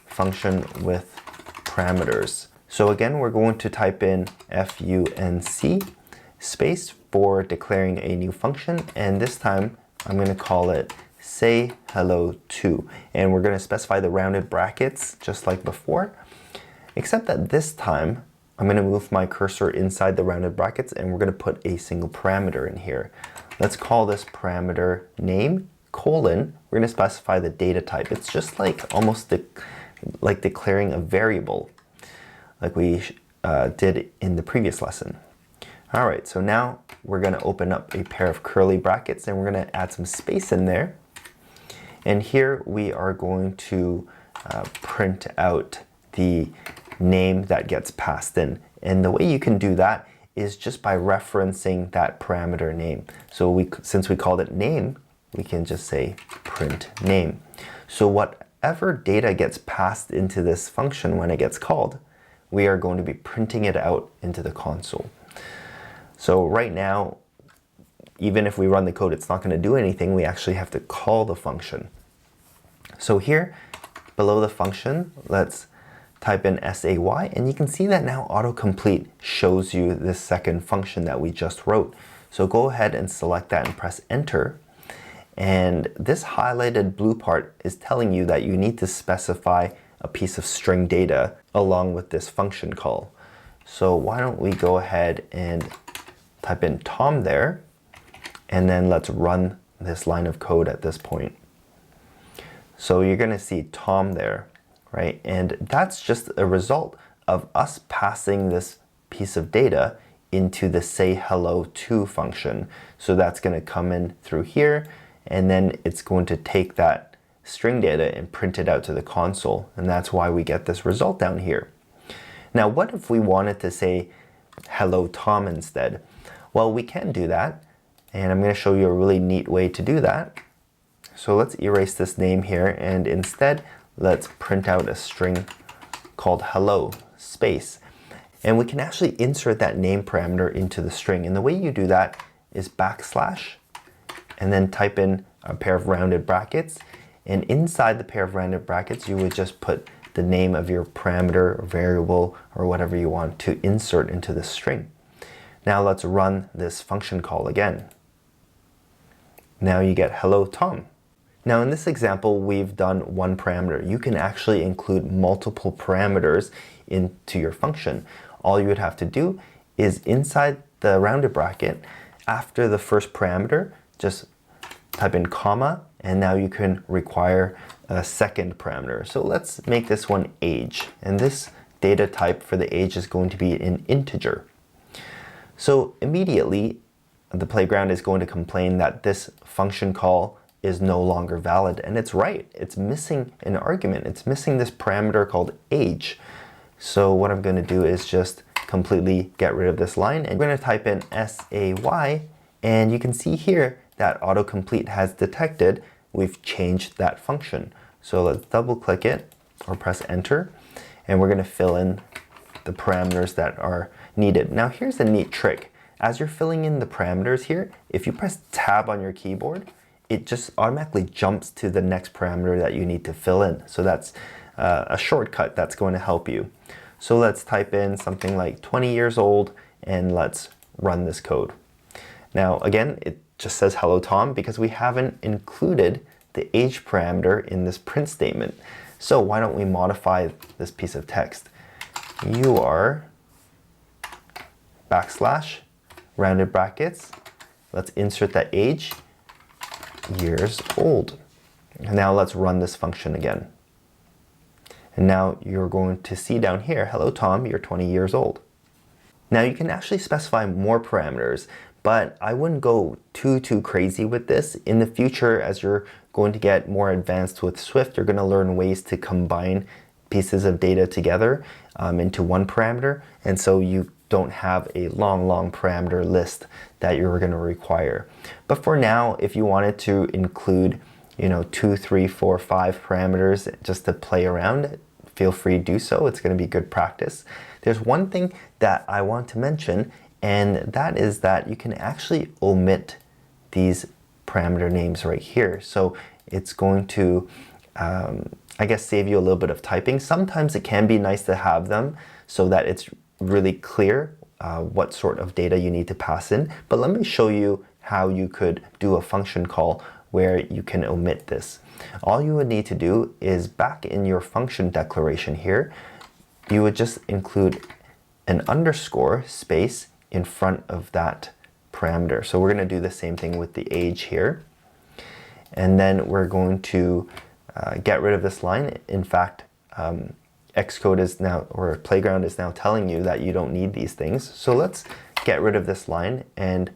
function with parameters. So again, we're going to type in func space for declaring a new function, and this time I'm going to call it sayHello2, and we're going to specify the rounded brackets just like before, except that this time I'm going to move my cursor inside the rounded brackets and we're going to put a single parameter in here. Let's call this parameter name, colon, we're going to specify the data type. It's just like almost like declaring a variable like we did in the previous lesson. All right, so now we're going to open up a pair of curly brackets and we're going to add some space in there. And here we are going to print out the name that gets passed in. And the way you can do that is just by referencing that parameter name. So since we called it name, we can just say print name. So whatever data gets passed into this function when it gets called, we are going to be printing it out into the console. So right now, even if we run the code, it's not going to do anything. We actually have to call the function. So here, below the function, let's type in say, and you can see that now autocomplete shows you this second function that we just wrote. So go ahead and select that and press enter. And this highlighted blue part is telling you that you need to specify a piece of string data along with this function call. So why don't we go ahead and type in Tom there, and then let's run this line of code at this point. So you're going to see Tom there, right? And that's just a result of us passing this piece of data into the say hello to function. So that's going to come in through here, and then it's going to take that string data and print it out to the console. And that's why we get this result down here. Now, what if we wanted to say hello Tom instead? Well, we can do that. And I'm going to show you a really neat way to do that. So let's erase this name here, and instead let's print out a string called hello space. And we can actually insert that name parameter into the string. And the way you do that is backslash, and then type in a pair of rounded brackets. And inside the pair of rounded brackets, you would just put the name of your parameter or variable or whatever you want to insert into the string. Now let's run this function call again. Now you get hello Tom. Now in this example, we've done one parameter. You can actually include multiple parameters into your function. All you would have to do is inside the rounded bracket, after the first parameter, just type in comma, and now you can require a second parameter. So let's make this one age, and this data type for the age is going to be an integer. So immediately, the playground is going to complain that this function call is no longer valid, and it's right. It's missing an argument. It's missing this parameter called age. So what I'm going to do is just completely get rid of this line, and I'm going to type in say, and you can see here that autocomplete has detected we've changed that function. So let's double click it or press enter, and we're going to fill in the parameters that are needed. Now here's a neat trick. As you're filling in the parameters here, if you press tab on your keyboard, it just automatically jumps to the next parameter that you need to fill in. So that's a shortcut that's going to help you. So let's type in something like 20 years old, and let's run this code. Now again, it just says hello Tom because we haven't included the age parameter in this print statement. So why don't we modify this piece of text? You are backslash rounded brackets. Let's insert that age, years old. And now let's run this function again. And now you're going to see down here, hello Tom, you're 20 years old. Now you can actually specify more parameters, but I wouldn't go too crazy with this. In the future, as you're going to get more advanced with Swift, you're going to learn ways to combine pieces of data together into one parameter. And so you don't have a long parameter list that you're going to require. But for now, if you wanted to include, 2, 3, 4, 5 parameters just to play around, feel free to do so. It's going to be good practice. There's one thing that I want to mention, and that is that you can actually omit these parameter names right here. So it's going to, I guess, save you a little bit of typing. Sometimes it can be nice to have them so that it's really clear what sort of data you need to pass in. But let me show you how you could do a function call where you can omit this. All you would need to do is back in your function declaration here, you would just include an underscore space in front of that parameter. So we're going to do the same thing with the age here. And then we're going to get rid of this line. In fact, Xcode is now, or Playground is now telling you that you don't need these things. So let's get rid of this line and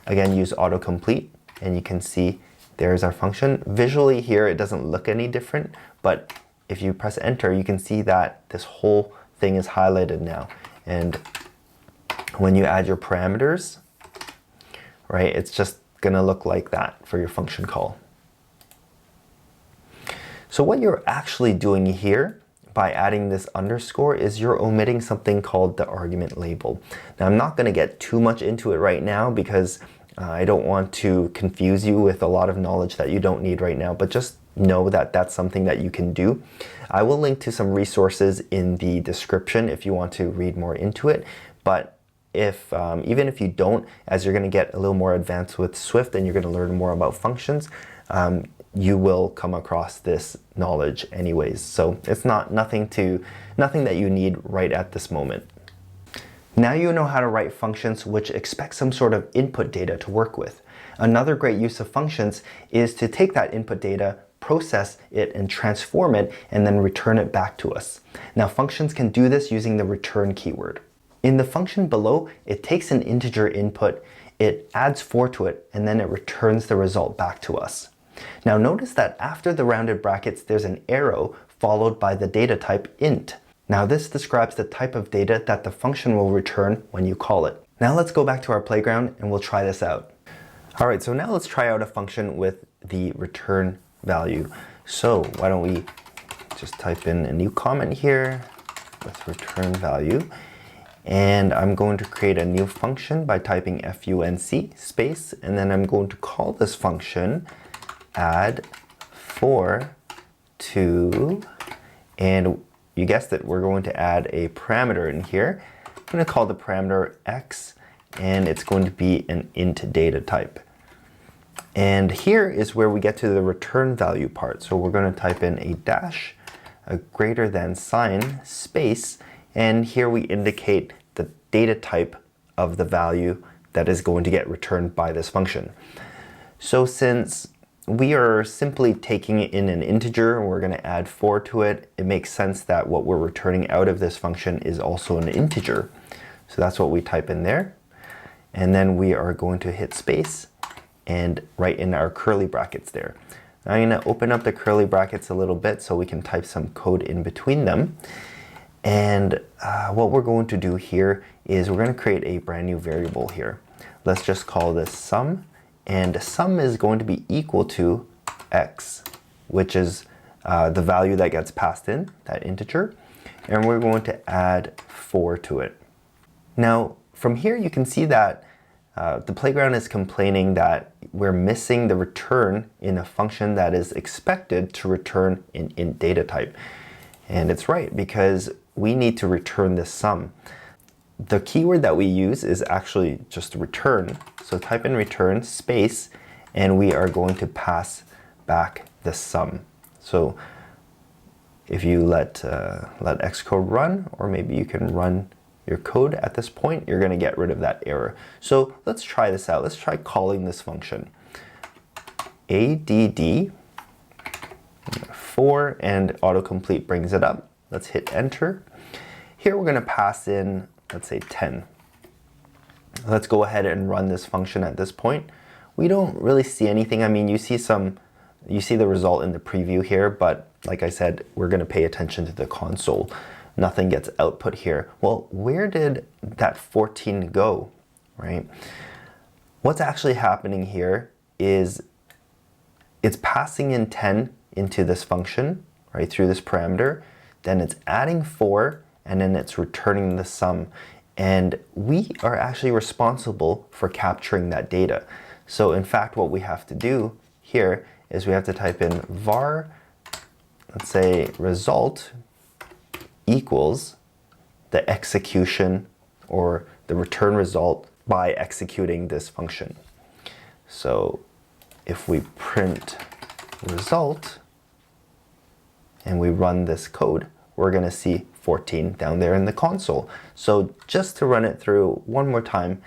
again use autocomplete, and you can see There's our function. Visually here, it doesn't look any different, but if you press enter, you can see that this whole thing is highlighted now. And when you add your parameters, right, it's just gonna look like that for your function call. So what you're actually doing here by adding this underscore is you're omitting something called the argument label. Now I'm not gonna get too much into it right now because I don't want to confuse you with a lot of knowledge that you don't need right now, but just know that that's something that you can do. I will link to some resources in the description if you want to read more into it, but if even if you don't, as you're going to get a little more advanced with Swift and you're going to learn more about functions, you will come across this knowledge anyways. So it's nothing that you need right at this moment. Now you know how to write functions which expect some sort of input data to work with. Another great use of functions is to take that input data, process it, and transform it, and then return it back to us. Now functions can do this using the return keyword. In the function below, it takes an integer input, it adds 4 to it, and then it returns the result back to us. Now notice that after the rounded brackets, there's an arrow followed by the data type int. Now this describes the type of data that the function will return when you call it. Now let's go back to our playground and we'll try this out. All right, so now let's try out a function with the return value. So why don't we just type in a new comment here with return value. And I'm going to create a new function by typing func space, and then I'm going to call this function add 4 to, and you guessed it, we're going to add a parameter in here. I'm going to call the parameter x, and it's going to be an int data type. And here is where we get to the return value part. So we're going to type in a dash, a greater than sign, space, and here we indicate the data type of the value that is going to get returned by this function. So since we are simply taking in an integer and we're going to add 4 to it, it makes sense that what we're returning out of this function is also an integer. So that's what we type in there. And then we are going to hit space and write in our curly brackets there. Now I'm going to open up the curly brackets a little bit so we can type some code in between them. And what we're going to do here is we're going to create a brand new variable here. Let's just call this sum. And sum is going to be equal to x, which is the value that gets passed in, that integer. And we're going to add 4 to it. Now, from here you can see that the playground is complaining that we're missing the return in a function that is expected to return an int data type. And it's right, because we need to return this sum. The keyword that we use is actually just return. So type in return space, and we are going to pass back the sum. So if you let Xcode run, or maybe you can run your code at this point, you're going to get rid of that error. So let's try this out. Let's try calling this function. add 4, and autocomplete brings it up. Let's hit enter. Here we're going to pass in, let's say 10. Let's go ahead and run this function at this point. We don't really see anything. I mean, you see the result in the preview here, but like I said, we're going to pay attention to the console. Nothing gets output here. Well, where did that 14 go, right? What's actually happening here is it's passing in 10 into this function, right, through this parameter. Then it's adding 4, and then it's returning the sum. And we are actually responsible for capturing that data. So in fact, what we have to do here is we have to type in var, let's say result equals the execution or the return result by executing this function. So if we print result and we run this code, we're going to see 14 down there in the console. So just to run it through one more time,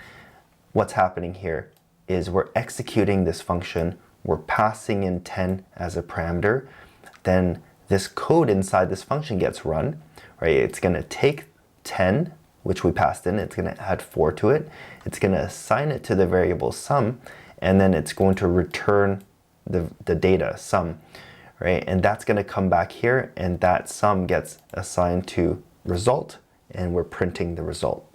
what's happening here is we're executing this function, we're passing in 10 as a parameter, then this code inside this function gets run, right? It's going to take 10, which we passed in, it's going to add 4 to it, it's going to assign it to the variable sum, and then it's going to return the data, sum, right? And that's going to come back here, and that sum gets assigned to result, and we're printing the result.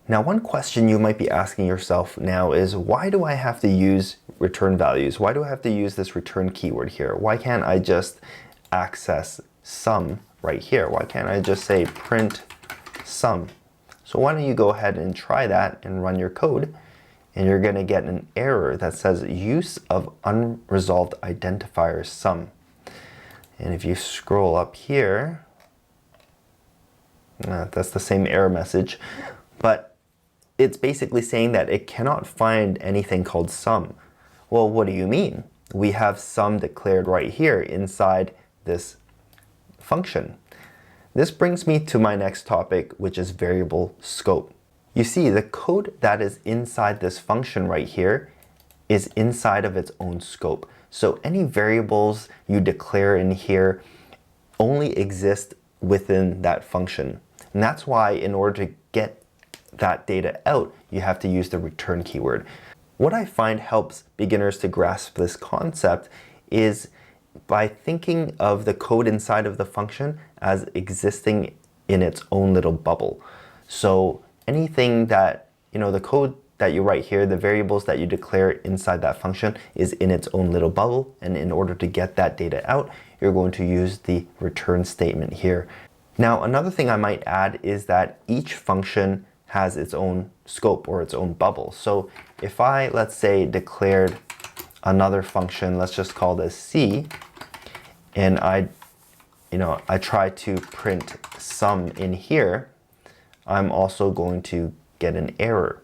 Now, one question you might be asking yourself now is, why do I have to use return values? Why do I have to use this return keyword here? Why can't I just access sum right here? Why can't I just say print sum? So why don't you go ahead and try that and run your code, and you're going to get an error that says use of unresolved identifier sum. And if you scroll up here, that's the same error message, but it's basically saying that it cannot find anything called sum. Well, what do you mean? We have sum declared right here inside this function. This brings me to my next topic, which is variable scope. You see, the code that is inside this function right here is inside of its own scope. So any variables you declare in here only exist within that function. And that's why in order to get that data out, you have to use the return keyword. What I find helps beginners to grasp this concept is by thinking of the code inside of the function as existing in its own little bubble. So anything that, the code that you write here, the variables that you declare inside that function is in its own little bubble. And in order to get that data out, you're going to use the return statement here. Now, another thing I might add is that each function has its own scope or its own bubble. So if I, let's say, declared another function, let's just call this C, and I try to print sum in here, I'm also going to get an error,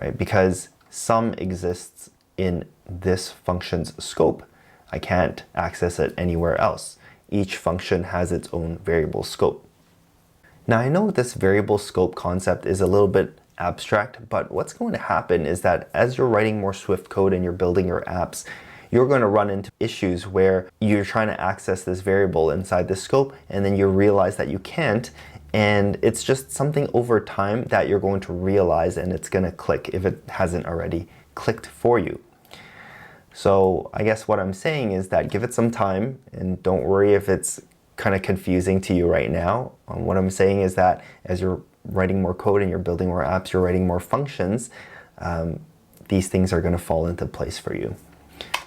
right? Because sum exists in this function's scope. I can't access it anywhere else. Each function has its own variable scope. Now, I know this variable scope concept is a little bit abstract, but what's going to happen is that as you're writing more Swift code and you're building your apps, you're going to run into issues where you're trying to access this variable inside the scope, and then you realize that you can't, and it's just something over time that you're going to realize, and it's going to click if it hasn't already clicked for you. So I guess what I'm saying is that give it some time, and don't worry if it's kind of confusing to you right now. What I'm saying is that as you're writing more code and you're building more apps, you're writing more functions, these things are going to fall into place for you.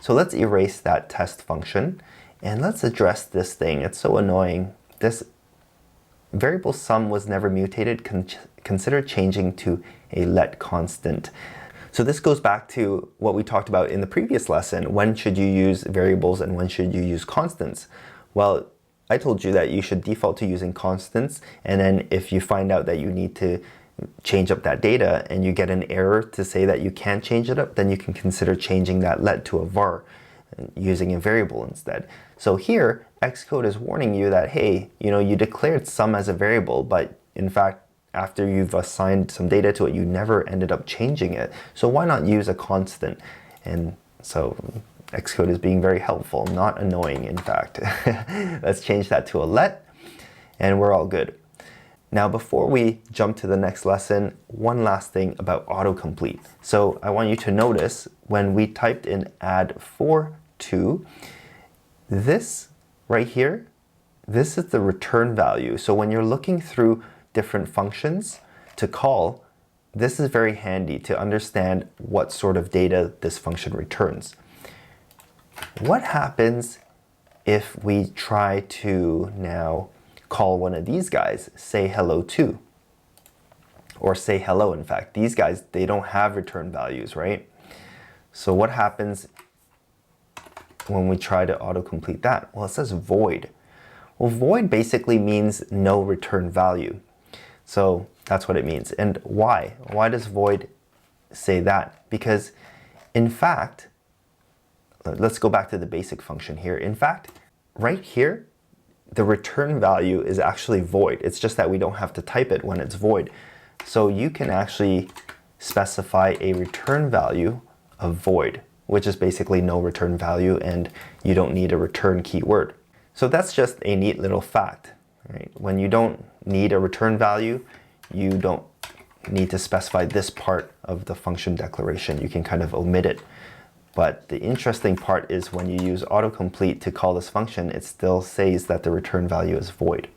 So let's erase that test function and let's address this thing. It's so annoying. This variable sum was never mutated. Consider changing to a let constant. So this goes back to what we talked about in the previous lesson. When should you use variables and when should you use constants? Well, I told you that you should default to using constants, and then if you find out that you need to change up that data and you get an error to say that you can't change it up, then you can consider changing that let to a var and using a variable instead. So here, Xcode is warning you that, hey, you declared sum as a variable, but in fact, after you've assigned some data to it, you never ended up changing it. So why not use a constant? And so Xcode is being very helpful, not annoying, in fact. Let's change that to a let, and we're all good. Now, before we jump to the next lesson, one last thing about autocomplete. So I want you to notice when we typed in add 4 to, this right here, this is the return value. So when you're looking through different functions to call, this is very handy to understand what sort of data this function returns. What happens if we try to now call one of these guys, say hello to, or say hello? In fact, these guys, they don't have return values, right? So what happens when we try to autocomplete that? Well, it says void. Well, void basically means no return value. So that's what it means. And why? Why does void say that? Because in fact, let's go back to the basic function here. In fact, right here, the return value is actually void. It's just that we don't have to type it when it's void. So you can actually specify a return value of void, which is basically no return value, and you don't need a return keyword. So that's just a neat little fact, right? When you don't need a return value, you don't need to specify this part of the function declaration. You can kind of omit it. But the interesting part is when you use autocomplete to call this function, it still says that the return value is void.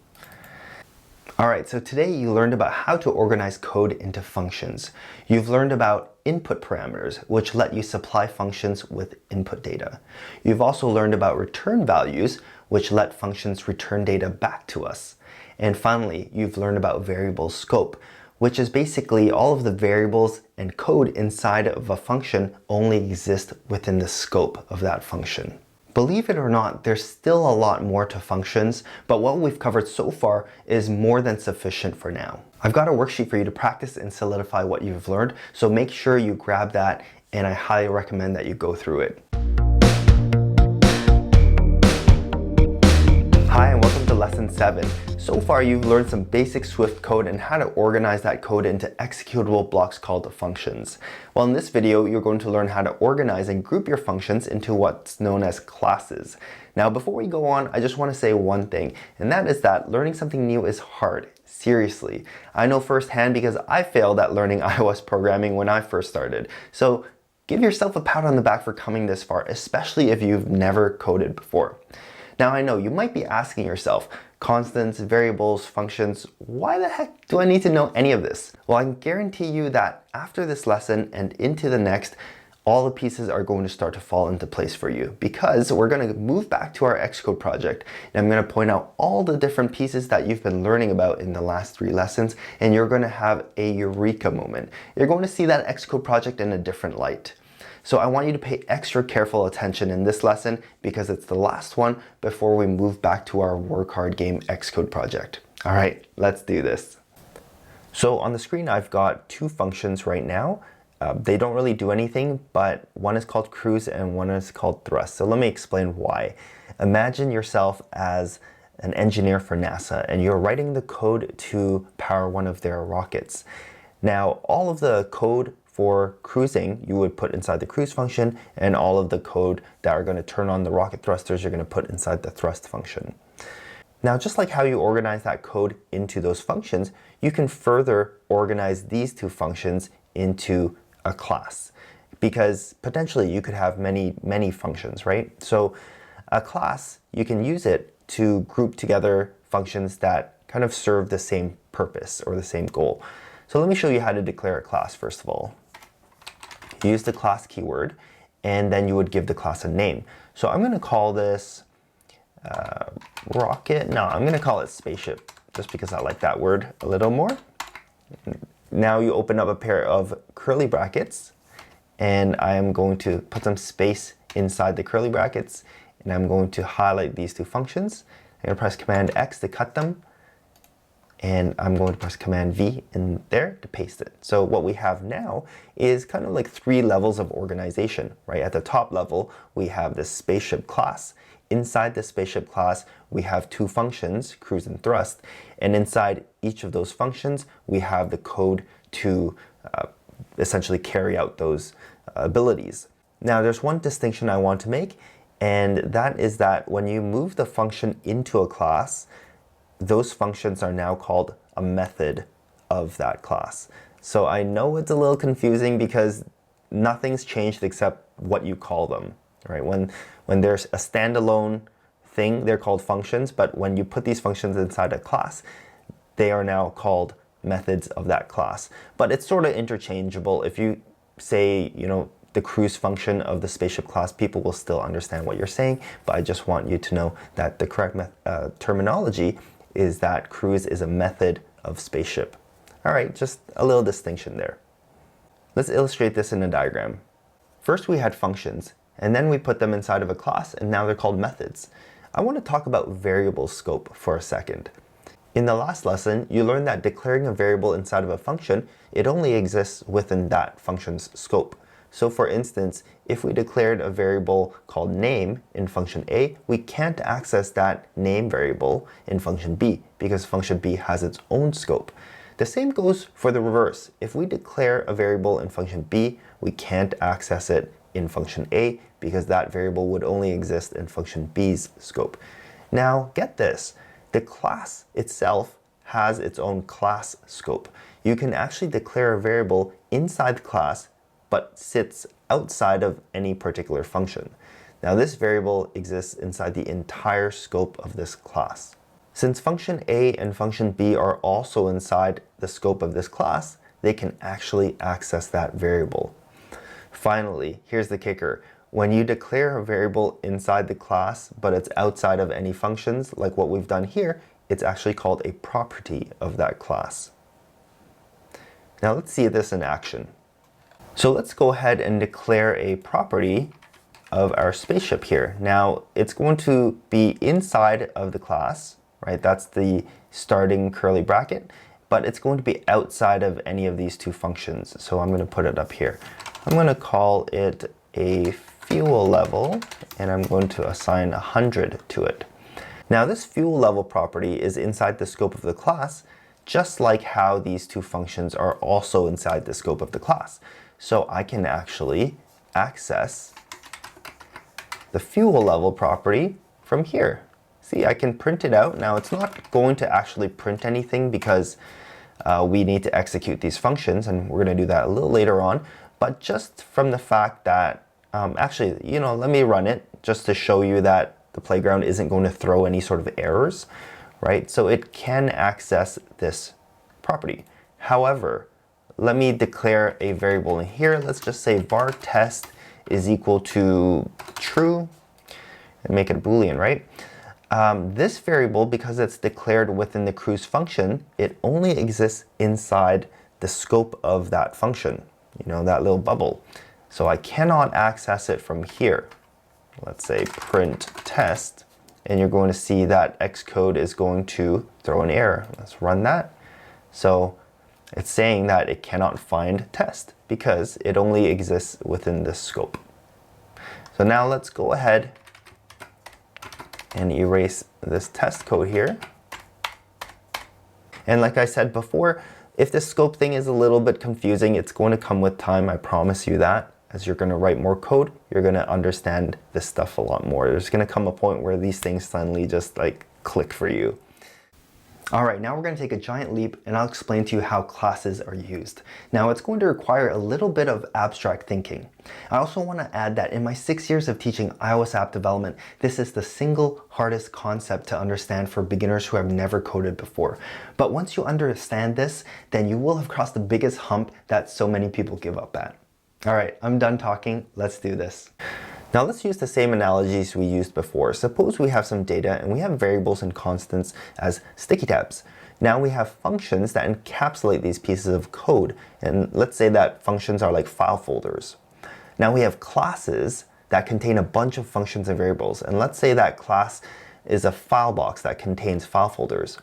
Alright, so today you learned about how to organize code into functions. You've learned about input parameters, which let you supply functions with input data. You've also learned about return values, which let functions return data back to us. And finally, you've learned about variable scope, which is basically all of the variables and code inside of a function only exist within the scope of that function. Believe it or not, there's still a lot more to functions, but what we've covered so far is more than sufficient for now. I've got a worksheet for you to practice and solidify what you've learned, so make sure you grab that, and I highly recommend that you go through it. Hi, and welcome to Lesson 7. So far, you've learned some basic Swift code and how to organize that code into executable blocks called functions. Well, in this video, you're going to learn how to organize and group your functions into what's known as classes. Now, before we go on, I just want to say one thing, and that is that learning something new is hard. Seriously. I know firsthand because I failed at learning iOS programming when I first started. So give yourself a pat on the back for coming this far, especially if you've never coded before. Now, I know you might be asking yourself, constants, variables, functions, why the heck do I need to know any of this? Well, I can guarantee you that after this lesson and into the next, all the pieces are going to start to fall into place for you, because we're going to move back to our Xcode project, and I'm going to point out all the different pieces that you've been learning about in the last 3 lessons, and you're going to have a eureka moment. You're going to see that Xcode project in a different light. So I want you to pay extra careful attention in this lesson because it's the last one before we move back to our work hard game Xcode project. All right, let's do this. So on the screen, I've got 2 functions right now. They don't really do anything, but one is called cruise and one is called thrust. So let me explain why. Imagine yourself as an engineer for NASA and you're writing the code to power one of their rockets. Now, all of the code for cruising, you would put inside the cruise function, and all of the code that are going to turn on the rocket thrusters, you're going to put inside the thrust function. Now, just like how you organize that code into those functions, you can further organize these 2 functions into a class, because potentially you could have many functions, right? So a class, you can use it to group together functions that kind of serve the same purpose or the same goal. So let me show you how to declare a class first of all. Use the class keyword, and then you would give the class a name. So I'm going to call this rocket. No, I'm going to call it spaceship, just because I like that word a little more. Now you open up a pair of curly brackets, and I am going to put some space inside the curly brackets, and I'm going to highlight these 2 functions. I'm going to press Command X to cut them, and I'm going to press Command V in there to paste it. So what we have now is kind of like 3 levels of organization, right? At the top level, we have the spaceship class. Inside the spaceship class, we have 2 functions, cruise and thrust. And inside each of those functions, we have the code to essentially carry out those abilities. Now, there's one distinction I want to make, and that is that when you move the function into a class, those functions are now called a method of that class. So I know it's a little confusing because nothing's changed except what you call them, right? When there's a standalone thing, they're called functions, but when you put these functions inside a class, they are now called methods of that class. But it's sort of interchangeable. If you say, the cruise function of the spaceship class, people will still understand what you're saying, but I just want you to know that the correct terminology is that cruise is a method of spaceship. All right, just a little distinction there. Let's illustrate this in a diagram. First we had functions, and then we put them inside of a class, and now they're called methods. I want to talk about variable scope for a second. In the last lesson, you learned that declaring a variable inside of a function, it only exists within that function's scope. So for instance, if we declared a variable called name in function A, we can't access that name variable in function B because function B has its own scope. The same goes for the reverse. If we declare a variable in function B, we can't access it in function A because that variable would only exist in function B's scope. Now get this, the class itself has its own class scope. You can actually declare a variable inside the class but sits outside of any particular function. Now this variable exists inside the entire scope of this class. Since function A and function B are also inside the scope of this class, they can actually access that variable. Finally, here's the kicker. When you declare a variable inside the class, but it's outside of any functions, like what we've done here, it's actually called a property of that class. Now let's see this in action. So let's go ahead and declare a property of our spaceship here. Now it's going to be inside of the class, right? That's the starting curly bracket, but it's going to be outside of any of these two functions. So I'm going to put it up here. I'm going to call it a fuel level, and I'm going to assign 100 to it. Now this fuel level property is inside the scope of the class, just like how these two functions are also inside the scope of the class. So I can actually access the fuel level property from here. See, I can print it out. Now it's not going to actually print anything because we need to execute these functions, and we're going to do that a little later on. But just from the fact that, actually, let me run it just to show you that the playground isn't going to throw any sort of errors, right? So it can access this property. However, let me declare a variable in here. Let's just say var test is equal to true and make it a Boolean, right? This variable, because it's declared within the cruise function, it only exists inside the scope of that function, that little bubble. So I cannot access it from here. Let's say print test, and you're going to see that Xcode is going to throw an error. Let's run that. So it's saying that it cannot find test because it only exists within this scope. So now let's go ahead and erase this test code here. And like I said before, if this scope thing is a little bit confusing, it's going to come with time, I promise you that. As you're going to write more code, you're going to understand this stuff a lot more. There's going to come a point where these things suddenly just click for you. All right, now we're going to take a giant leap, and I'll explain to you how classes are used. Now it's going to require a little bit of abstract thinking. I also want to add that in my 6 years of teaching iOS app development, this is the single hardest concept to understand for beginners who have never coded before. But once you understand this, then you will have crossed the biggest hump that so many people give up at. All right, I'm done talking. Let's do this. Now let's use the same analogies we used before. Suppose we have some data and we have variables and constants as sticky tabs. Now we have functions that encapsulate these pieces of code, and let's say that functions are like file folders. Now we have classes that contain a bunch of functions and variables, and let's say that class is a file box that contains file folders.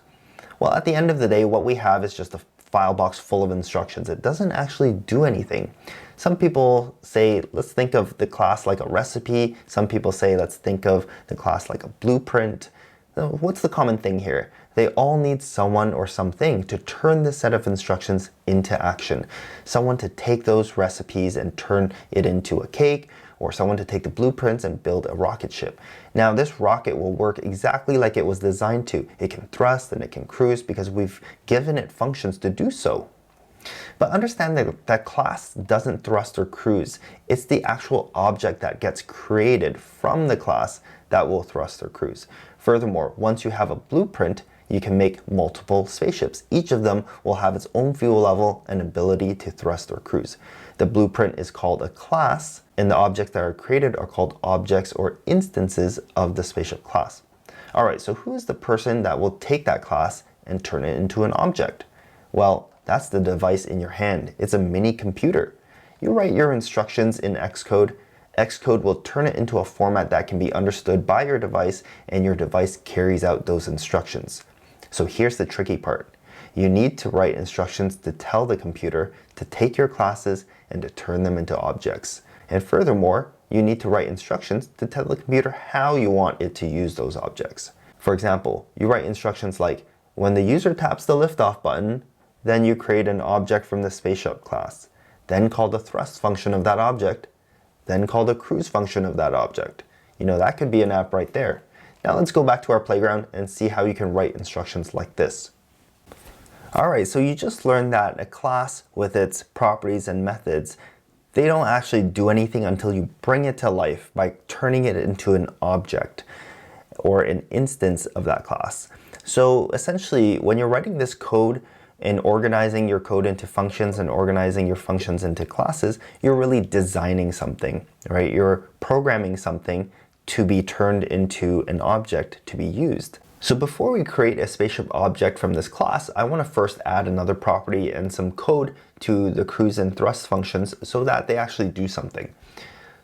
Well, at the end of the day, what we have is just a file box full of instructions. It doesn't actually do anything. Some people say, let's think of the class like a recipe. Some people say, let's think of the class like a blueprint. What's the common thing here? They all need someone or something to turn this set of instructions into action. Someone to take those recipes and turn it into a cake, or someone to take the blueprints and build a rocket ship. Now this rocket will work exactly like it was designed to. It can thrust and it can cruise because we've given it functions to do so. But understand that class doesn't thrust or cruise. It's the actual object that gets created from the class that will thrust or cruise. Furthermore, once you have a blueprint, you can make multiple spaceships. Each of them will have its own fuel level and ability to thrust or cruise. The blueprint is called a class, and the objects that are created are called objects or instances of the spaceship class. All right, so who is the person that will take that class and turn it into an object? Well, that's the device in your hand. It's a mini computer. You write your instructions in Xcode. Xcode will turn it into a format that can be understood by your device, and your device carries out those instructions. So here's the tricky part. You need to write instructions to tell the computer to take your classes and to turn them into objects. And furthermore, you need to write instructions to tell the computer how you want it to use those objects. For example, you write instructions like, when the user taps the liftoff button, then you create an object from the spaceship class, then call the thrust function of that object, then call the cruise function of that object. That could be an app right there. Now let's go back to our playground and see how you can write instructions like this. All right, so you just learned that a class with its properties and methods, they don't actually do anything until you bring it to life by turning it into an object or an instance of that class. So essentially, when you're writing this code and organizing your code into functions and organizing your functions into classes, you're really designing something, right? You're programming something to be turned into an object to be used. So before we create a spaceship object from this class, I want to first add another property and some code to the cruise and thrust functions so that they actually do something.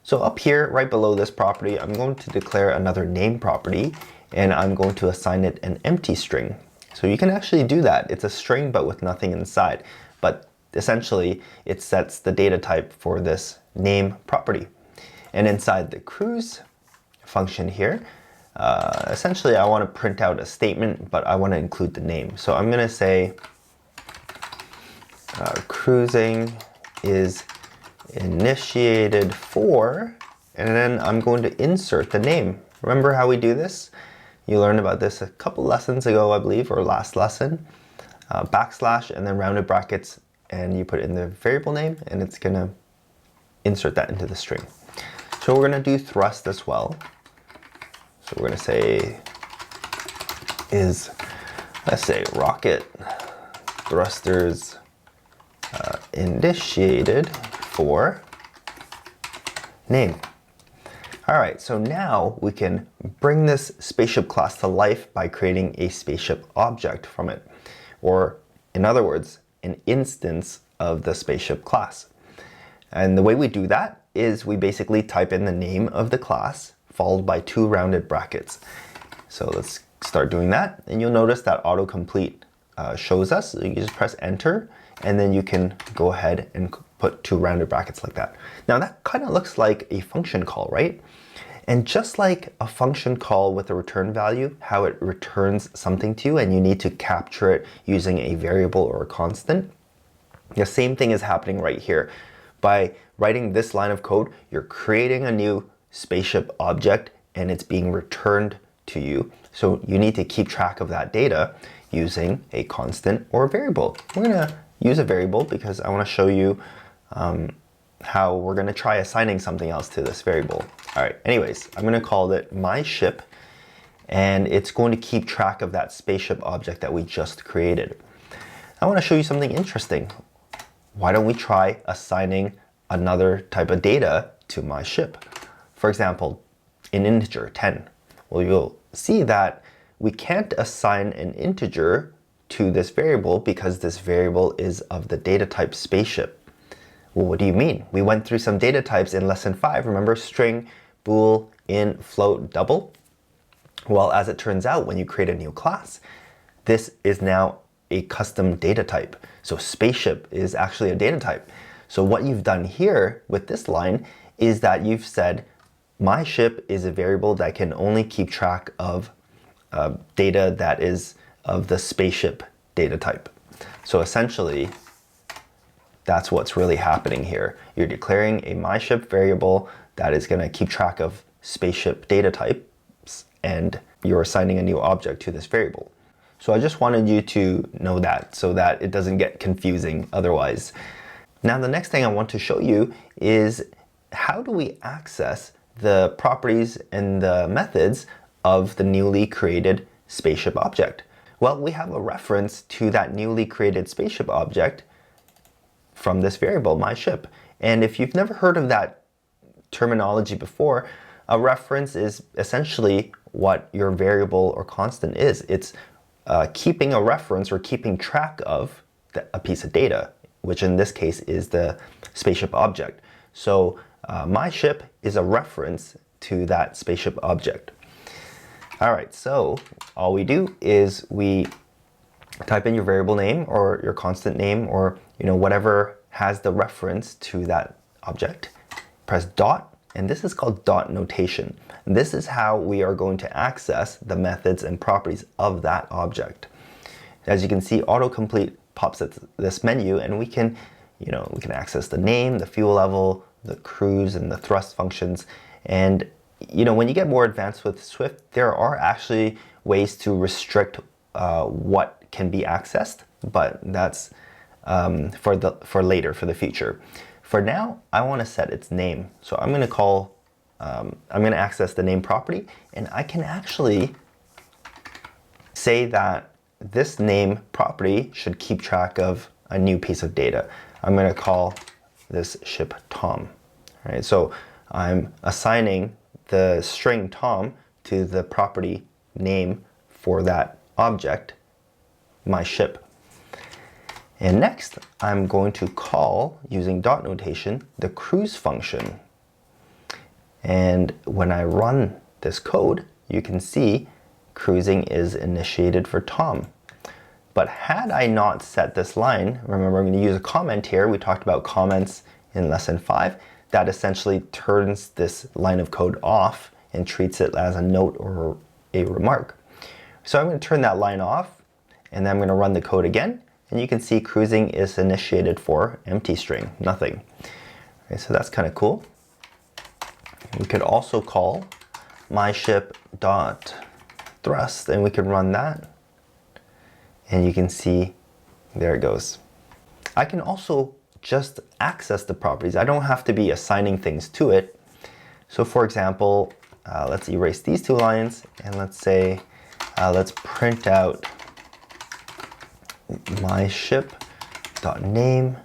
So up here, right below this property, I'm going to declare another name property, and I'm going to assign it an empty string. So you can actually do that. It's a string, but with nothing inside. But essentially, it sets the data type for this name property. And inside the cruise function here, essentially I want to print out a statement, but I want to include the name. So I'm going to say cruising is initiated for, and then I'm going to insert the name. Remember how we do this? You learned about this a couple lessons ago, I believe, or last lesson. Backslash and then rounded brackets, and you put in the variable name, and it's going to insert that into the string. So we're going to do thrust as well. So we're going to say is, let's say, rocket thrusters initiated for name. All right, so now we can bring this spaceship class to life by creating a spaceship object from it, or in other words, an instance of the spaceship class. And the way we do that is we basically type in the name of the class followed by 2 rounded brackets. So let's start doing that, and you'll notice that autocomplete shows us. So you just press enter, and then you can go ahead and put 2 rounded brackets like that. Now that kind of looks like a function call, right? And just like a function call with a return value, how it returns something to you and you need to capture it using a variable or a constant, the same thing is happening right here. By writing this line of code, you're creating a new spaceship object and it's being returned to you. So you need to keep track of that data using a constant or a variable. We're gonna use a variable because I wanna show you how we're gonna try assigning something else to this variable. All right, anyways, I'm gonna call it my ship, and it's going to keep track of that spaceship object that we just created. I wanna show you something interesting. Why don't we try assigning another type of data to my ship? For example, an integer, 10. Well, you'll see that we can't assign an integer to this variable because this variable is of the data type spaceship. Well, what do you mean? We went through some data types in lesson 5. Remember, string, bool, int, float, double? Well, as it turns out, when you create a new class, this is now a custom data type. So spaceship is actually a data type. So what you've done here with this line is that you've said, my ship is a variable that can only keep track of data that is of the spaceship data type. So essentially, that's what's really happening here. You're declaring a myShip variable that is going to keep track of spaceship data types, and you're assigning a new object to this variable. So I just wanted you to know that so that it doesn't get confusing otherwise. Now the next thing I want to show you is how do we access the properties and the methods of the newly created spaceship object? Well, we have a reference to that newly created spaceship object from this variable, myShip. And if you've never heard of that terminology before, a reference is essentially what your variable or constant is. It's keeping a reference or keeping track of a piece of data, which in this case is the spaceship object. So myShip is a reference to that spaceship object. All right, so all we do is we type in your variable name or your constant name, or whatever has the reference to that object. Press dot, and this is called dot notation. This is how we are going to access the methods and properties of that object. As you can see, autocomplete pops at this menu, and we can access the name, the fuel level, the cruise, and the thrust functions. And when you get more advanced with Swift, there are actually ways to restrict what can be accessed, but that's for later, for the future. For now, I want to set its name. So I'm going to access the name property, and I can actually say that this name property should keep track of a new piece of data. I'm going to call this ship Tom. All right, so I'm assigning the string Tom to the property name for that object, my ship. And next, I'm going to call, using dot notation, the cruise function. And when I run this code, you can see cruising is initiated for Tom. But had I not set this line, remember I'm going to use a comment here. We talked about comments in lesson 5. That essentially turns this line of code off and treats it as a note or a remark. So I'm going to turn that line off, and then I'm going to run the code again. And you can see cruising is initiated for empty string, nothing. Okay, so that's kind of cool. We could also call myShip.thrust, and we can run that. And you can see, there it goes. I can also just access the properties. I don't have to be assigning things to it. So for example, let's erase these two lines, and let's say, let's print out myShip.name,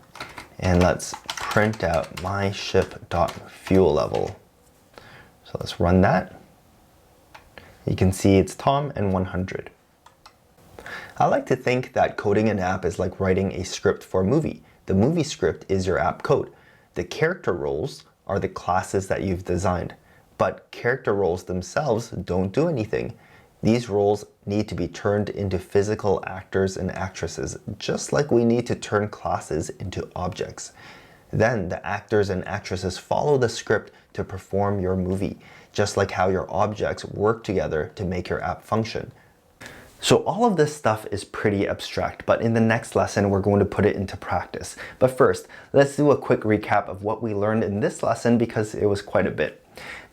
and let's print out myShip.fuel level. So let's run that. You can see it's Tom and 100. I like to think that coding an app is like writing a script for a movie. The movie script is your app code. The character roles are the classes that you've designed. But character roles themselves don't do anything. These roles need to be turned into physical actors and actresses, just like we need to turn classes into objects. Then the actors and actresses follow the script to perform your movie, just like how your objects work together to make your app function. So all of this stuff is pretty abstract, but in the next lesson, we're going to put it into practice. But first, let's do a quick recap of what we learned in this lesson because it was quite a bit.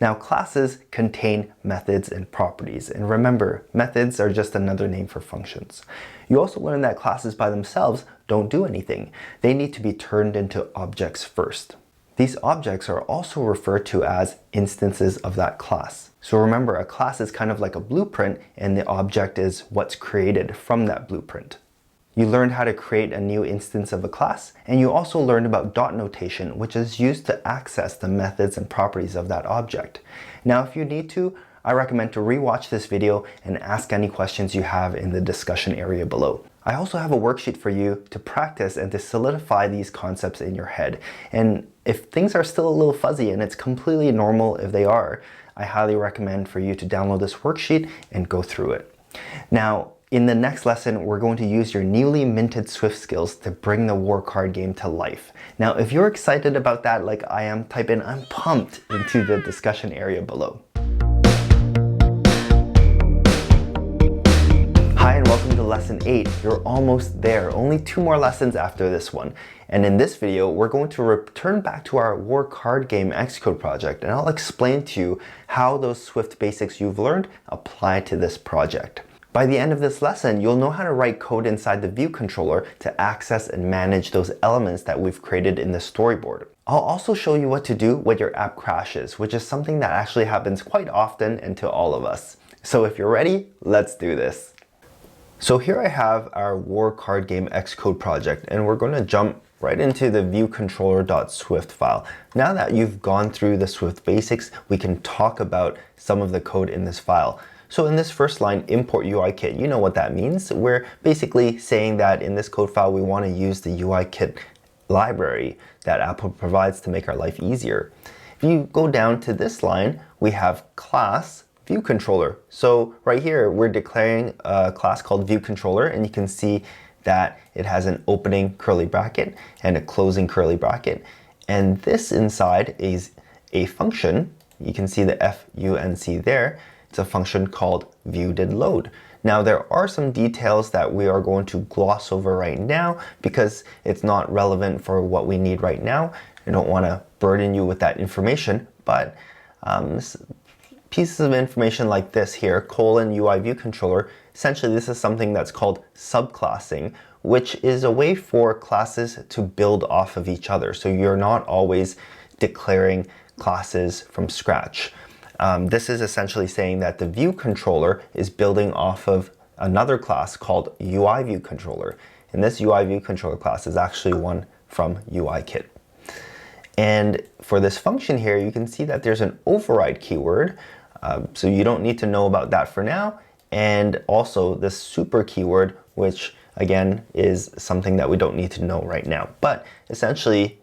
Now, classes contain methods and properties. And remember, methods are just another name for functions. You also learned that classes by themselves don't do anything. They need to be turned into objects first. These objects are also referred to as instances of that class. So remember, a class is kind of like a blueprint, and the object is what's created from that blueprint. You learned how to create a new instance of a class, and you also learned about dot notation, which is used to access the methods and properties of that object. Now, if you need to, I recommend to rewatch this video and ask any questions you have in the discussion area below. I also have a worksheet for you to practice and to solidify these concepts in your head. And if things are still a little fuzzy, and it's completely normal if they are, I highly recommend for you to download this worksheet and go through it. Now, in the next lesson, we're going to use your newly minted Swift skills to bring the war card game to life. Now, if you're excited about that like I am, type in "I'm pumped" into the discussion area below. Hi and welcome to lesson 8. You're almost there. Only 2 more lessons after this one. And in this video, we're going to return back to our war card game Xcode project, and I'll explain to you how those Swift basics you've learned apply to this project. By the end of this lesson, you'll know how to write code inside the view controller to access and manage those elements that we've created in the storyboard. I'll also show you what to do when your app crashes, which is something that actually happens quite often and to all of us. So if you're ready, let's do this. So here I have our war card game Xcode project, and we're going to jump right into the viewcontroller.swift file. Now that you've gone through the Swift basics, we can talk about some of the code in this file. So in this first line, import UIKit, you know what that means. We're basically saying that in this code file, we want to use the UIKit library that Apple provides to make our life easier. If you go down to this line, we have class viewController. So right here, we're declaring a class called viewController, and you can see that it has an opening curly bracket and a closing curly bracket. And this inside is a function. You can see the func there. It's a function called viewDidLoad. Now there are some details that we are going to gloss over right now because it's not relevant for what we need right now. I don't want to burden you with that information, but pieces of information like this here, : UI viewController, essentially this is something that's called subclassing, which is a way for classes to build off of each other. So you're not always declaring classes from scratch. This is essentially saying that the view controller is building off of another class called UI view controller. And this UI view controller class is actually one from UIKit. And for this function here, you can see that there's an override keyword. So you don't need to know about that for now. And also this super keyword, which again is something that we don't need to know right now. But essentially,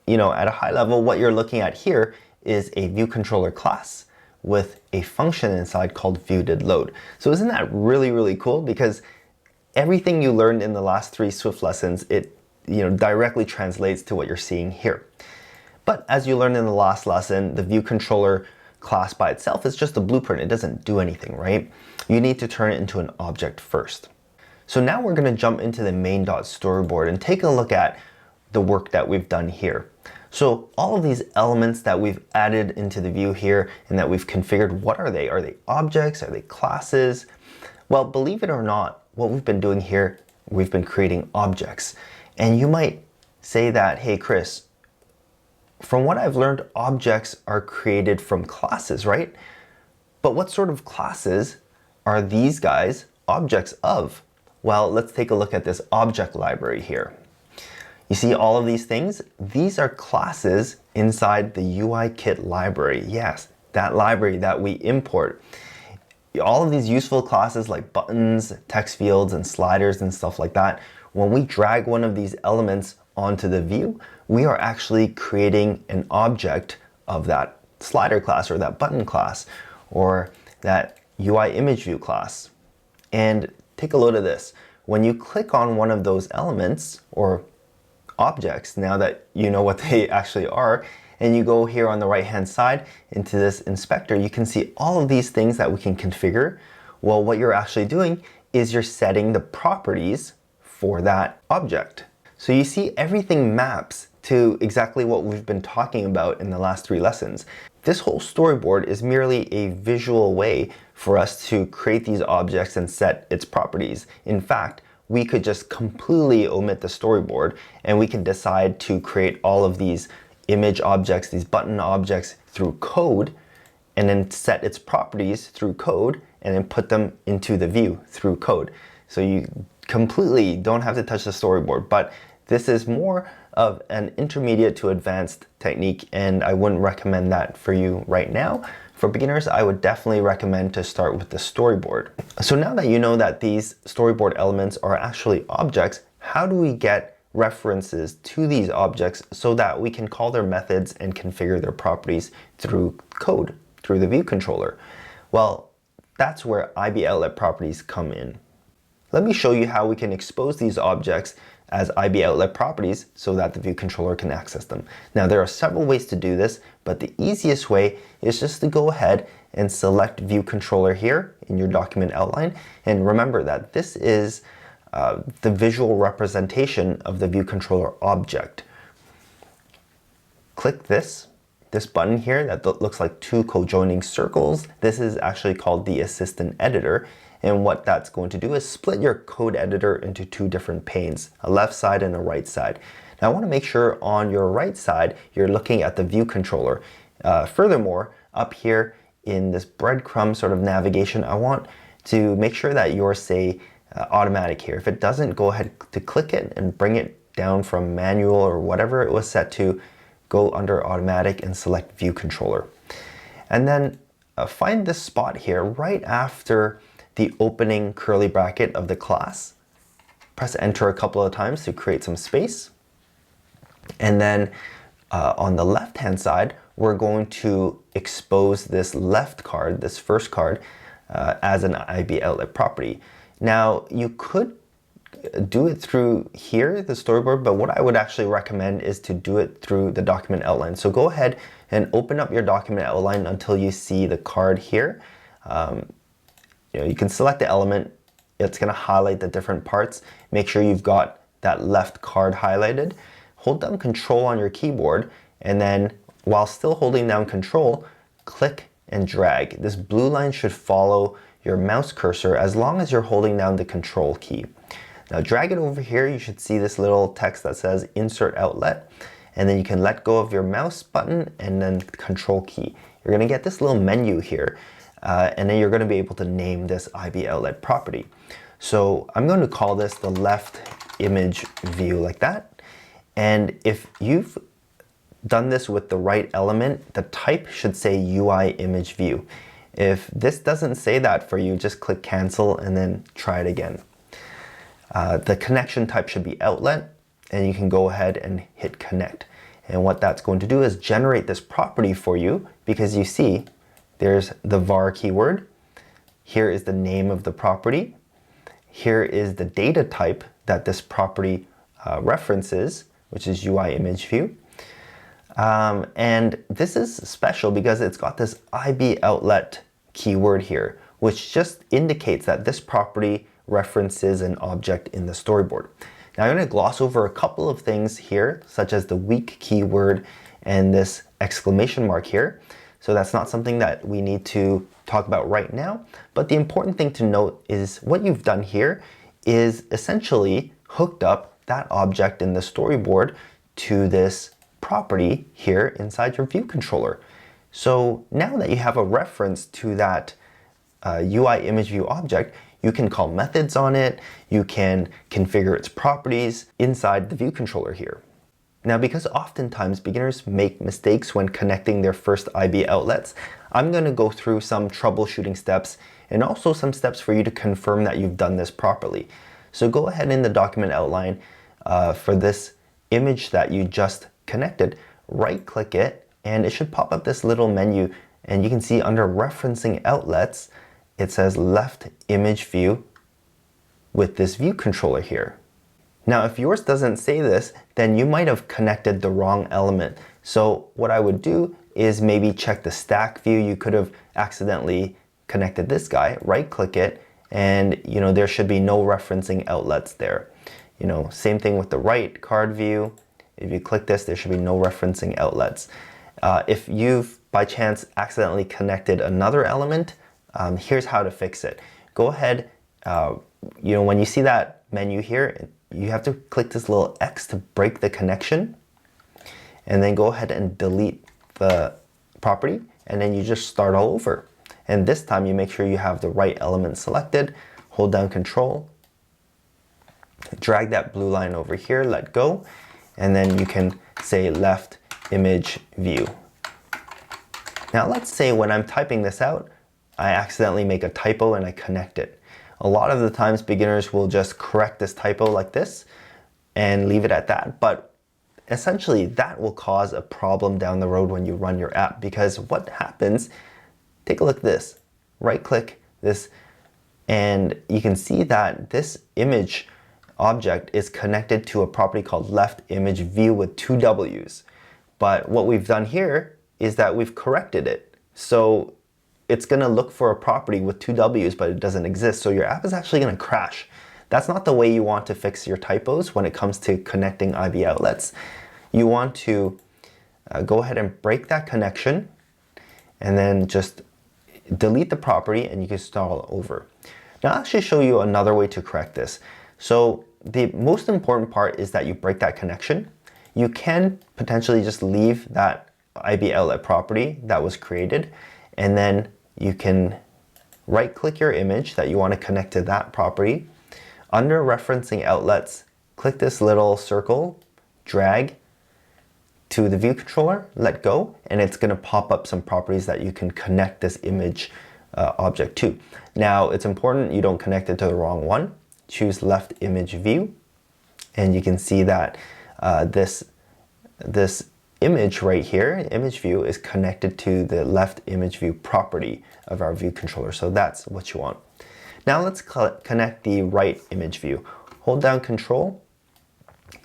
at a high level, what you're looking at here is a view controller class with a function inside called viewDidLoad. So isn't that really, really cool? Because everything you learned in the last 3 Swift lessons, it directly translates to what you're seeing here. But as you learned in the last lesson, the view controller class by itself is just a blueprint. It doesn't do anything, right? You need to turn it into an object first. So now we're going to jump into the main.storyboard and take a look at the work that we've done here. So all of these elements that we've added into the view here and that we've configured, what are they? Are they objects? Are they classes? Well, believe it or not, what we've been doing here, we've been creating objects. And you might say that, hey, Chris, from what I've learned, objects are created from classes, right? But what sort of classes are these guys objects of? Well, let's take a look at this object library here. You see all of these things? These are classes inside the UIKit library. Yes, that library that we import. All of these useful classes like buttons, text fields, and sliders and stuff like that, when we drag one of these elements onto the view, we are actually creating an object of that slider class or that button class or that UI image view class. And take a look at this. When you click on one of those elements or objects, now that you know what they actually are, and you go here on the right hand side into this inspector, you can see all of these things that we can configure. Well, what you're actually doing is you're setting the properties for that object. So you see everything maps to exactly what we've been talking about in the last 3 lessons. This whole storyboard is merely a visual way for us to create these objects and set its properties. In fact, we could just completely omit the storyboard and we can decide to create all of these image objects, these button objects through code, and then set its properties through code and then put them into the view through code. So you completely don't have to touch the storyboard, but this is more of an intermediate to advanced technique and I wouldn't recommend that for you right now. For beginners, I would definitely recommend to start with the storyboard. So now that you know that these storyboard elements are actually objects, how do we get references to these objects so that we can call their methods and configure their properties through code, through the view controller? Well, that's where IB-outlet properties come in. Let me show you how we can expose these objects as IB-outlet properties so that the view controller can access them. Now there are several ways to do this, but the easiest way is just to go ahead and select view controller here in your document outline. And remember that this is the visual representation of the view controller object. Click this button here that looks like 2 cojoining circles. This is actually called the assistant editor. And what that's going to do is split your code editor into 2 different panes, a left side and a right side. Now I want to make sure on your right side, you're looking at the view controller. Furthermore, up here in this breadcrumb sort of navigation, I want to make sure that you're, say, automatic here. If it doesn't, go ahead to click it and bring it down from manual or whatever it was set to, go under automatic and select view controller. And then find this spot here right after the opening curly bracket of the class. Press enter a couple of times to create some space. And then on the left hand side, we're going to expose this left card, this first card, as an IB-outlet property. Now you could do it through here, the storyboard, but what I would actually recommend is to do it through the document outline. So go ahead and open up your document outline until you see the card here. You can select the element, it's going to highlight the different parts. Make sure you've got that left card highlighted. Hold down Control on your keyboard, and then while still holding down Control, click and drag. This blue line should follow your mouse cursor as long as you're holding down the Control key. Now drag it over here. You should see this little text that says insert outlet, and then you can let go of your mouse button and then control key. You're going to get this little menu here, and then you're going to be able to name this IB outlet property. So I'm going to call this the left image view, like that. And if you've done this with the right element, the type should say UI image view. If this doesn't say that for you, just click cancel and then try it again. The connection type should be outlet, and you can go ahead and hit connect. And what that's going to do is generate this property for you, because you see there's the var keyword. Here is the name of the property. Here is the data type that this property references, which is UI image view. And this is special because it's got this IB outlet keyword here, which just indicates that this property references an object in the storyboard. Now I'm going to gloss over a couple of things here, such as the weak keyword and this exclamation mark here. So that's not something that we need to talk about right now. But the important thing to note is what you've done here is essentially hooked up that object in the storyboard to this property here inside your view controller. So now that you have a reference to that UI image view object, you can call methods on it, you can configure its properties inside the view controller here. Now, because oftentimes beginners make mistakes when connecting their first IB outlets, I'm going to go through some troubleshooting steps and also some steps for you to confirm that you've done this properly. So go ahead in the document outline for this image that you just connected, right click it, and it should pop up this little menu, and you can see under referencing outlets, it says left image view with this view controller here. Now, if yours doesn't say this, then you might have connected the wrong element. So what I would do is maybe check the stack view. You could have accidentally connected this guy, right click it, and there should be no referencing outlets there. Same thing with the right card view. If you click this, there should be no referencing outlets. If you've by chance accidentally connected another element, here's how to fix it. Go ahead, when you see that menu here, you have to click this little X to break the connection, and then go ahead and delete the property, and then you just start all over. And this time you make sure you have the right element selected, hold down Control, drag that blue line over here, let go, and then you can say left image view. Now let's say when I'm typing this out, I accidentally make a typo and I connect it. A lot of the times beginners will just correct this typo like this and leave it at that, but essentially that will cause a problem down the road when you run your app, because what happens, take a look at this, right click this, and you can see that this image object is connected to a property called left image view with 2 W's. But what we've done here is that we've corrected it. So it's going to look for a property with 2 W's, but it doesn't exist. So your app is actually going to crash. That's not the way you want to fix your typos when it comes to connecting IB outlets. You want to go ahead and break that connection and then just delete the property, and you can start all over. Now I'll actually show you another way to correct this. So the most important part is that you break that connection. You can potentially just leave that IB outlet property that was created, and then you can right click your image that you want to connect to that property. Under referencing outlets, click this little circle, drag to the view controller, let go, and it's going to pop up some properties that you can connect this image object to. Now it's important you don't connect it to the wrong one. Choose left image view, and you can see that this image right here, image view, is connected to the left image view property of our view controller. So that's what you want. Now let's connect the right image view. Hold down Control,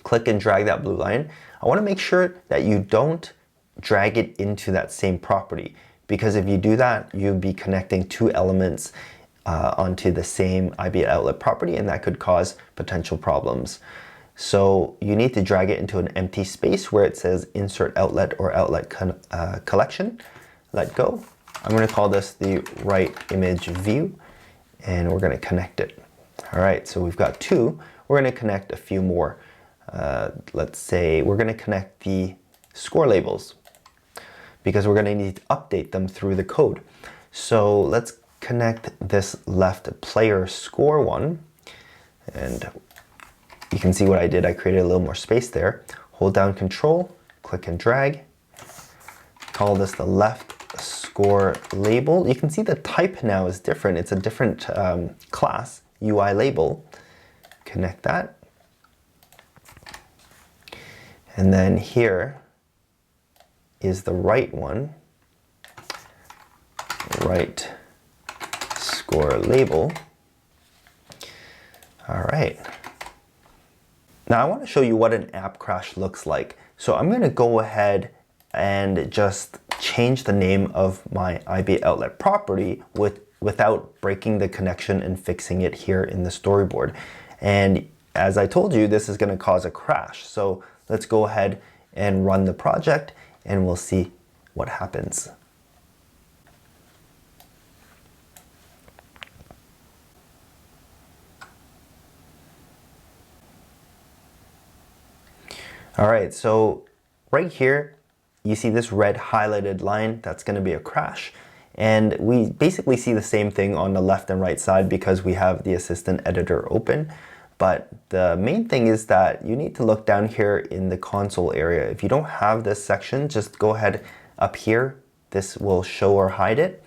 click and drag that blue line. I want to make sure that you don't drag it into that same property, because if you do that, you'll be connecting 2 elements onto the same IB outlet property, and that could cause potential problems. So you need to drag it into an empty space where it says insert outlet or outlet collection. Let go. I'm going to call this the right image view, and we're going to connect it. All right, so we've got 2. we're going to connect a few more. Let's say we're going to connect the score labels because we're going to need to update them through the code. So let's connect this left player score one, and you can see what I did. I created a little more space there. Hold down Control, click and drag. Call this the left score label. You can see the type now is different. It's a different class, UI label. Connect that. And then here is the right one, right score label. All right. Now I want to show you what an app crash looks like. So I'm going to go ahead and just change the name of my IB outlet property without breaking the connection and fixing it here in the storyboard. And as I told you, this is going to cause a crash. So let's go ahead and run the project and we'll see what happens. All right, so right here, you see this red highlighted line, that's going to be a crash. And we basically see the same thing on the left and right side because we have the assistant editor open. But the main thing is that you need to look down here in the console area. If you don't have this section, just go ahead up here. This will show or hide it.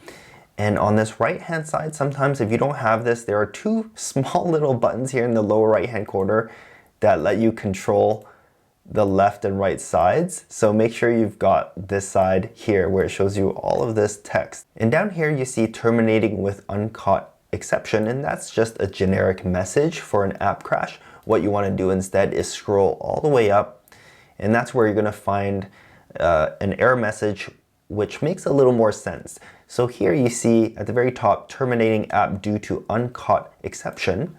And on this right hand side, sometimes if you don't have this, there are two small little buttons here in the lower right hand corner that let you control the left and right sides. So make sure you've got this side here where it shows you all of this text. And down here you see terminating with uncaught exception, and that's just a generic message for an app crash. What you want to do instead is scroll all the way up, and that's where you're going to find an error message which makes a little more sense. So here you see at the very top, terminating app due to uncaught exception.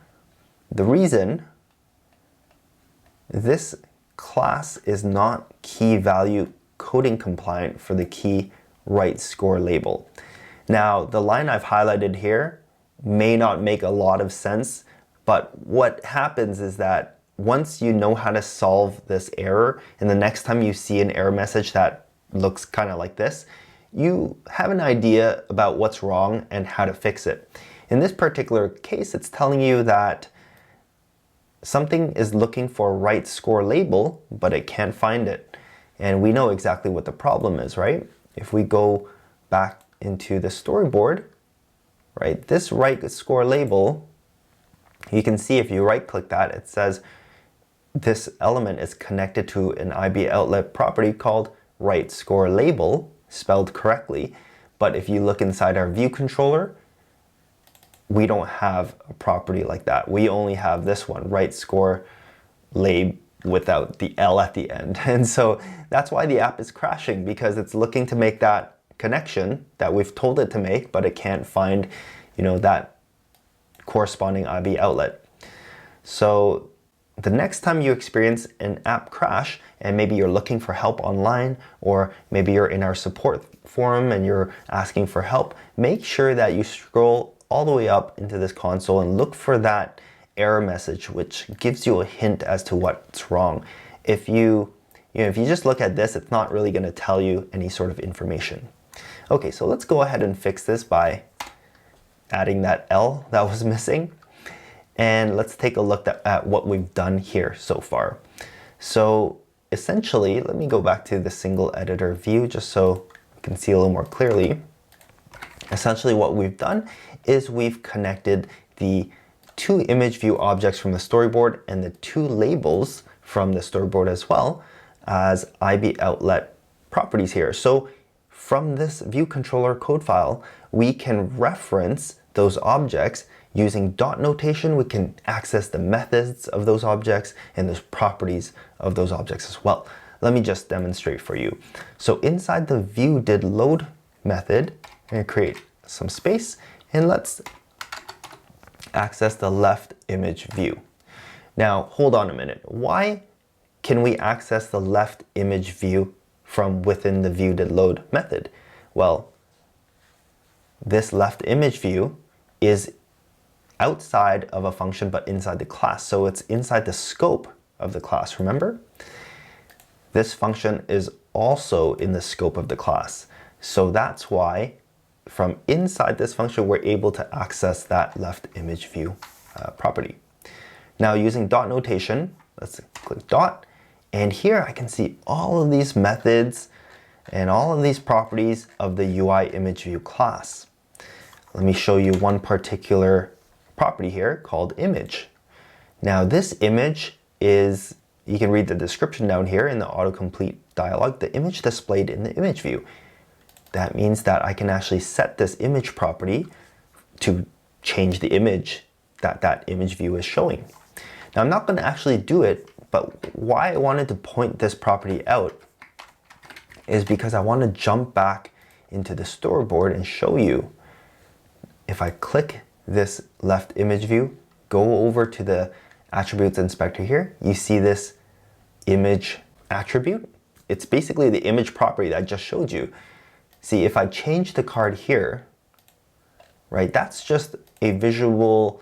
The reason, this class is not key value coding compliant for the key right score label. Now, the line I've highlighted here may not make a lot of sense, but what happens is that once you know how to solve this error, and the next time you see an error message that looks kind of like this, you have an idea about what's wrong and how to fix it. In this particular case, it's telling you that something is looking for right score label, but it can't find it. And we know exactly what the problem is, right? If we go back into the storyboard, right, this right score label, you can see if you right click that, it says this element is connected to an IB outlet property called right score label, spelled correctly. But if you look inside our view controller, we don't have a property like that. We only have this one, right score lab, without the L at the end. And so that's why the app is crashing, because it's looking to make that connection that we've told it to make, but it can't find, you know, that corresponding IB outlet. So the next time you experience an app crash, and maybe you're looking for help online, or maybe you're in our support forum and you're asking for help, make sure that you scroll all the way up into this console and look for that error message, which gives you a hint as to what's wrong. If you just look at this, it's not really going to tell you any sort of information. Okay, so let's go ahead and fix this by adding that L that was missing. And let's take a look at what we've done here so far. So essentially, let me go back to the single editor view just so you can see a little more clearly. Essentially what we've done is we've connected the two image view objects from the storyboard and the two labels from the storyboard as well as IB outlet properties here. So from this view controller code file, we can reference those objects using dot notation. We can access the methods of those objects and those properties of those objects as well. Let me just demonstrate for you. So inside the view did load method, I'm going to create some space, and let's access the left image view. Now, hold on a minute. Why can we access the left image view from within the view did load method? Well, this left image view is outside of a function but inside the class. So it's inside the scope of the class, remember? This function is also in the scope of the class. So that's why from inside this function, we're able to access that left image view property. Now using dot notation, let's click dot, and here I can see all of these methods and all of these properties of the UI image view class. Let me show you one particular property here called image. Now this image is, you can read the description down here in the autocomplete dialog, the image displayed in the image view. That means that I can actually set this image property to change the image that that image view is showing. Now I'm not going to actually do it, but why I wanted to point this property out is because I want to jump back into the storyboard and show you. If I click this left image view, go over to the attributes inspector here, you see this image attribute. It's basically the image property that I just showed you. See, if I change the card here, right, that's just a visual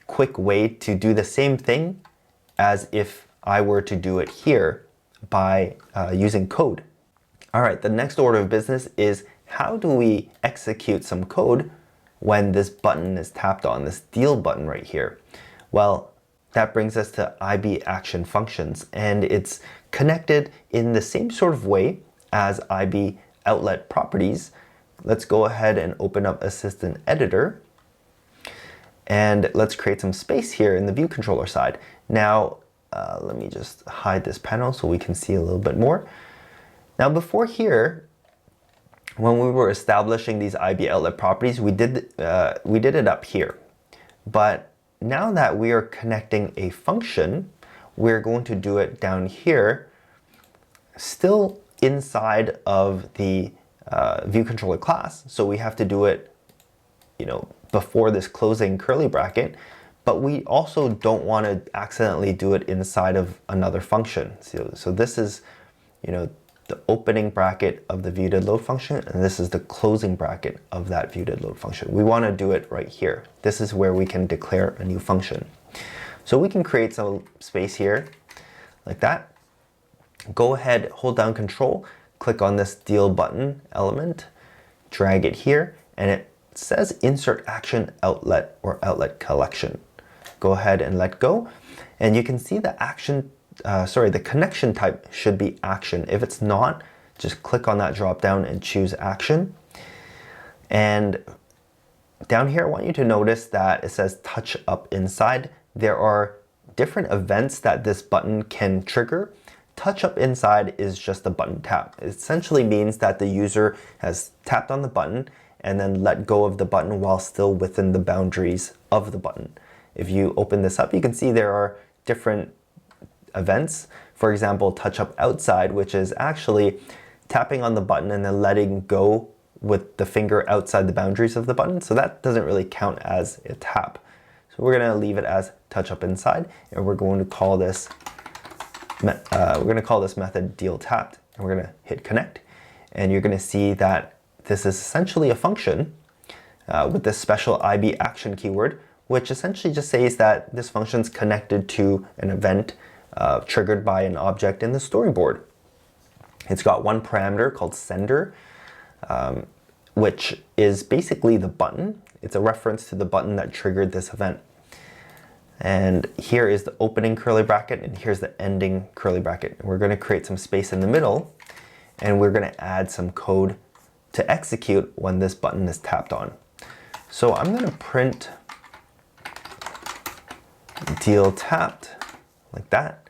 quick way to do the same thing as if I were to do it here by using code. All right, the next order of business is how do we execute some code when this button is tapped on, this deal button right here? Well, that brings us to IB action functions, and it's connected in the same sort of way as IB outlet properties. Let's go ahead and open up Assistant Editor, and let's create some space here in the view controller side. Now, let me just hide this panel so we can see a little bit more. Now before here, when we were establishing these IB outlet properties, we did it up here. But now that we are connecting a function, we're going to do it down here, still inside of the view controller class. So we have to do it, before this closing curly bracket, but we also don't want to accidentally do it inside of another function. So this is, the opening bracket of the viewDidLoad function, and this is the closing bracket of that viewDidLoad function. We want to do it right here. This is where we can declare a new function. So we can create some space here, like that. Go ahead, hold down Control, click on this deal button element, drag it here, and it says Insert Action Outlet or Outlet Collection. Go ahead and let go, and you can see the action. The connection type should be action. If it's not, just click on that drop down and choose action. And down here, I want you to notice that it says touch up inside. There are different events that this button can trigger. Touch up inside is just a button tap. It essentially means that the user has tapped on the button and then let go of the button while still within the boundaries of the button. If you open this up, you can see there are different events. For example, touch up outside, which is actually tapping on the button and then letting go with the finger outside the boundaries of the button. So that doesn't really count as a tap. So we're going to leave it as touch up inside, and we're going to call this method deal tapped, and we're going to hit connect, and you're going to see that this is essentially a function with this special IB action keyword, which essentially just says that this function is connected to an event triggered by an object in the storyboard. It's got one parameter called sender, which is basically the button. It's a reference to the button that triggered this event. And here is the opening curly bracket, and here's the ending curly bracket. And we're going to create some space in the middle, and we're going to add some code to execute when this button is tapped on. So I'm going to print deal tapped, like that.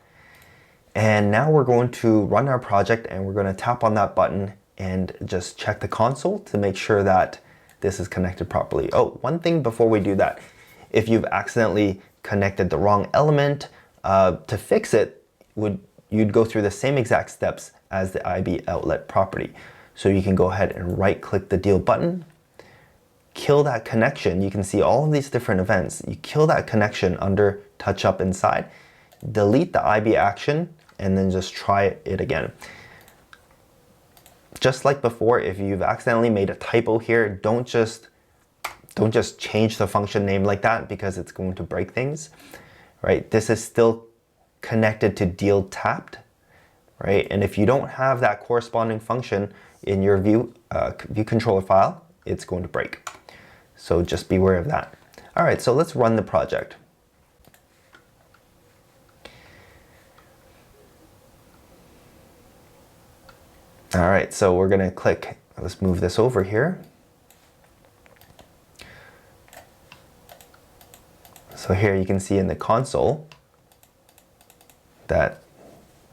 And now we're going to run our project, and we're going to tap on that button and just check the console to make sure that this is connected properly. Oh, one thing before we do that, if you've accidentally connected the wrong element, to fix it, you'd go through the same exact steps as the IB outlet property. So you can go ahead and right click the deal button, kill that connection. You can see all of these different events. You kill that connection under touch up inside, delete the IB action, and then just try it again. Just like before, if you've accidentally made a typo here, don't just don't just change the function name like that because it's going to break things, right? This is still connected to deal tapped, right? And if you don't have that corresponding function in your view controller file, it's going to break. So just be aware of that. All right, so let's run the project. All right, so we're gonna click, let's move this over here. So here you can see in the console that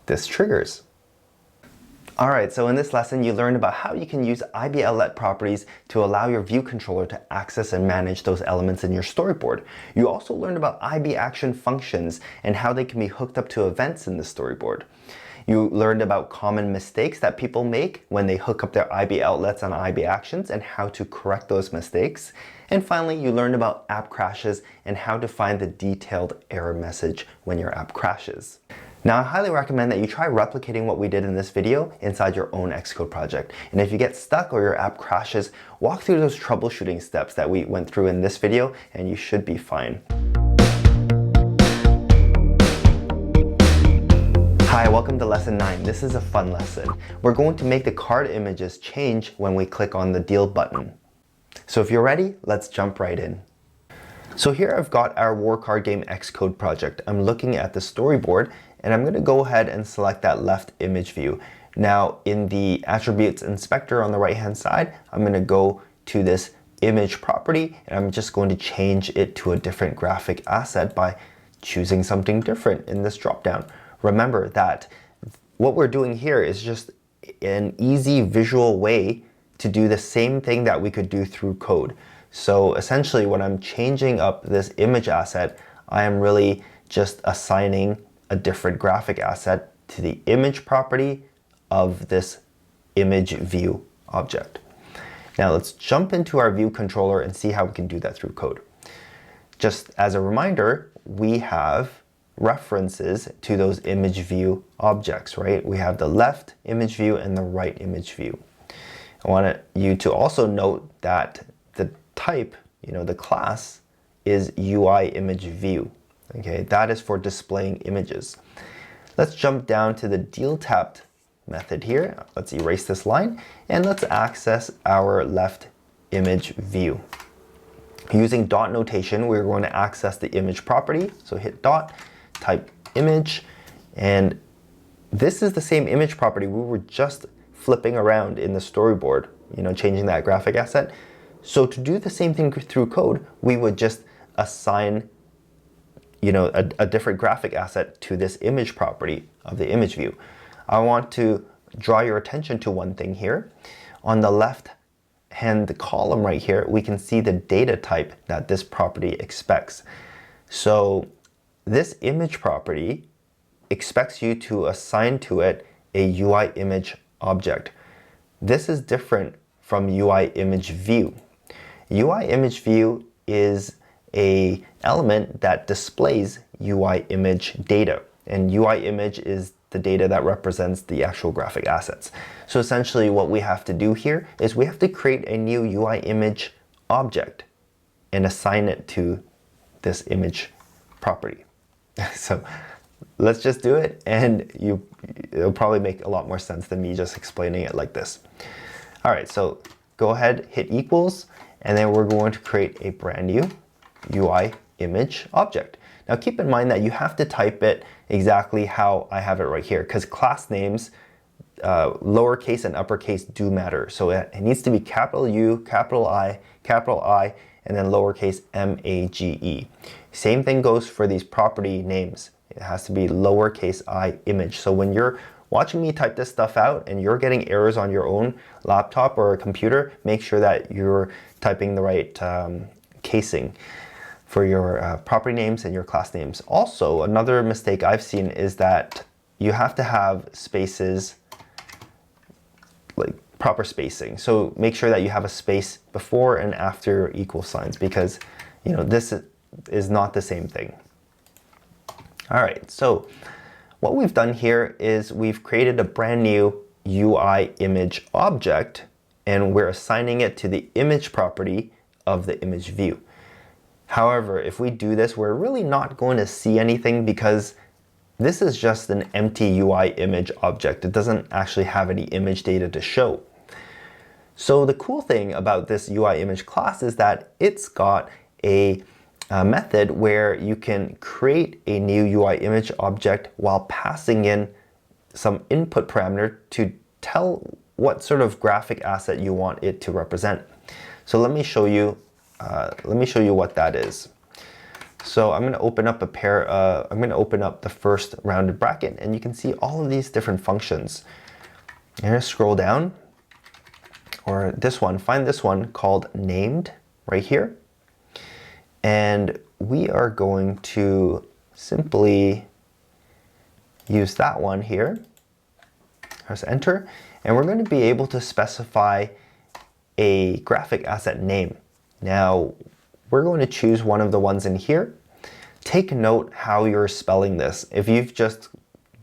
this triggers. All right, so in this lesson, you learned about how you can use IBLet properties to allow your view controller to access and manage those elements in your storyboard. You also learned about IB action functions and how they can be hooked up to events in the storyboard. You learned about common mistakes that people make when they hook up their IB outlets and IB actions and how to correct those mistakes. And finally, you learned about app crashes and how to find the detailed error message when your app crashes. Now, I highly recommend that you try replicating what we did in this video inside your own Xcode project. And if you get stuck or your app crashes, walk through those troubleshooting steps that we went through in this video and you should be fine. Hi, welcome to lesson 9. This is a fun lesson. We're going to make the card images change when we click on the deal button. So if you're ready, let's jump right in. So here I've got our war card game Xcode project. I'm looking at the storyboard and I'm going to go ahead and select that left image view. Now in the attributes inspector on the right hand side, I'm going to go to this image property and I'm just going to change it to a different graphic asset by choosing something different in this dropdown. Remember that what we're doing here is just an easy visual way to do the same thing that we could do through code. So essentially when I'm changing up this image asset, I am really just assigning a different graphic asset to the image property of this image view object. Now let's jump into our view controller and see how we can do that through code. Just as a reminder, we have references to those image view objects, right? We have the left image view and the right image view. I want you to also note that the type, the class is UI image view. Okay, that is for displaying images. Let's jump down to the deal tapped method here. Let's erase this line and let's access our left image view. Using dot notation, we're going to access the image property. So hit dot, type image, and this is the same image property we were just flipping around in the storyboard, changing that graphic asset. So to do the same thing through code, we would just assign a different graphic asset to this image property of the image view. I want to draw your attention to one thing here. On the left hand column right here, we can see the data type that this property expects. So this image property expects you to assign to it a UI image object. This is different from UI image view. UI image view is an element that displays UI image data, and UI image is the data that represents the actual graphic assets. So essentially what we have to do here is we have to create a new UI image object and assign it to this image property. So let's just do it, and it'll probably make a lot more sense than me just explaining it like this. All right, so go ahead, hit equals, and then we're going to create a brand new UI image object. Now keep in mind that you have to type it exactly how I have it right here, because class names, lowercase and uppercase do matter. So it needs to be capital U, capital I, and then lowercase MAGE. Same thing goes for these property names. It has to be lowercase I image. So when you're watching me type this stuff out and you're getting errors on your own laptop or a computer, make sure that you're typing the right casing for your property names and your class names. Also, another mistake I've seen is that you have to have spaces, like proper spacing. So make sure that you have a space before and after equal signs, because this is not the same thing. All right, so what we've done here is we've created a brand new UI image object, and we're assigning it to the image property of the image view. However, if we do this, we're really not going to see anything because this is just an empty UI image object. It doesn't actually have any image data to show. So the cool thing about this UI image class is that it's got a method where you can create a new UI image object while passing in some input parameter to tell what sort of graphic asset you want it to represent. So let me show you what that is. So I'm going to open up I'm going to open up the first rounded bracket, and you can see all of these different functions. I'm going to scroll down, or this one, find this one called named right here. And we are going to simply use that one here. Press enter, and we're going to be able to specify a graphic asset name. Now, we're going to choose one of the ones in here. Take note how you're spelling this. If you've just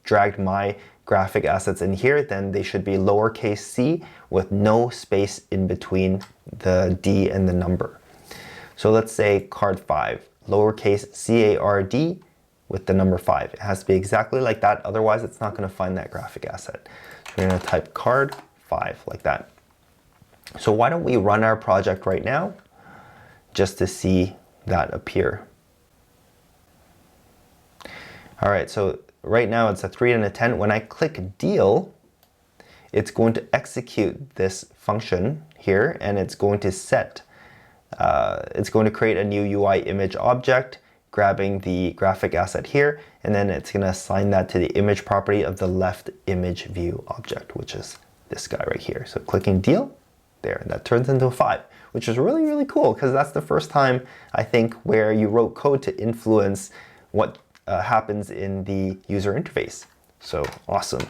dragged my graphic assets in here, then they should be lowercase c with no space in between the D and the number. So let's say card 5, lowercase C-A-R-D with the number 5. It has to be exactly like that, otherwise it's not going to find that graphic asset. So we're going to type card 5 like that. So why don't we run our project right now just to see that appear. All right, so right now it's a 3 and a 10. When I click deal, it's going to execute this function here, and it's going to it's going to create a new UI image object, grabbing the graphic asset here, and then it's going to assign that to the image property of the left image view object, which is this guy right here. So clicking deal, there, that turns into a 5, which is really, really cool because that's the first time, I think, where you wrote code to influence what happens in the user interface. So awesome.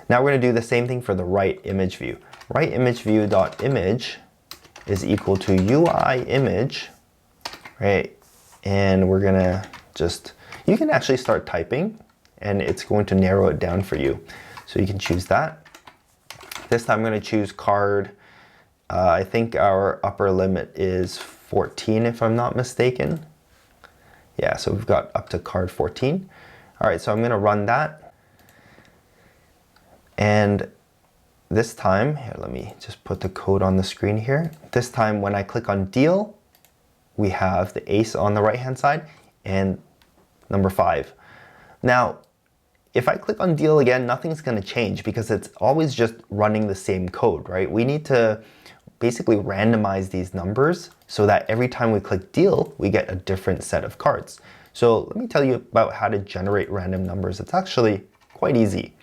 Now we're going to do the same thing for the right image view. Right image view dot image is equal to UI image, right? And we're going to just, you can actually start typing and it's going to narrow it down for you. So you can choose that. This time I'm going to choose card. I think our upper limit is 14 if I'm not mistaken. Yeah, so we've got up to card 14. All right, so I'm going to run that. And this time, here, let me just put the code on the screen here. This time when I click on deal, we have the ace on the right-hand side and number 5. Now, if I click on deal again, nothing's going to change because it's always just running the same code, right? We need to basically randomize these numbers so that every time we click deal, we get a different set of cards. So let me tell you about how to generate random numbers. It's actually quite easy.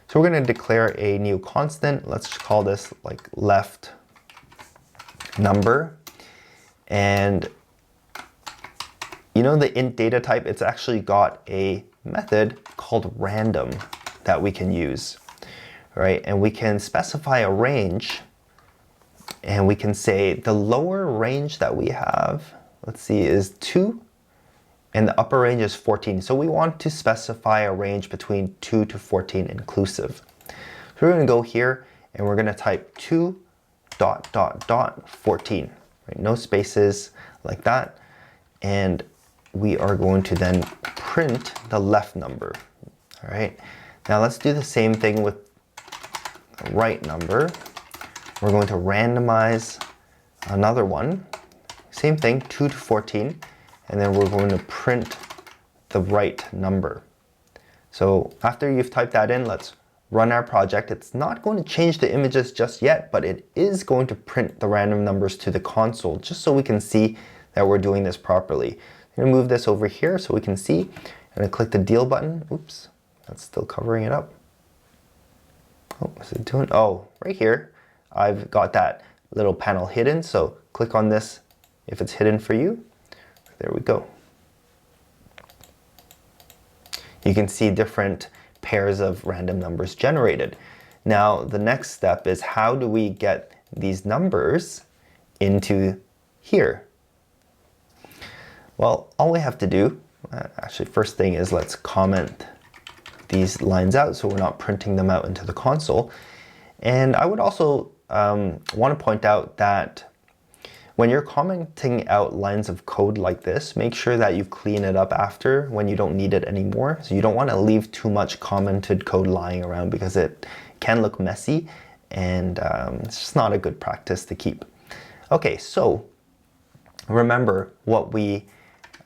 So we're going to declare a new constant. Let's just call this like left number. And you know the int data type, it's actually got a method called random that we can use, right? And we can specify a range. And we can say the lower range that we have, let's see, is 2, and the upper range is 14. So we want to specify a range between 2 to 14 inclusive. So we're going to go here and we're going to type 2 dot dot dot 14, right? No spaces like that. And we are going to then print the left number. All right. Now let's do the same thing with the right number. We're going to randomize another one. Same thing, 2 to 14. And then we're going to print the right number. So after you've typed that in, let's run our project. It's not going to change the images just yet, but it is going to print the random numbers to the console just so we can see that we're doing this properly. I'm going to move this over here so we can see. I'm going to click the deal button. Oops, that's still covering it up. Oh, what's it doing? Oh, right here. I've got that little panel hidden, so click on this if it's hidden for you. There we go. You can see different pairs of random numbers generated. Now, the next step is how do we get these numbers into here? Well, all we have to do, actually first thing is let's comment these lines out so we're not printing them out into the console. And I would also want to point out that When you're commenting out lines of code like this, make sure that you clean it up after when you don't need it anymore. So you don't want to leave too much commented code lying around because it can look messy, and it's just not a good practice to keep. Okay, so remember what we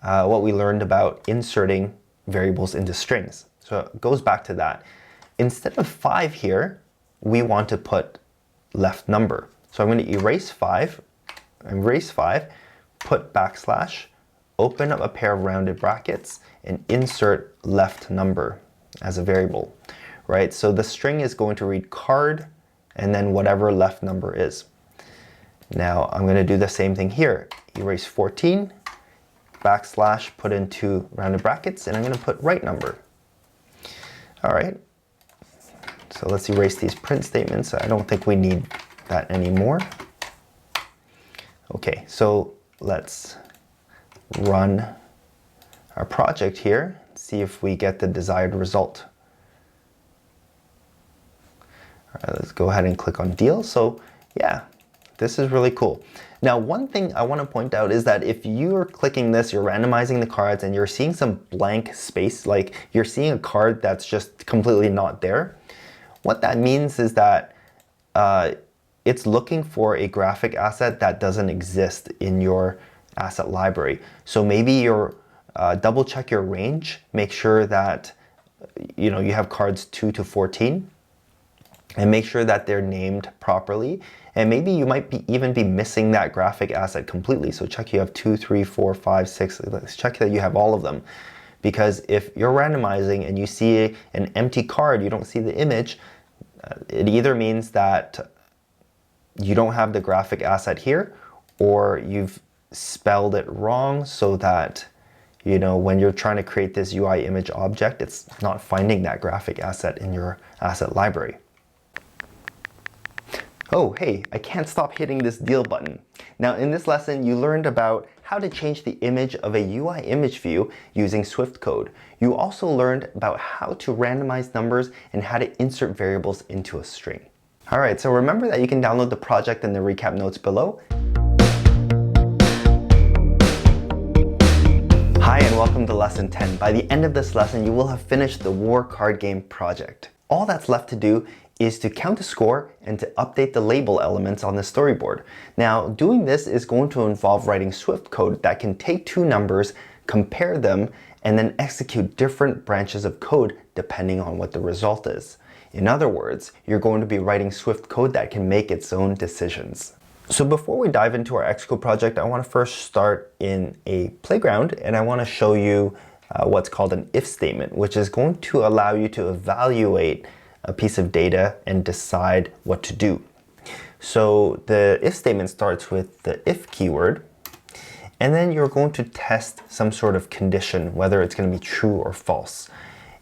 learned about inserting variables into strings. So it goes back to that. Instead of 5 here, we want to put left number. So I'm going to erase 5, put backslash, open up a pair of rounded brackets, and insert left number as a variable, right? So the string is going to read card and then whatever left number is. Now I'm going to do the same thing here. Erase 14, backslash, put into rounded brackets, and I'm going to put right number. All right. So let's erase these print statements. I don't think we need that anymore. Okay, so let's run our project here, see if we get the desired result. All right, let's go ahead and click on deal. So yeah, this is really cool. Now, one thing I want to point out is that if you're clicking this, you're randomizing the cards and you're seeing some blank space, like you're seeing a card that's just completely not there, what that means is that it's looking for a graphic asset that doesn't exist in your asset library. So maybe you're double check your range, make sure that you have cards 2 to 14, and make sure that they're named properly. And maybe you might even be missing that graphic asset completely. So check you have 2, 3, 4, 5, 6. Let's check that you have all of them. Because if you're randomizing and you see an empty card, you don't see the image, it either means that you don't have the graphic asset here, or you've spelled it wrong so that when you're trying to create this UI image object, it's not finding that graphic asset in your asset library. Oh, hey, I can't stop hitting this deal button. Now, in this lesson, you learned about how to change the image of a UI image view using Swift code. You also learned about how to randomize numbers and how to insert variables into a string. All right, so remember that you can download the project in the recap notes below. Hi, and welcome to lesson 10. By the end of this lesson, you will have finished the war card game project. All that's left to do is to count the score and to update the label elements on the storyboard. Now, doing this is going to involve writing Swift code that can take two numbers, compare them, and then execute different branches of code depending on what the result is. In other words, you're going to be writing Swift code that can make its own decisions. So before we dive into our Xcode project, I want to first start in a playground, and I want to show you what's called an if statement, which is going to allow you to evaluate a piece of data and decide what to do. So the if statement starts with the if keyword, and then you're going to test some sort of condition, whether it's going to be true or false.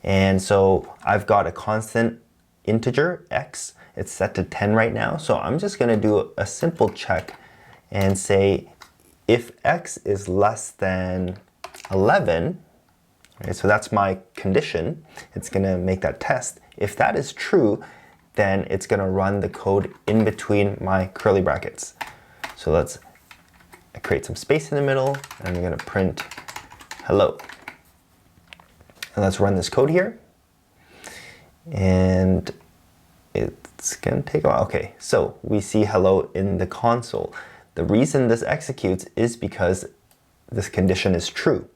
And so I've got a constant integer, x. It's set to 10 right now. So I'm just going to do a simple check and say if x is less than 11, right, so that's my condition. It's going to make that test. If that is true, then it's going to run the code in between my curly brackets. So let's create some space in the middle, and I'm going to print hello. And let's run this code here. And it's going to take a while. Okay, so we see hello in the console. The reason this executes is because this condition is true,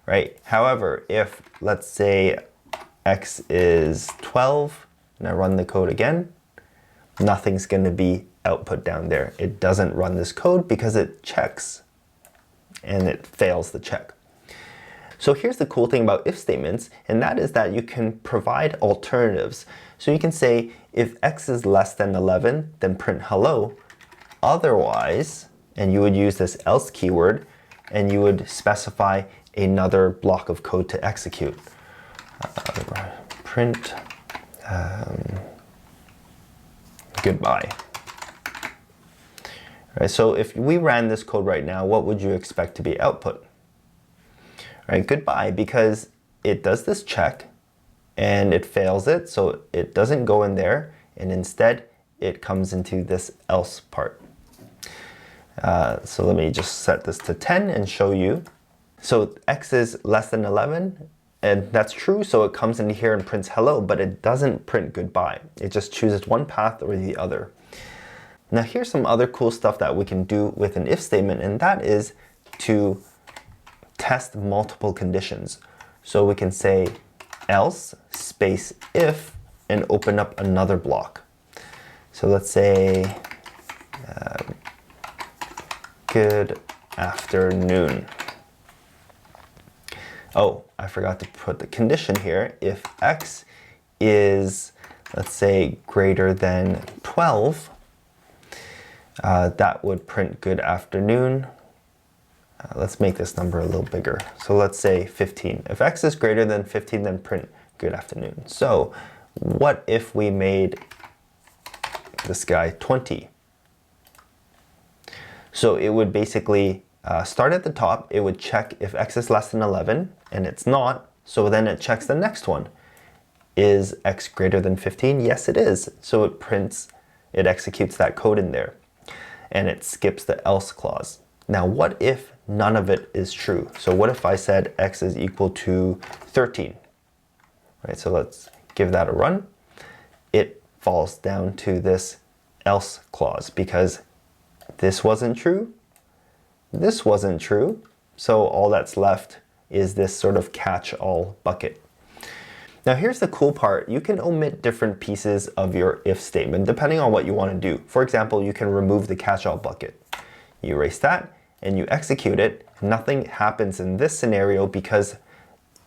right? However, if let's say x is 12, and I run the code again, nothing's going to be output down there. It doesn't run this code because it checks and it fails the check. So here's the cool thing about if statements, and that is that you can provide alternatives. So you can say if x is less than 11, then print hello. Otherwise, and you would use this else keyword, and you would specify another block of code to execute. Print goodbye. All right, so if we ran this code right now, what would you expect to be output? All right, goodbye, because it does this check and it fails it, so it doesn't go in there, and instead it comes into this else part. So let me just set this to 10 and show you. So x is less than 11, and that's true, so it comes into here and prints hello, but it doesn't print goodbye. It just chooses one path or the other. Now here's some other cool stuff that we can do with an if statement, and that is to test multiple conditions. So we can say else space if and open up another block. So let's say good afternoon. Oh, I forgot to put the condition here. If x is, let's say, greater than 12, that would print good afternoon. Let's make this number a little bigger. So let's say 15. If x is greater than 15, then print good afternoon. So what if we made this guy 20? So it would basically start at the top. It would check if x is less than 11, and it's not. So then it checks the next one. Is x greater than 15? Yes, it is. So it prints, it executes that code in there, and it skips the else clause. Now, what if none of it is true? So what if I said x is equal to 13? Right, so let's give that a run. It falls down to this else clause because this wasn't true, this wasn't true, so all that's left is this sort of catch-all bucket. Now here's the cool part. You can omit different pieces of your if statement depending on what you want to do. For example, you can remove the catch-all bucket. You erase that and you execute it. Nothing happens in this scenario because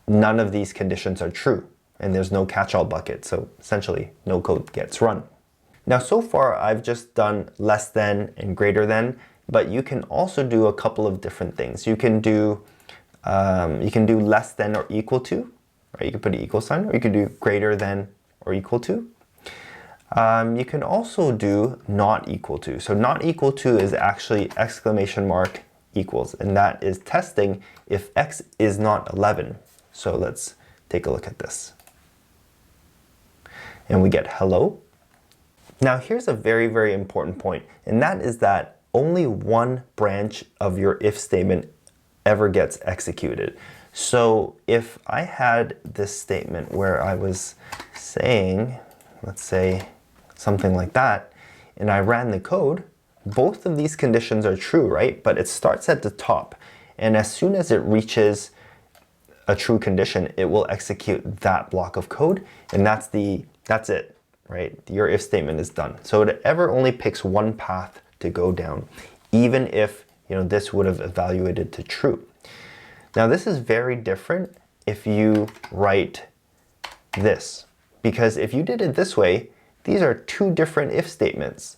none of these conditions are true and there's no catch-all bucket, so essentially no code gets run. Now so far I've just done less than and greater than, but you can also do a couple of different things. You can do less than or equal to, right? You can put an equal sign, or you can do greater than or equal to. You can also do not equal to. So not equal to is actually exclamation mark equals, and that is testing if x is not 11. So let's take a look at this. And we get hello. Now here's a very, very important point, and that is that only one branch of your if statement ever gets executed. So if I had this statement where I was saying, let's say something like that, and I ran the code, both of these conditions are true, right? But it starts at the top, and as soon as it reaches a true condition, it will execute that block of code, and that's it, right? Your if statement is done. So it ever only picks one path to go down, even if this would have evaluated to true. Now this is very different if you write this, because if you did it this way, these are two different if statements.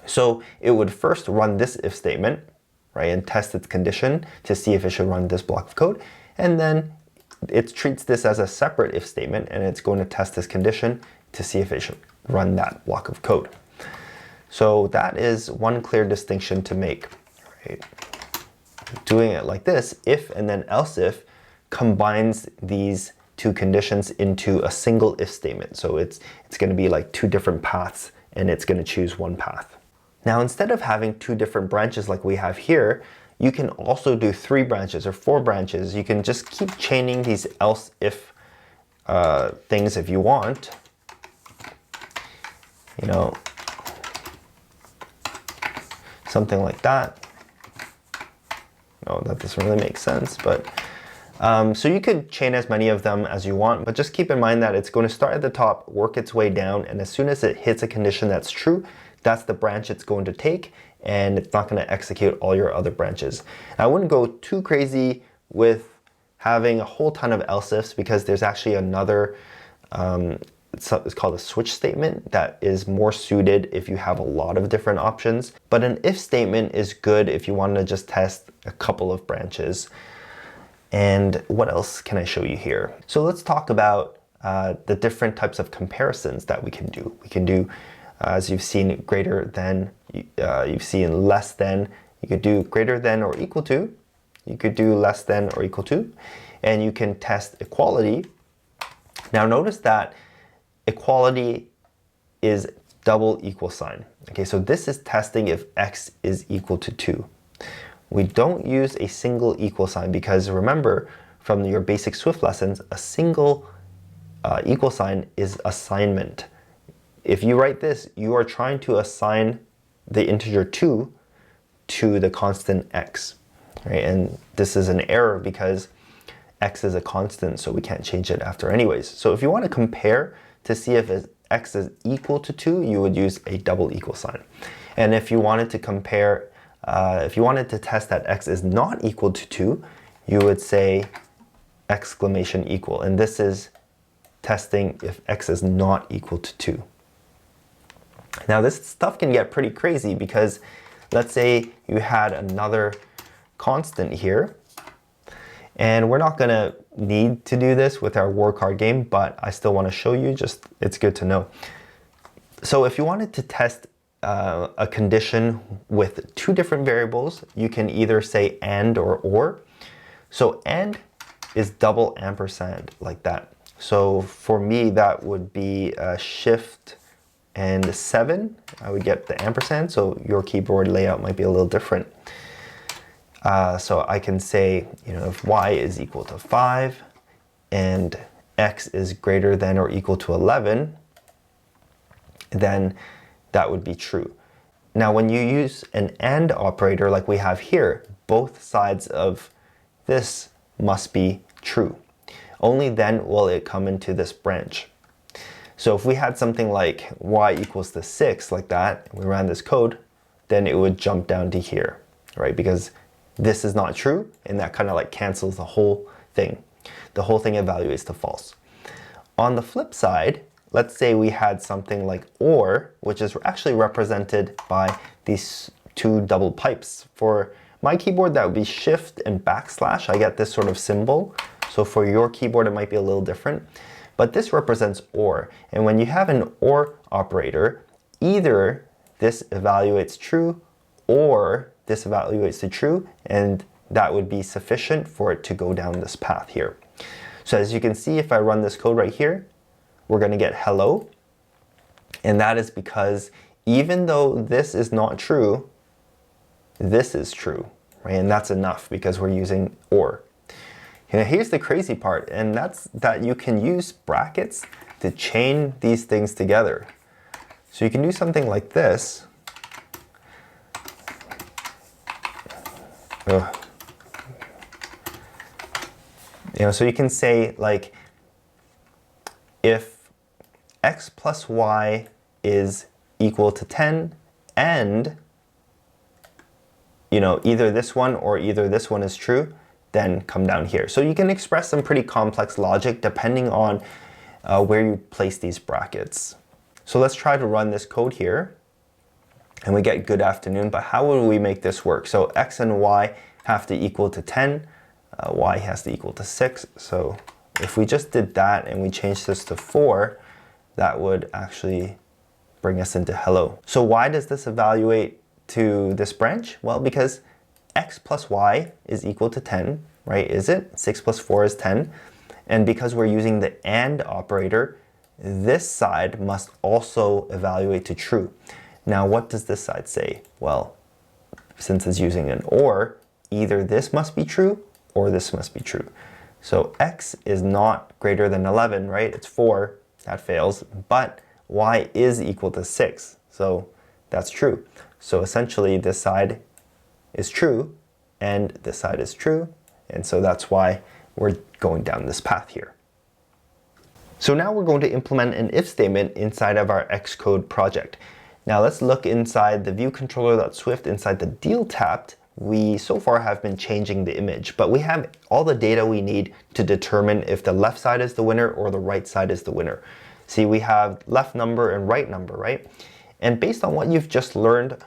So it would first run this if statement, right, and test its condition to see if it should run this block of code, and then it treats this as a separate if statement, and it's going to test this condition to see if it should run that block of code. So that is one clear distinction to make, right? Doing it like this, if and then else if, combines these two conditions into a single if statement. So it's going to be like two different paths, and it's going to choose one path. Now instead of having two different branches like we have here, you can also do 3 branches or 4 branches. You can just keep chaining these else if things if you want. Something like that. No, that doesn't really make sense, but so you could chain as many of them as you want, but just keep in mind that it's going to start at the top, work its way down, and as soon as it hits a condition that's true, that's the branch it's going to take, and it's not going to execute all your other branches. I wouldn't go too crazy with having a whole ton of else ifs, because there's actually another it's called a switch statement that is more suited if you have a lot of different options. But an if statement is good if you want to just test a couple of branches. And what else can I show you here? So let's talk about the different types of comparisons that we can do. We can do, as you've seen, greater than, you've seen less than, you could do greater than or equal to, you could do less than or equal to, and you can test equality. Now notice that equality is double equal sign. Okay, so this is testing if x is equal to 2. We don't use a single equal sign because remember from your basic Swift lessons, a single equal sign is assignment. If you write this, you are trying to assign the integer 2 to the constant x, right? And this is an error because x is a constant, so we can't change it after anyways. So if you want to compare to see if x is equal to 2, you would use a double equal sign. And if you wanted to compare, if you wanted to test that x is not equal to 2, you would say exclamation equal. And this is testing if x is not equal to 2. Now this stuff can get pretty crazy because let's say you had another constant here, and we're not gonna need to do this with our word card game, but I still want to show you, just it's good to know. So if you wanted to test a condition with two different variables, you can either say and or. So and is double ampersand like that. So for me that would be shift and 7, I would get the ampersand, so your keyboard layout might be a little different. So I can say, you know, if y is equal to 5 and x is greater than or equal to 11, then that would be true. Now when you use an AND operator like we have here, both sides of this must be true. Only then will it come into this branch. So if we had something like y equals to 6 like that, we ran this code, then it would jump down to here, right? Because this is not true, and that kind of like cancels the whole thing. The whole thing evaluates to false. On the flip side, let's say we had something like OR, which is actually represented by these two double pipes. For my keyboard, that would be shift and backslash. I get this sort of symbol. So for your keyboard, it might be a little different. But this represents OR. And when you have an OR operator, either this evaluates true or this evaluates to true, and that would be sufficient for it to go down this path here. So as you can see, if I run this code right here, we're going to get hello. And that is because even though this is not true, this is true, right? And that's enough because we're using OR. Now here's the crazy part, and that's that you can use brackets to chain these things together. So you can do something like this. So you can say like, if x plus y is equal to 10 and either this one or either this one is true, then come down here. So you can express some pretty complex logic depending on where you place these brackets. So let's try to run this code here. And we get good afternoon, but how would we make this work? So x and y have to equal to 10, y has to equal to 6. So if we just did that and we changed this to 4, that would actually bring us into hello. So why does this evaluate to this branch? Well, because x plus y is equal to 10, right? Is it? 6 plus 4 is 10. And because we're using the AND operator, this side must also evaluate to true. Now, what does this side say? Well, since it's using an OR, either this must be true or this must be true. So x is not greater than 11, right? It's 4, that fails, but y is equal to 6, so that's true. So essentially this side is true and this side is true, and so that's why we're going down this path here. So now we're going to implement an if statement inside of our Xcode project. Now let's look inside the viewController.swift. Inside the deal tapped, we so far have been changing the image, but we have all the data we need to determine if the left side is the winner or the right side is the winner. See, we have left number and right number, right? And based on what you've just learned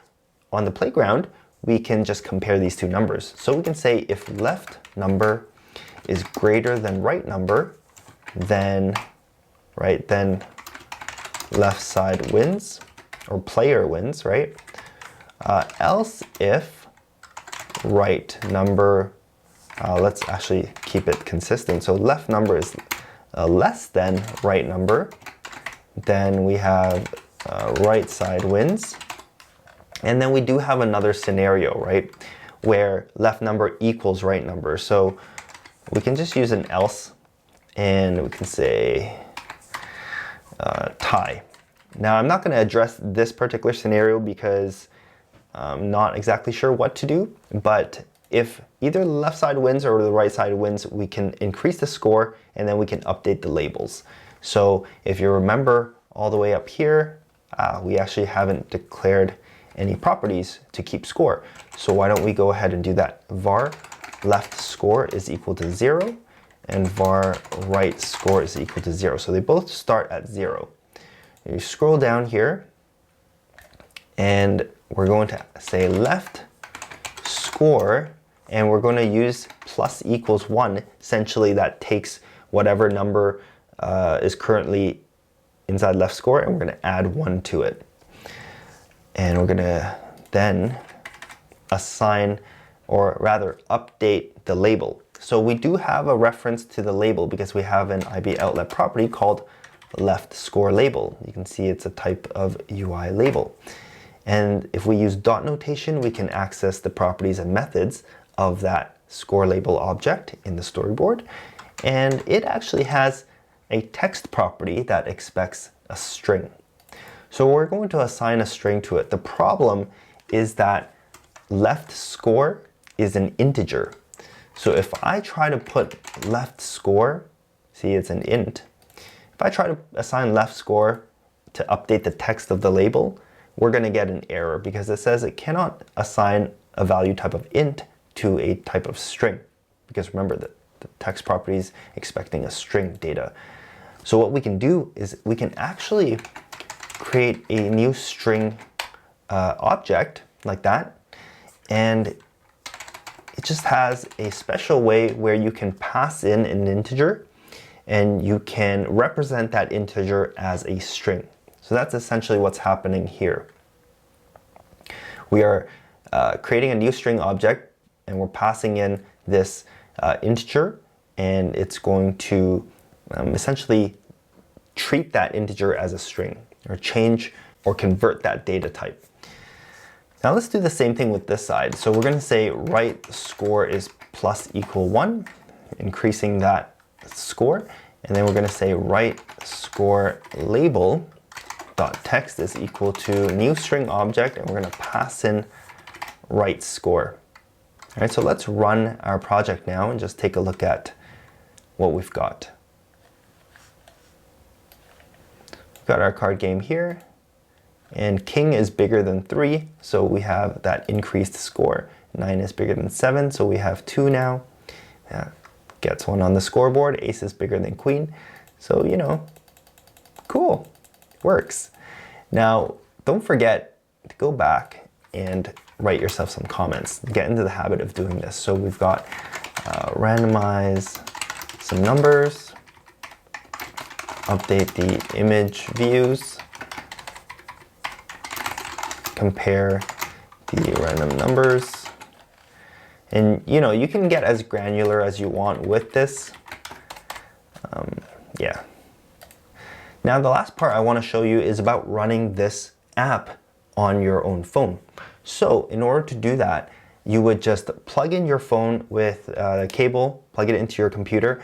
on the playground, we can just compare these two numbers. So we can say if left number is greater than right number, then left side wins, or player wins, right? Else if right number, let's actually keep it consistent. So left number is less than right number, then we have right side wins. And then we do have another scenario, right, where left number equals right number. So we can just use an else, and we can say tie. Now I'm not going to address this particular scenario because I'm not exactly sure what to do, but if either the left side wins or the right side wins, we can increase the score and then we can update the labels. So if you remember all the way up here, we actually haven't declared any properties to keep score. So why don't we go ahead and do that? Var left score is equal to 0 and var right score is equal to 0. So they both start at 0. You scroll down here and we're going to say left score, and we're going to use plus equals 1. Essentially that takes whatever number is currently inside left score, and we're going to add 1 to it. And we're going to then assign, or rather update the label. So we do have a reference to the label because we have an IB outlet property called left score label. You can see it's a type of UI label. And if we use dot notation, we can access the properties and methods of that score label object in the storyboard. And it actually has a text property that expects a string. So we're going to assign a string to it. The problem is that left score is an integer. So if I try to put left score, see it's an int. If I try to assign left score to update the text of the label, we're going to get an error because it says it cannot assign a value type of int to a type of string. Because remember that the text property is expecting a string data. So what we can do is we can actually create a new string object like that, and it just has a special way where you can pass in an integer and you can represent that integer as a string. So that's essentially what's happening here. We are creating a new string object and we're passing in this integer, and it's going to essentially treat that integer as a string, or change or convert that data type. Now let's do the same thing with this side. So we're going to say right score is plus equal 1, increasing that score. And then we're going to say right score label dot text is equal to new string object, and we're going to pass in right score. All right, so let's run our project now and just take a look at what we've got. We've got our card game here, and king is bigger than 3, so we have that increased score. 9 is bigger than 7, so we have 2 now. Gets 1 on the scoreboard. Ace is bigger than queen, so you know, cool, works. Now don't forget to go back and write yourself some comments. Get into the habit of doing this. So we've got randomize some numbers, update the image views, compare the random numbers. And you know, you can get as granular as you want with this. Yeah. Now the last part I want to show you is about running this app on your own phone. So in order to do that, you would just plug in your phone with a cable, plug it into your computer,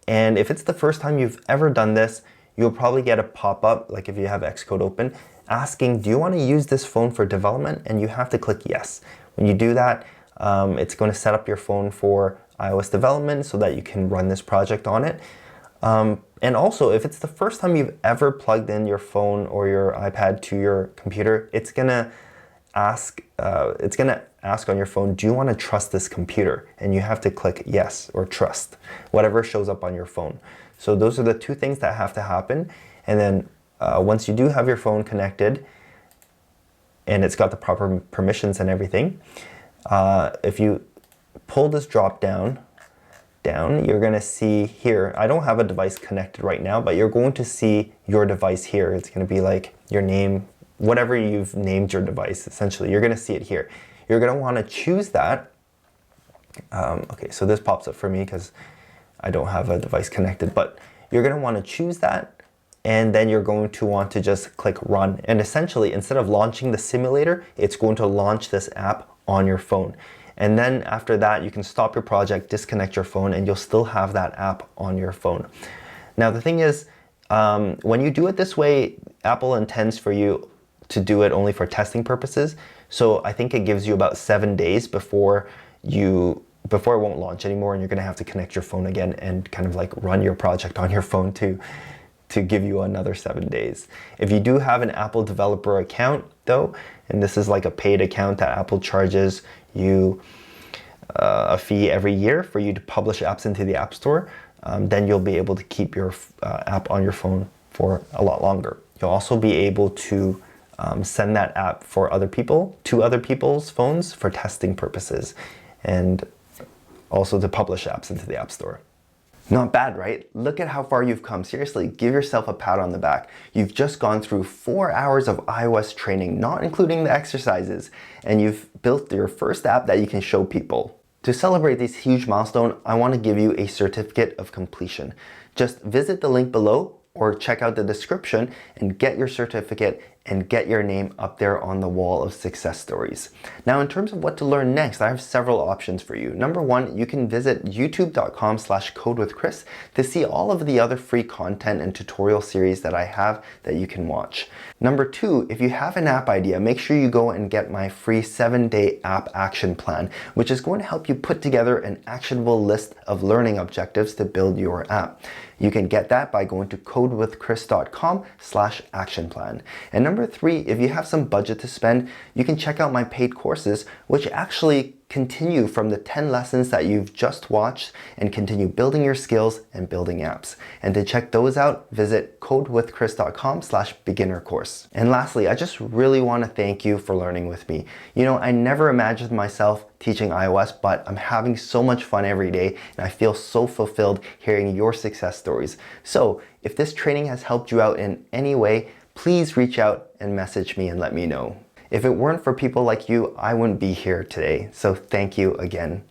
and if it's the first time you've ever done this, you'll probably get a pop-up, like if you have Xcode open, asking, do you want to use this phone for development? And you have to click yes. When you do that, it's going to set up your phone for iOS development so that you can run this project on it. And also, if it's the first time you've ever plugged in your phone or your iPad to your computer, it's gonna ask on your phone, do you want to trust this computer? And you have to click yes or trust, whatever shows up on your phone. So those are the two things that have to happen. And then once you do have your phone connected and it's got the proper permissions and everything, if you pull this drop down, you're going to see here, I don't have a device connected right now, but you're going to see your device here. It's going to be like your name, whatever you've named your device, essentially. You're going to see it here. You're going to want to choose that. Okay, so this pops up for me because I don't have a device connected, but you're going to want to choose that and then you're going to want to just click run. And essentially, instead of launching the simulator, it's going to launch this app on your phone. And then after that, you can stop your project, disconnect your phone, and you'll still have that app on your phone. Now, the thing is, when you do it this way, Apple intends for you to do it only for testing purposes. So I think it gives you about 7 days before it won't launch anymore, and you're gonna have to connect your phone again and kind of like run your project on your phone to give you another 7 days. If you do have an Apple developer account though, and this is like a paid account that Apple charges you a fee every year for you to publish apps into the App Store, then you'll be able to keep your app on your phone for a lot longer. You'll also be able to send that app for other people to other people's phones for testing purposes, and also to publish apps into the App Store. Not bad, right? Look at how far you've come. Seriously, give yourself a pat on the back. You've just gone through 4 hours of iOS training, not including the exercises, and you've built your first app that you can show people. To celebrate this huge milestone, I want to give you a certificate of completion. Just visit the link below or check out the description and get your certificate and get your name up there on the wall of success stories. Now, in terms of what to learn next, I have several options for you. Number one, you can visit youtube.com/codewithchris to see all of the other free content and tutorial series that I have that you can watch. Number two, if you have an app idea, make sure you go and get my free 7-day app action plan, which is going to help you put together an actionable list of learning objectives to build your app. You can get that by going to codewithchris.com/action plan. And number three, if you have some budget to spend, you can check out my paid courses, which actually continue from the 10 lessons that you've just watched and continue building your skills and building apps. And to check those out, visit codewithchris.com/beginner course. And lastly, I just really want to thank you for learning with me. You know, I never imagined myself teaching iOS, but I'm having so much fun every day, and I feel so fulfilled hearing your success stories. So if this training has helped you out in any way, please reach out and message me and let me know. If it weren't for people like you, I wouldn't be here today. So thank you again.